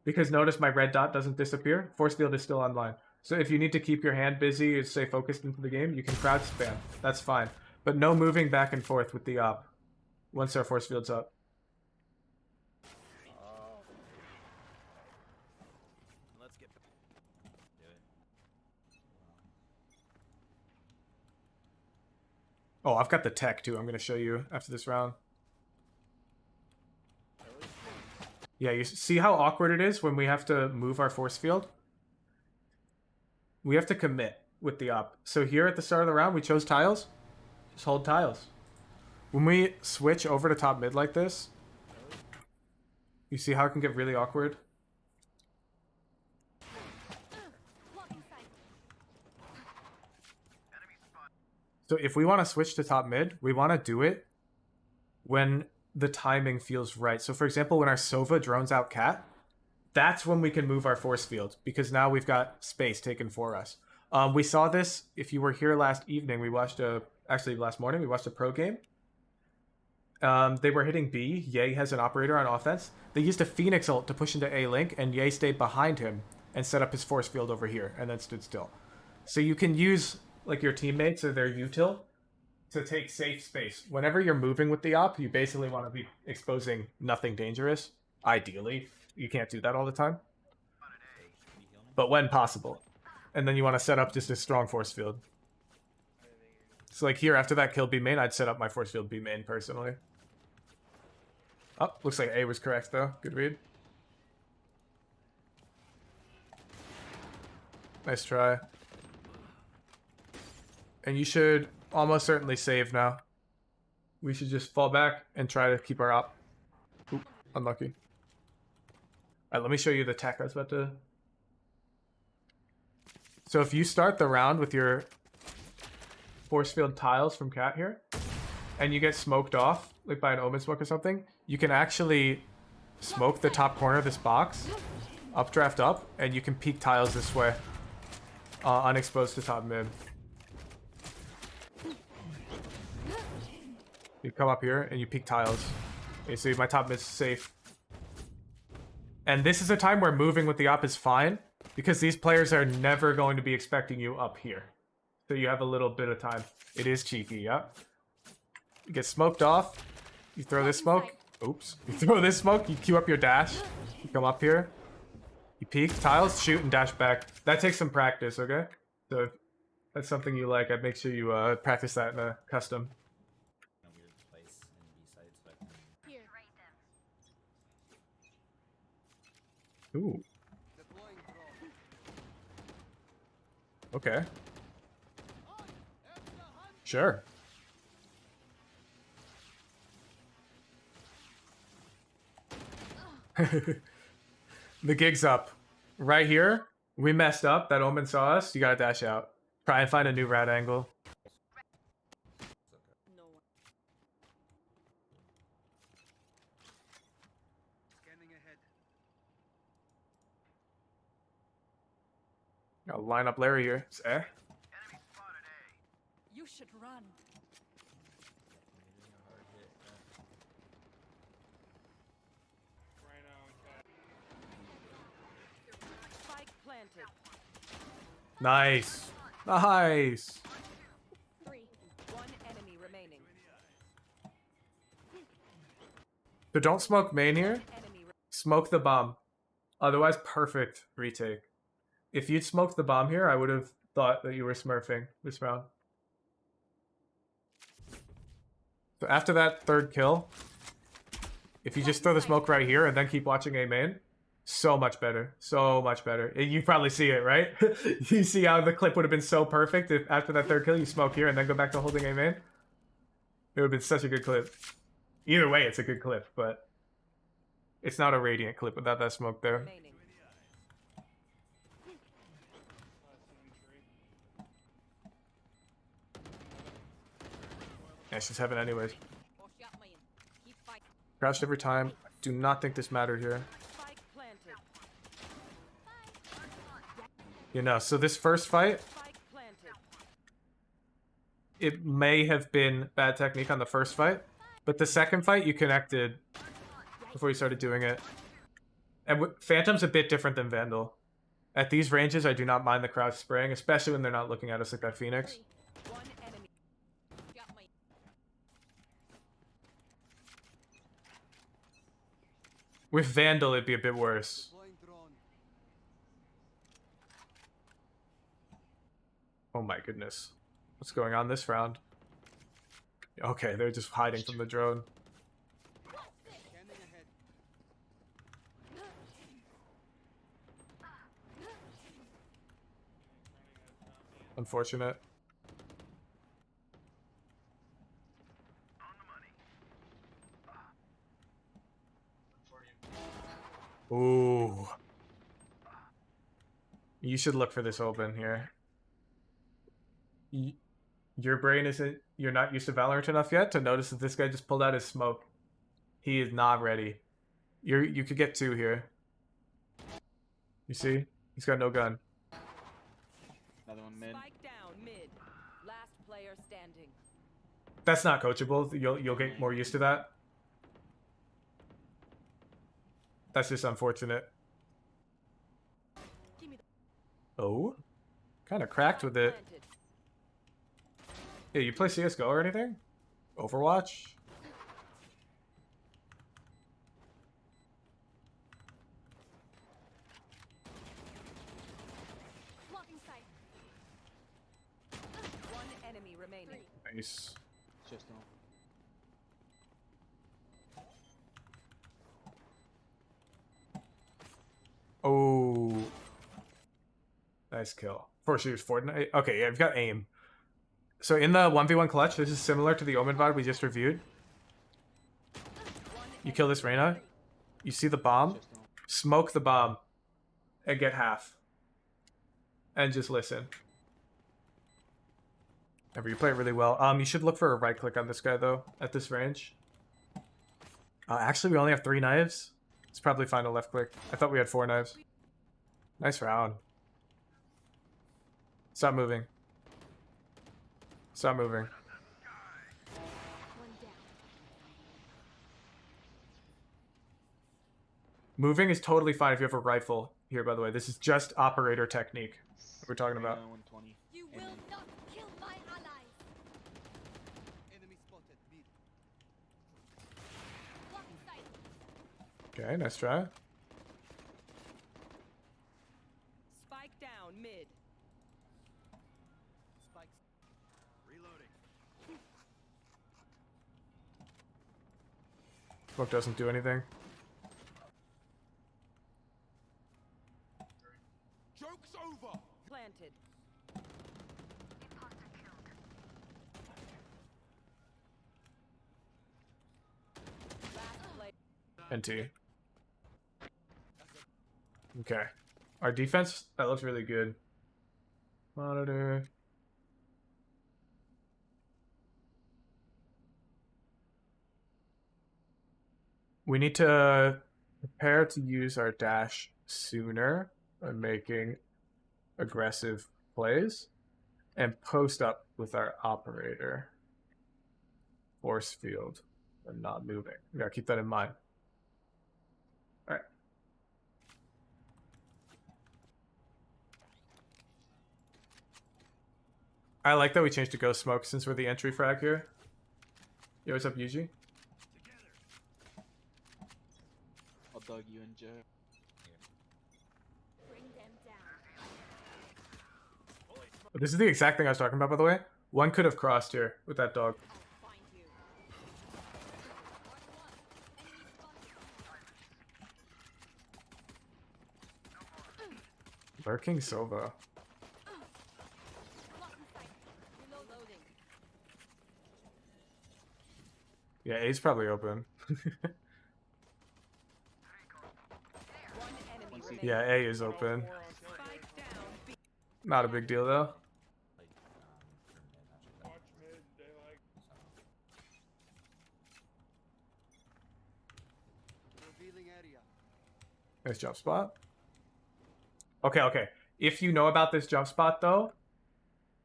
Because notice my red dot doesn't disappear. Force field is still online. So if you need to keep your hand busy and stay focused into the game, you can crouch spam. That's fine. But no moving back and forth with the op once our force field's up. Let's get do it. Oh, I've got the tech too. I'm going to show you after this round. Yeah, you see how awkward it is when we have to move our force field? We have to commit with the op. So here at the start of the round, we chose tiles. Just hold tiles. When we switch over to top mid like this, you see how it can get really awkward? So if we want to switch to top mid, we want to do it when the timing feels right. So for example, when our Sova drones out cat, that's when we can move our force field because now we've got space taken for us. We saw this, if you were here last evening, we watched actually last morning, we watched a pro game. They were hitting B. Ye has an operator on offense. They used a Phoenix ult to push into A link, and Ye stayed behind him and set up his force field over here, and then stood still. So you can use like your teammates or their util to take safe space. Whenever you're moving with the op, you basically want to be exposing nothing dangerous. Ideally, you can't do that all the time, but when possible. And then you want to set up just a strong force field. So like here, after that kill B main, I'd set up my force field B main personally. Oh, looks like A was correct though. Good read. Nice try. And you should almost certainly save now. We should just fall back and try to keep our op. Oop, unlucky. Alright, let me show you the tech I was about to... So if you start the round with your force field tiles from Cat here, and you get smoked off, like by an Omen smoke or something, you can actually smoke the top corner of this box, updraft up, and you can peek tiles this way, unexposed to top mid. You come up here and you peek tiles. Okay, so my top mid's safe. And this is a time where moving with the op is fine, because these players are never going to be expecting you up here. So you have a little bit of time. It is cheeky, yeah. You get smoked off. You throw this smoke. Oops. You throw this smoke, you queue up your dash. You come up here. You peek, tiles, shoot, and dash back. That takes some practice, okay? So if that's something you like, I'd make sure you practice that in a custom. Ooh. Okay. Sure. The gig's up. Right here, we messed up. That Omen saw us. You gotta dash out. Try and find a new rat angle. I'll line up Larry here. It's eh? You should run. Spike planted. Nice. Nice. 3. One enemy remaining. So don't smoke main here. Smoke the bomb. Otherwise, perfect retake. If you'd smoked the bomb here, I would have thought that you were smurfing this round. So after that third kill, if you just throw the smoke right here and then keep watching A main, so much better. So much better. You probably see it, right? You see how the clip would have been so perfect if after that third kill you smoke here and then go back to holding A main? It would have been such a good clip. Either way, it's a good clip, but it's not a Radiant clip without that smoke there. Yeah, she's heaven anyways. Crouched every time. Do not think this mattered here. You know, so this first fight, it may have been bad technique on the first fight, but the second fight you connected before you started doing it. And Phantom's a bit different than Vandal. At these ranges, I do not mind the crouch spraying, especially when they're not looking at us like that Phoenix. With Vandal, it'd be a bit worse. Oh my goodness. What's going on this round? Okay, they're just hiding from the drone. Unfortunate. Ooh. You should look for this open here. Your brain isn't... You're not used to Valorant enough yet to notice that this guy just pulled out his smoke. He is not ready. You could get 2 here. You see? He's got no gun. Another one mid. Spike down mid. Last player standing. That's not coachable. You'll get more used to that. That's just unfortunate. Oh? Kind of cracked with it. Yeah, you play CSGO or anything? Overwatch? One enemy remaining. Nice. Just no. Oh. Nice kill. Of course, Fortnite. Okay, yeah, we've got aim. So in the 1v1 clutch, this is similar to the Omen VOD we just reviewed. You kill this Reyna, you see the bomb, smoke the bomb, and get half. And just listen. Remember, you play it really well. You should look for a right click on this guy, though, at this range. Actually, we only have 3 knives. It's probably fine to left click. I thought we had 4 knives. Nice round. Stop moving. Stop moving. Moving is totally fine if you have a rifle here, by the way. This is just operator technique we're talking about. 120. You will not kill my allies. Enemy spotted. Mid. Blocking sight. Okay, nice try. Spike down mid. Spikes. Reloading. Smoke doesn't do anything. Joke's over. Planted. Last play. NT. Okay. Our defense, that looks really good. Monitor. We need to prepare to use our dash sooner by making aggressive plays and post up with our operator. Force field and not moving. We gotta keep that in mind. All right. I like that we changed to ghost smoke since we're the entry frag here. Yo, what's up, Yuji? I'll dog you in jail. Bring them down. This is the exact thing I was talking about, by the way. One could have crossed here with that dog. I'll find you. Lurking Sova. Blocking sight. Reloading. Yeah, A's probably open. One enemy remaining. Yeah, A is open. Spike down B. Not a big deal, though. Revealing area. Nice jump spot. Okay, okay. If you know about this jump spot, though,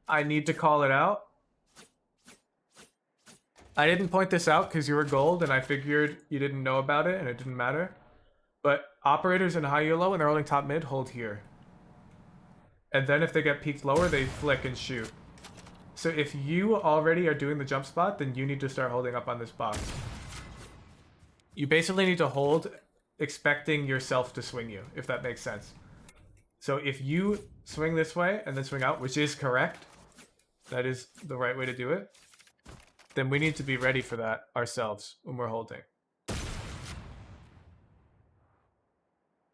I need to call it out. I didn't point this out because you were gold, and I figured you didn't know about it, and it didn't matter. But operators in high yellow, when they're holding top mid, hold here. And then if they get peaked lower, they flick and shoot. So if you already are doing the jump spot, then you need to start holding up on this box. You basically need to hold expecting yourself to swing you, if that makes sense. So if you swing this way and then swing out, which is correct, that is the right way to do it, then we need to be ready for that ourselves when we're holding.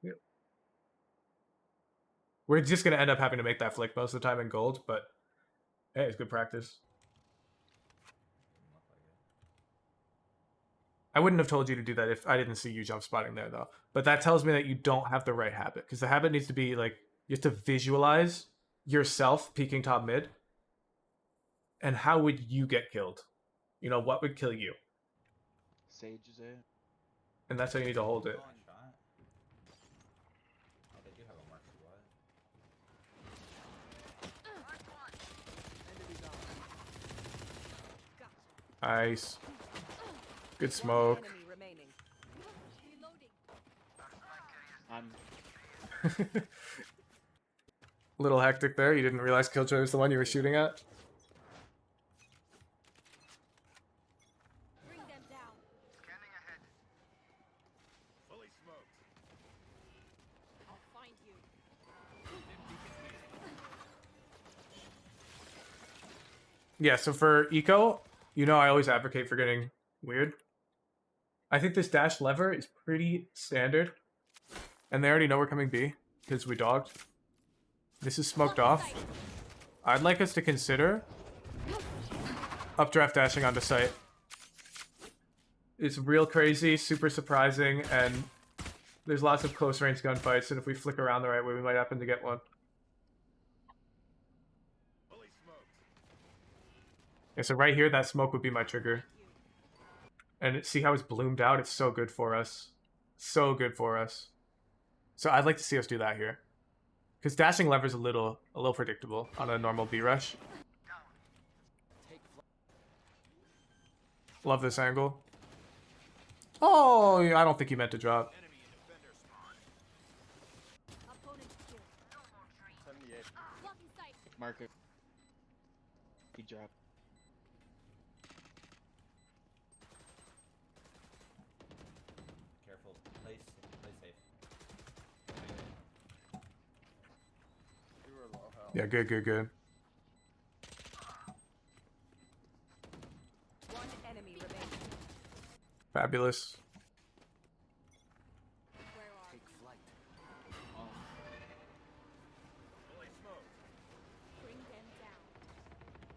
Yep. We're just going to end up having to make that flick most of the time in gold, but hey, it's good practice. I wouldn't have told you to do that if I didn't see you jump spotting there, though. But that tells me that you don't have the right habit. Because the habit needs to be, like, you have to visualize yourself peeking top mid. And how would you get killed? You know, what would kill you? Sage is it. And that's how you need to hold it. Oh, they do have a mark spot. Nice. Good smoke. Enemy remaining. Reloading. I'm Little hectic there. You didn't realize Killjoy was the one you were shooting at? Bring them down. Fully smoked. I'll find you. Yeah, so for eco, you know I always advocate for getting weird. I think this dash lever is pretty standard. And they already know we're coming B, because we dogged. This is smoked off. I'd like us to consider updraft dashing onto site. It's real crazy, super surprising, and there's lots of close range gunfights, and if we flick around the right way, we might happen to get one. Yeah, so right here, that smoke would be my trigger. And see how it's bloomed out? It's so good for us. So good for us. So I'd like to see us do that here. Because dashing lever's a little predictable on a normal B rush. Love this angle. Oh, I don't think he meant to drop. 78. Marker. He dropped. Careful. Play safe. We were low health. Yeah, good, good, good. One enemy remaining. Fabulous. Take flight. Bring them down.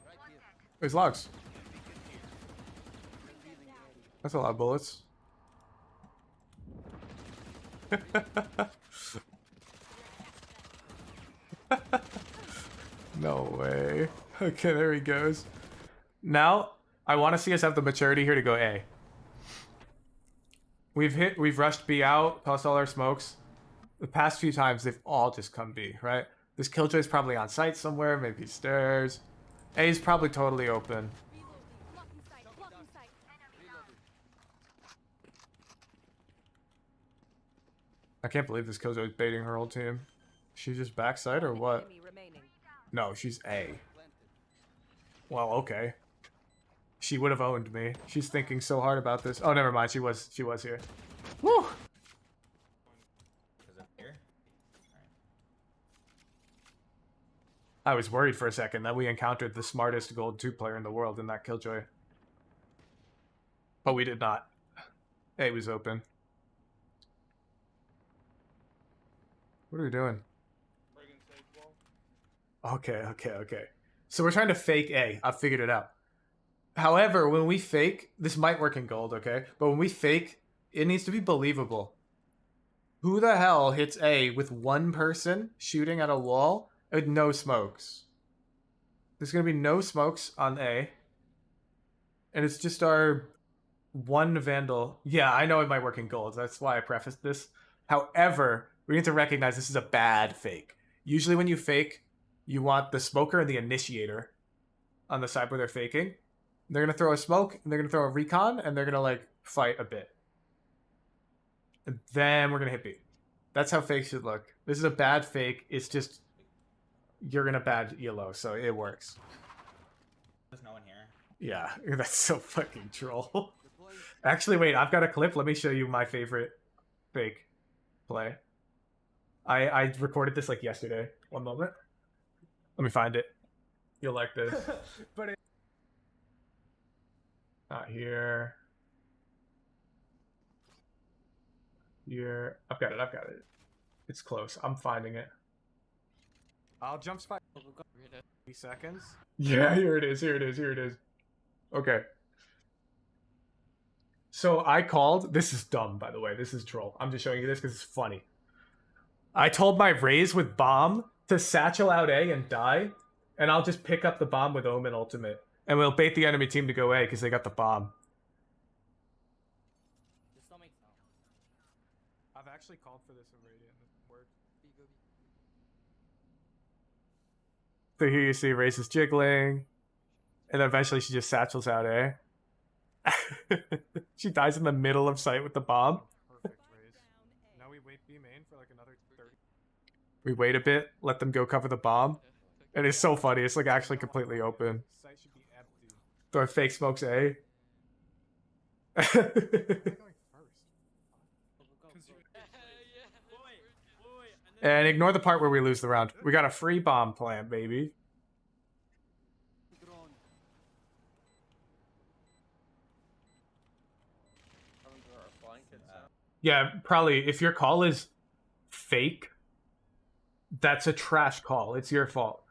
Right here. There's logs. Revealing area. That's a lot of bullets. No way. Okay, there he goes. Now, I want to see us have the maturity here to go A. We've rushed B out, plus all our smokes. The past few times, they've all just come B, right? This Killjoy's probably on site somewhere, maybe stairs. A's probably totally open. I can't believe this Killjoy's baiting her whole team. She's just backside or what? Enemy remaining. No, she's A. Planted. Well, okay. She would have owned me. She's thinking so hard about this. Oh, never mind. She was here. Woo! Is it here? I was worried for a second that we encountered the smartest gold 2 player in the world in that Killjoy. But we did not. A was open. What are we doing? Friggin' safe wall. Okay. So we're trying to fake A. I've figured it out. However, when we fake, this might work in gold, okay? But when we fake, it needs to be believable. Who the hell hits A with one person shooting at a wall with no smokes? There's going to be no smokes on A. And it's just our one Vandal. Yeah, I know it might work in gold. That's why I prefaced this. However, we need to recognize this is a bad fake. Usually when you fake, you want the smoker and the initiator on the side where they're faking. They're going to throw a smoke, and they're going to throw a recon, and they're going to, like, fight a bit. And then we're going to hit B. That's how fakes should look. This is a bad fake. It's just, you're going to bad ELO, so it works. There's no one here. Yeah, that's so fucking troll. Actually, wait, I've got a clip. Let me show you my favorite fake play. I recorded this, like, yesterday. One moment. Let me find it. You'll like this. But it... Not here. Here. I've got it. It's close. I'm finding it. I'll jump spike. 3 seconds. Yeah, here it is. Okay. So I called. This is dumb, by the way. This is troll. I'm just showing you this because it's funny. I told my Raze with bomb to satchel out A and die, and I'll just pick up the bomb with Omen ultimate. And we'll bait the enemy team to go A because they got the bomb. This don't make sense. I've actually called for this already and it worked. So here you see Race is jiggling. And then eventually she just satchels out A. She dies in the middle of sight with the bomb. Perfect, Raze. Now we wait B main for like another 30. We wait a bit, let them go cover the bomb. And it's so funny. It's like actually completely open. Site should be empty. Throw fake smokes A. And ignore the part where we lose the round. We got a free bomb plant, baby. Yeah, probably. If your call is fake, that's a trash call. It's your fault.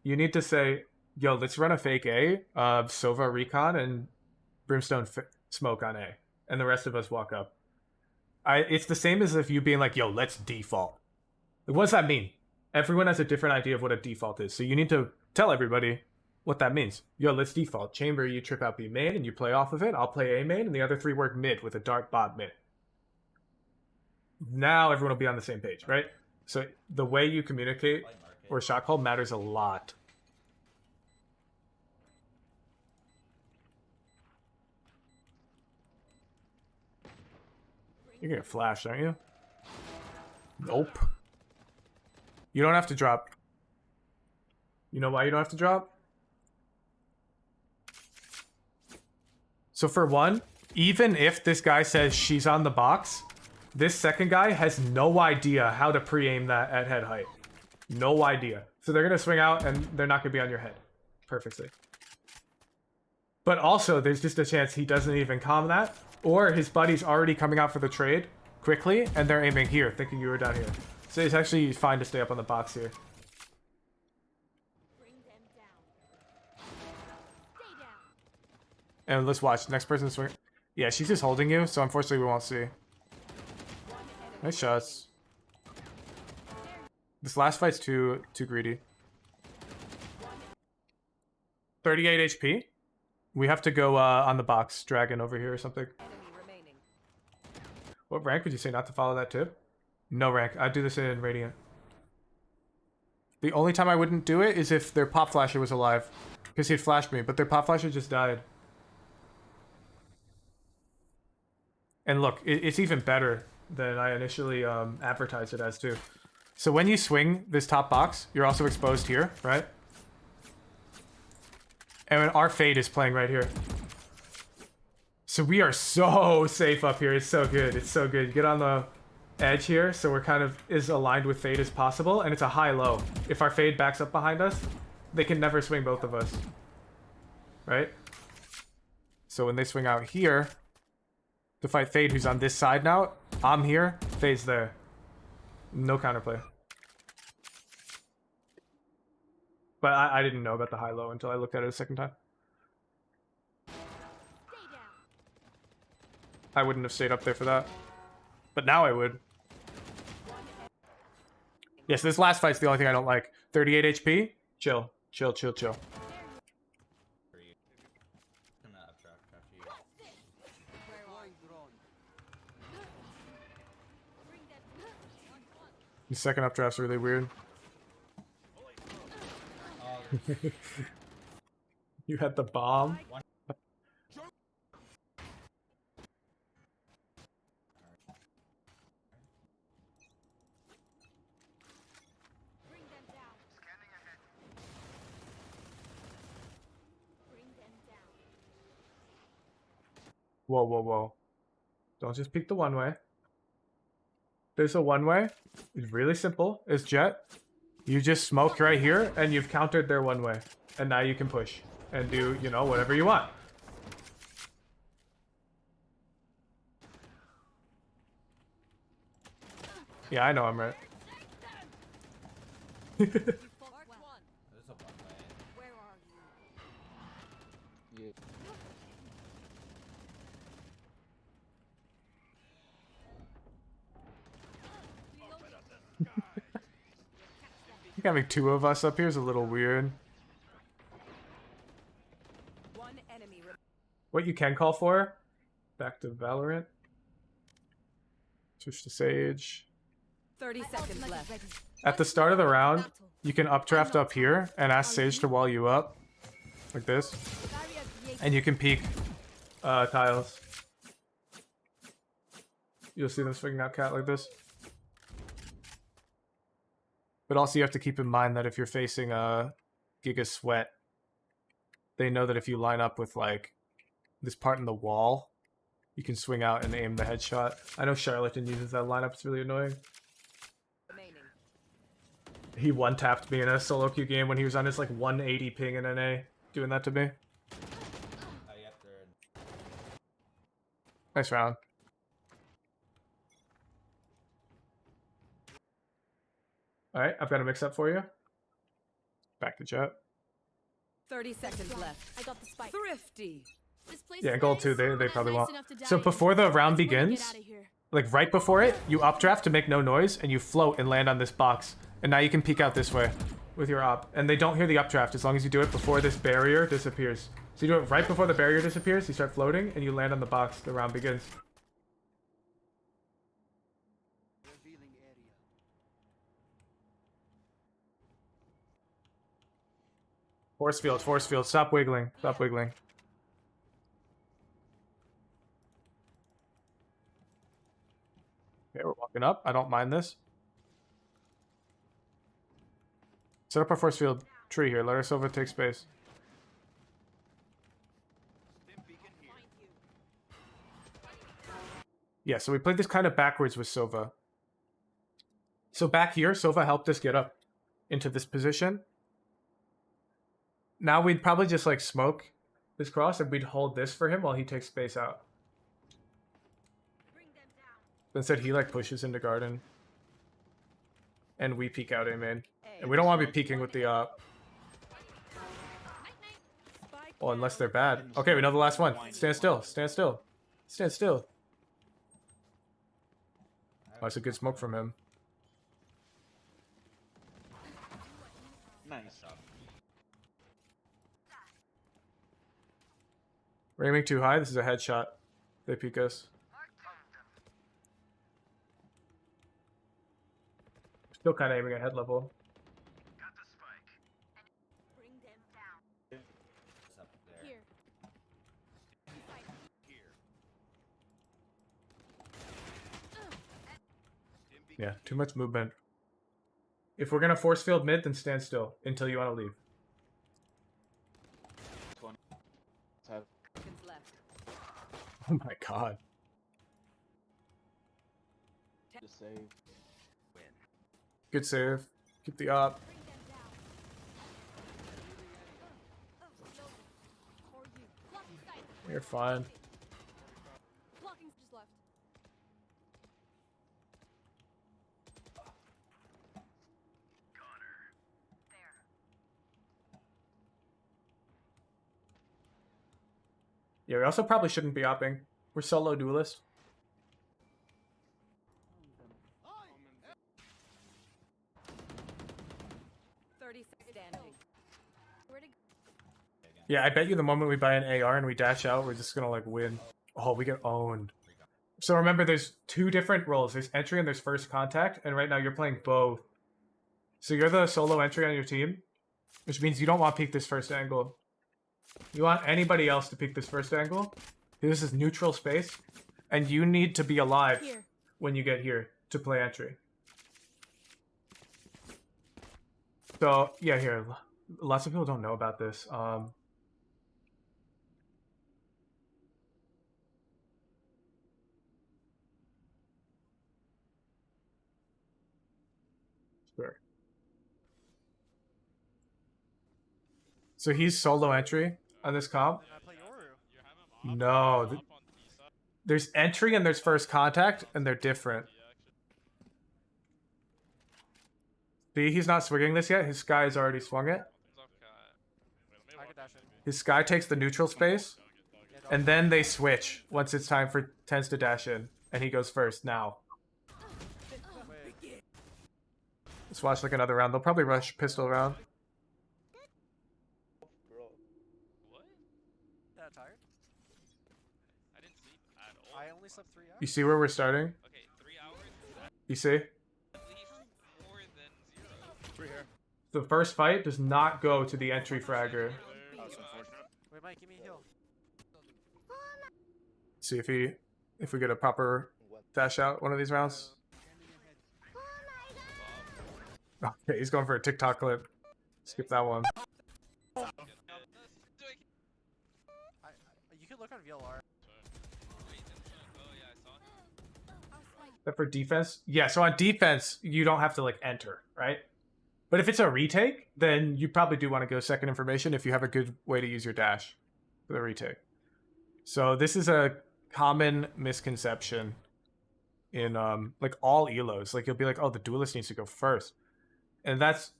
You need to say, yo, let's run a fake A of Sova Recon and Brimstone Smoke on A. And the rest of us walk up. It's the same as if you being like, yo, let's default. Like, what does that mean? Everyone has a different idea of what a default is. So you need to tell everybody what that means. Yo, let's default. Chamber, you trip out B main and you play off of it. I'll play A main and the other three work mid with a dark bot mid. Now everyone will be on the same page, right? So the way you communicate or shot call matters a lot. You're gonna flash, aren't you? Nope. You don't have to drop. You know why you don't have to drop? So for one, even if this guy says she's on the box, this second guy has no idea how to pre-aim that at head height. No idea. So they're gonna swing out and they're not gonna be on your head. Perfectly. But also, there's just a chance he doesn't even calm that, or his buddy's already coming out for the trade quickly, and they're aiming here, thinking you were down here. So it's actually fine to stay up on the box here. And let's watch. Next person swing. Yeah, she's just holding you, so unfortunately we won't see. Nice shots. This last fight's too greedy. 38 HP. We have to go on the box dragon over here or something. What rank would you say not to follow that tip? No rank. I'd do this in Radiant. The only time I wouldn't do it is if their pop flasher was alive. Because he'd flashed me, but their pop flasher just died. And look, it's even better than I initially advertised it as too. So when you swing this top box, you're also exposed here, right? And our Fade is playing right here. So we are so safe up here. It's so good. It's so good. You get on the edge here, so we're kind of as aligned with Fade as possible, and it's a high-low. If our Fade backs up behind us, they can never swing both of us. Right? So when they swing out here to fight Fade, who's on this side now, I'm here, Fade's there. No counterplay. But I didn't know about the high-low until I looked at it a second time. I wouldn't have stayed up there for that. But now I would. Yes, this last fight's the only thing I don't like. 38 HP? Chill. Chill, chill, chill. The second updraft's really weird. You had the bomb? Whoa, whoa, whoa. Don't just pick the one way. There's a one way. It's really simple. It's Jet. You just smoke right here, and you've countered their one way. And now you can push. And do, you know, whatever you want. Yeah, I know I'm right. Having two of us up here is a little weird. What you can call for? Back to Valorant. Switch to Sage. 30 seconds left. At the start of the round, you can updraft up here and ask Sage to wall you up. Like this. And you can peek tiles. You'll see them swinging out cat like this. But also you have to keep in mind that if you're facing a Giga Sweat, they know that if you line up with like this part in the wall, you can swing out and aim the headshot. I know Charlatan uses that lineup, it's really annoying. He one-tapped me in a solo queue game when he was on his like 180 ping in NA, doing that to me. Nice round. All right, I've got a mix up for you. Back to jet. 30 seconds left. I got the spike. Thrifty. This place Yeah, is gold nice, too. They but I'm probably nice won't. enough to die So in. before the round Let's wanna get begins, outta here. like right before it, you updraft to make no noise, and you float and land on this box. And now you can peek out this way with your op. And they don't hear the updraft as long as you do it before this barrier disappears. So you do it right before the barrier disappears, you start floating, and you land on the box. The round begins. Revealing area. Force field. Stop wiggling. Stop wiggling. Okay, we're walking up. I don't mind this. Set up our force field tree here. Let our Sova take space. Yeah, so we played this kind of backwards with Sova. So back here, Sova helped us get up into this position. Now we'd probably just like smoke this cross and we'd hold this for him while he takes space out. Instead he like pushes into garden. And we peek out A main. And we don't want to be peeking with the well, unless they're bad. Okay, we know the last one. Stand still. Stand still. Stand still. Oh, that's a good smoke from him. Nice. We're aiming too high. This is a headshot. They peek us. Still kind of aiming at head level. Here. Yeah, too much movement. If we're gonna force field mid, then stand still until you want to leave. 20. Seconds left. Oh my god. Just save. Good save. Keep the op. You're fine. Blocking's just left. Yeah, we also probably shouldn't be opping. We're solo duelist. Yeah, I bet you the moment we buy an AR and we dash out, we're just gonna like win. Oh, we get owned. So remember, there's two different roles. There's entry and there's first contact, and right now you're playing both. So you're the solo entry on your team, which means you don't want to peek this first angle. You want anybody else to peek this first angle. This is neutral space, and you need to be alive when you get here to play entry. So yeah, here, lots of people don't know about this. Sure. So he's solo entry on this comp. No, there's entry and there's first contact, and they're different. See, he's not swinging this yet. His Sky's already swung it. His Sky takes the neutral space, and then they switch once it's time for Tens to dash in, and he goes first now. Let's watch like another round. They'll probably rush pistol round. I only slept 3 hours. You see where we're starting? Okay, 3 hours? You see? At least more than 0. The first fight does not go to the entry fragger. Wait, Mike, give me a heal. See if we get a proper dash out one of these rounds. Okay, he's going for a TikTok clip. Skip that one. You could look on VLR. But for defense, yeah. So on defense, you don't have to like enter, right? But if it's a retake, then you probably do want to go second information if you have a good way to use your dash for the retake. So this is a common misconception in like all elos. Like you'll be like, oh, the duelist needs to go first. And that's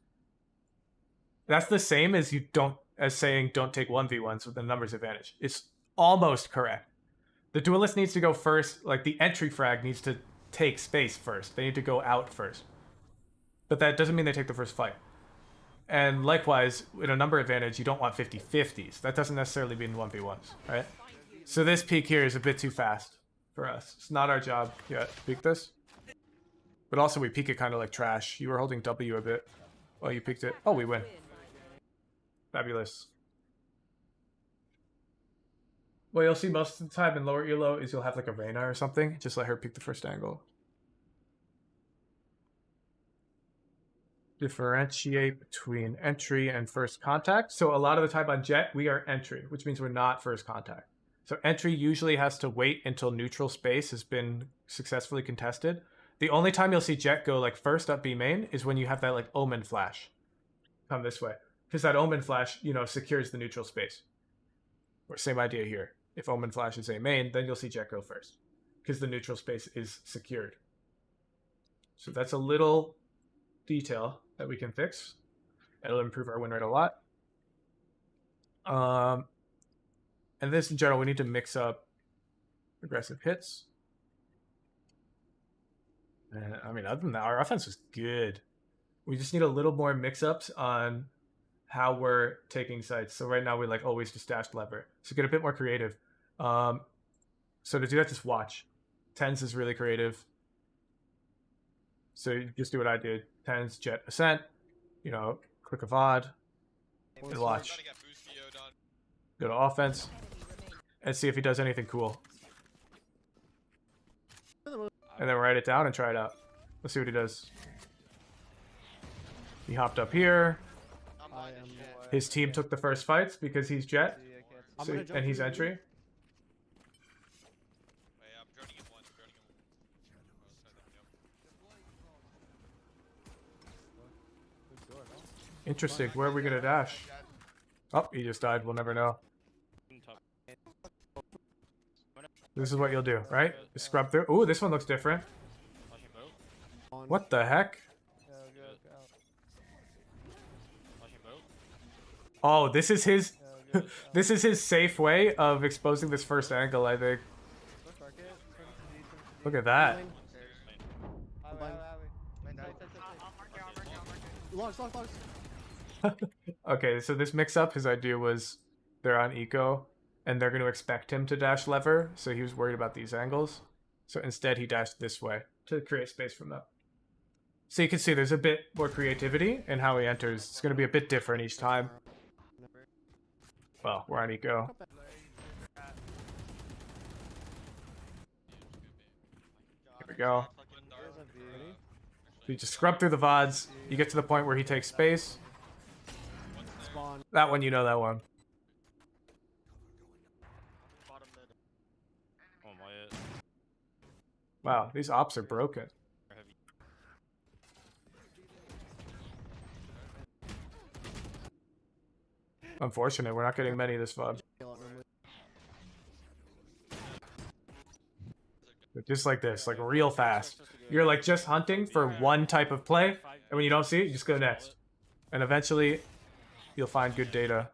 the same as saying don't take 1v1s with the numbers advantage. It's almost correct. The duelist needs to go first, like the entry frag needs to take space first. They need to go out first. But that doesn't mean they take the first fight. And likewise, in a number advantage, you don't want 50-50s. That doesn't necessarily mean 1v1s, right? So this peak here is a bit too fast for us. It's not our job yet to peek this. But also we peek it kind of like trash. You were holding W a bit. Oh, you peeked it. Oh, we win. Fabulous. What you'll see most of the time in lower elo is you'll have like a Reyna or something. Just let her peek the first angle. Differentiate between entry and first contact. So a lot of the time on Jet, we are entry, which means we're not first contact. So entry usually has to wait until neutral space has been successfully contested. The only time you'll see Jet go like first up B main is when you have that like Omen flash come this way. Because that Omen flash, you know, secures the neutral space. Or same idea here. If Omen flash is A main, then you'll see Jet go first. Because the neutral space is secured. So that's a little detail that we can fix. It'll improve our win rate a lot. And this in general, we need to mix up aggressive hits. And, I mean, other than that, our offense is good. We just need a little more mix-ups on how we're taking sites. So right now we like always just dash lever. So get a bit more creative. So to do that, just watch. Tens is really creative. So you just do what I did. Tens, Jet, Ascent. You know, click a VOD. And watch. Go to offense. And see if he does anything cool. And then write it down and try it out. Let's see what he does. He hopped up here. His team took the first fights because he's Jet. So, and he's entry. Interesting. Where are we going to dash? Oh, he just died. We'll never know. This is what you'll do, right? Just scrub through. Ooh, this one looks different. What the heck? Oh, this is his this is his safe way of exposing this first angle, I think. Look at that. Okay, so this mix-up, his idea was they're on eco, and they're going to expect him to dash lever, so he was worried about these angles. So instead, he dashed this way to create space from them. So you can see there's a bit more creativity in how he enters. It's going to be a bit different each time. Well, we're on eco. Here we go. So you just scrub through the VODs. You get to the point where he takes space. That one, you know that one. Wow, these ops are broken. Unfortunate, we're not getting many this VOD. Just like this, like real fast. You're like just hunting for one type of play, and when you don't see it, you just go next. And eventually, you'll find good data.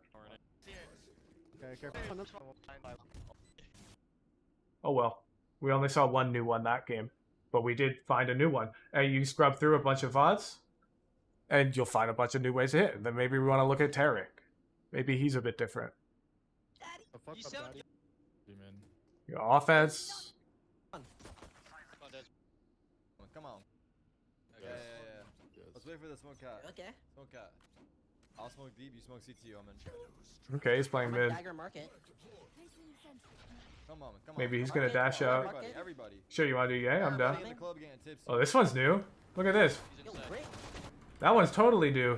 Oh well, we only saw one new one that game, but we did find a new one. And you scrub through a bunch of VODs, and you'll find a bunch of new ways to hit. And then maybe we want to look at Tarek. Maybe he's a bit different. You got offense. Come on. Yeah. Let's wait for the smoke cat. Okay. Smoke cat. I'll smoke deep, you smoke CT, Omen. Okay, he's playing mid. Come on. Maybe he's gonna dash out. Everybody. Sure, you wanna do yay? I'm down. Oh, this one's new. Look at this. That one's totally new.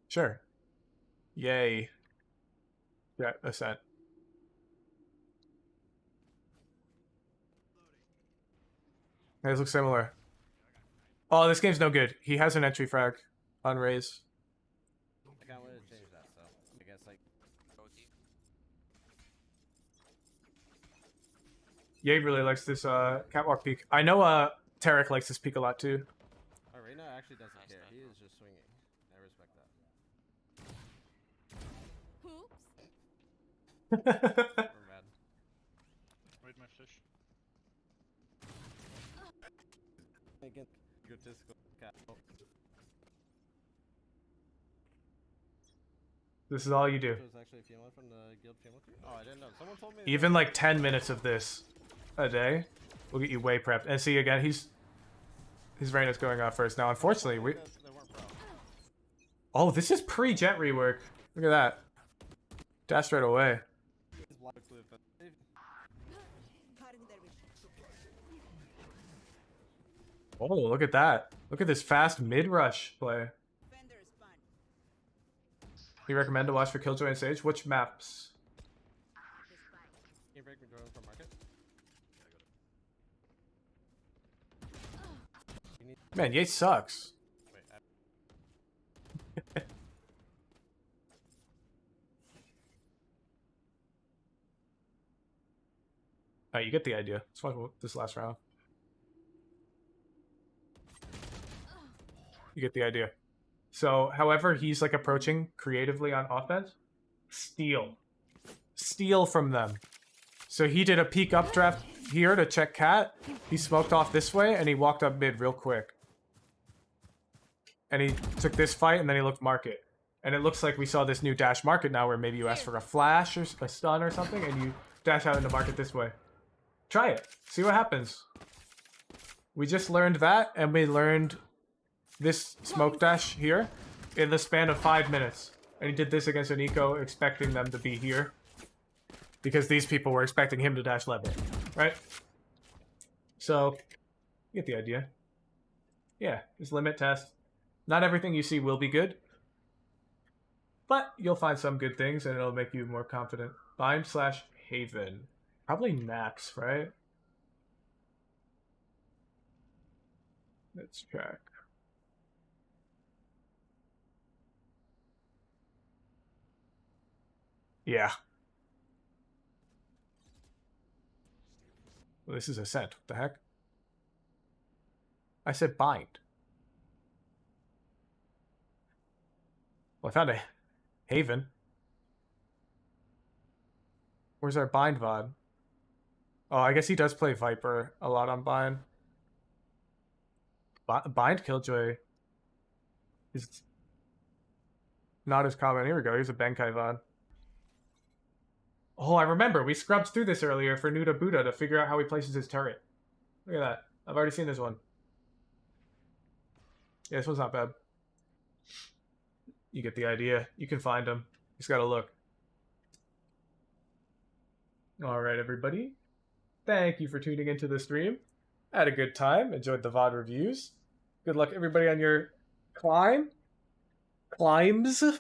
Sure. Yay. Yeah, Ascent. These look similar. Oh, this game's no good. He has an entry frag on raise. I got way to change that, so I guess like. Ye really likes this catwalk peak. I know Tarek likes this peak a lot too. Reyna actually doesn't care. He is just swinging. I respect that. Oops. We're mad. Wait, my fish. Again, egotistical cat. Oh. This is all you do. Was actually a female from the guild family tree? Oh, I didn't know. Someone told me. Even like 10 minutes of this a day will get you way prepped. And see again, his Reyna's going off first. Now, unfortunately, we. Oh, this is pre-jet rework. Look at that. Dash right away. Oh, look at that. Look at this fast mid-rush play. You recommend to watch for Killjoy and Sage? Which maps? Can you break me drone from market? Man, Yates sucks. Wait, Alright, you get the idea. Let's watch this last round. You get the idea. So, however he's like approaching creatively on offense, steal. Steal from them. So he did a peek updraft here to check Cat. He smoked off this way, and he walked up mid real quick. And he took this fight, and then he looked market. And it looks like we saw this new dash market now, where maybe you ask for a flash or a stun or something, and you dash out into market this way. Try it. See what happens. We just learned that, and we learned this smoke dash here in the span of 5 minutes. And he did this against an eco, expecting them to be here. Because these people were expecting him to dash level, right? So, you get the idea. Yeah, just limit test. Not everything you see will be good. But you'll find some good things, and it'll make you more confident. Bind/Haven. Probably max, right? Let's check. Yeah. Well, this is Ascent. What the heck? I said bind. Well, I found a Haven. Where's our bind VOD? Oh, I guess he does play Viper a lot on bind. Bind Killjoy is not as common. Here we go. Here's a Benkai VOD. Oh, I remember. We scrubbed through this earlier for Nuda Buddha to figure out how he places his turret. Look at that. I've already seen this one. Yeah, this one's not bad. You get the idea. You can find him. Just gotta look. Alright, everybody. Thank you for tuning into the stream. I had a good time. Enjoyed the VOD reviews. Good luck, everybody, on your climbs,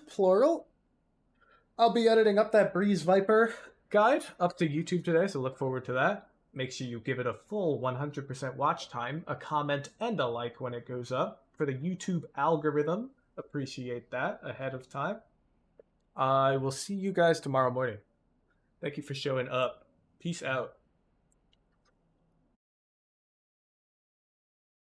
plural. I'll be editing up that Breeze Viper guide up to YouTube today, so look forward to that. Make sure you give it a full 100% watch time, a comment, and a like when it goes up for the YouTube algorithm. Appreciate that ahead of time. I will see you guys tomorrow morning. Thank you for showing up. Peace out.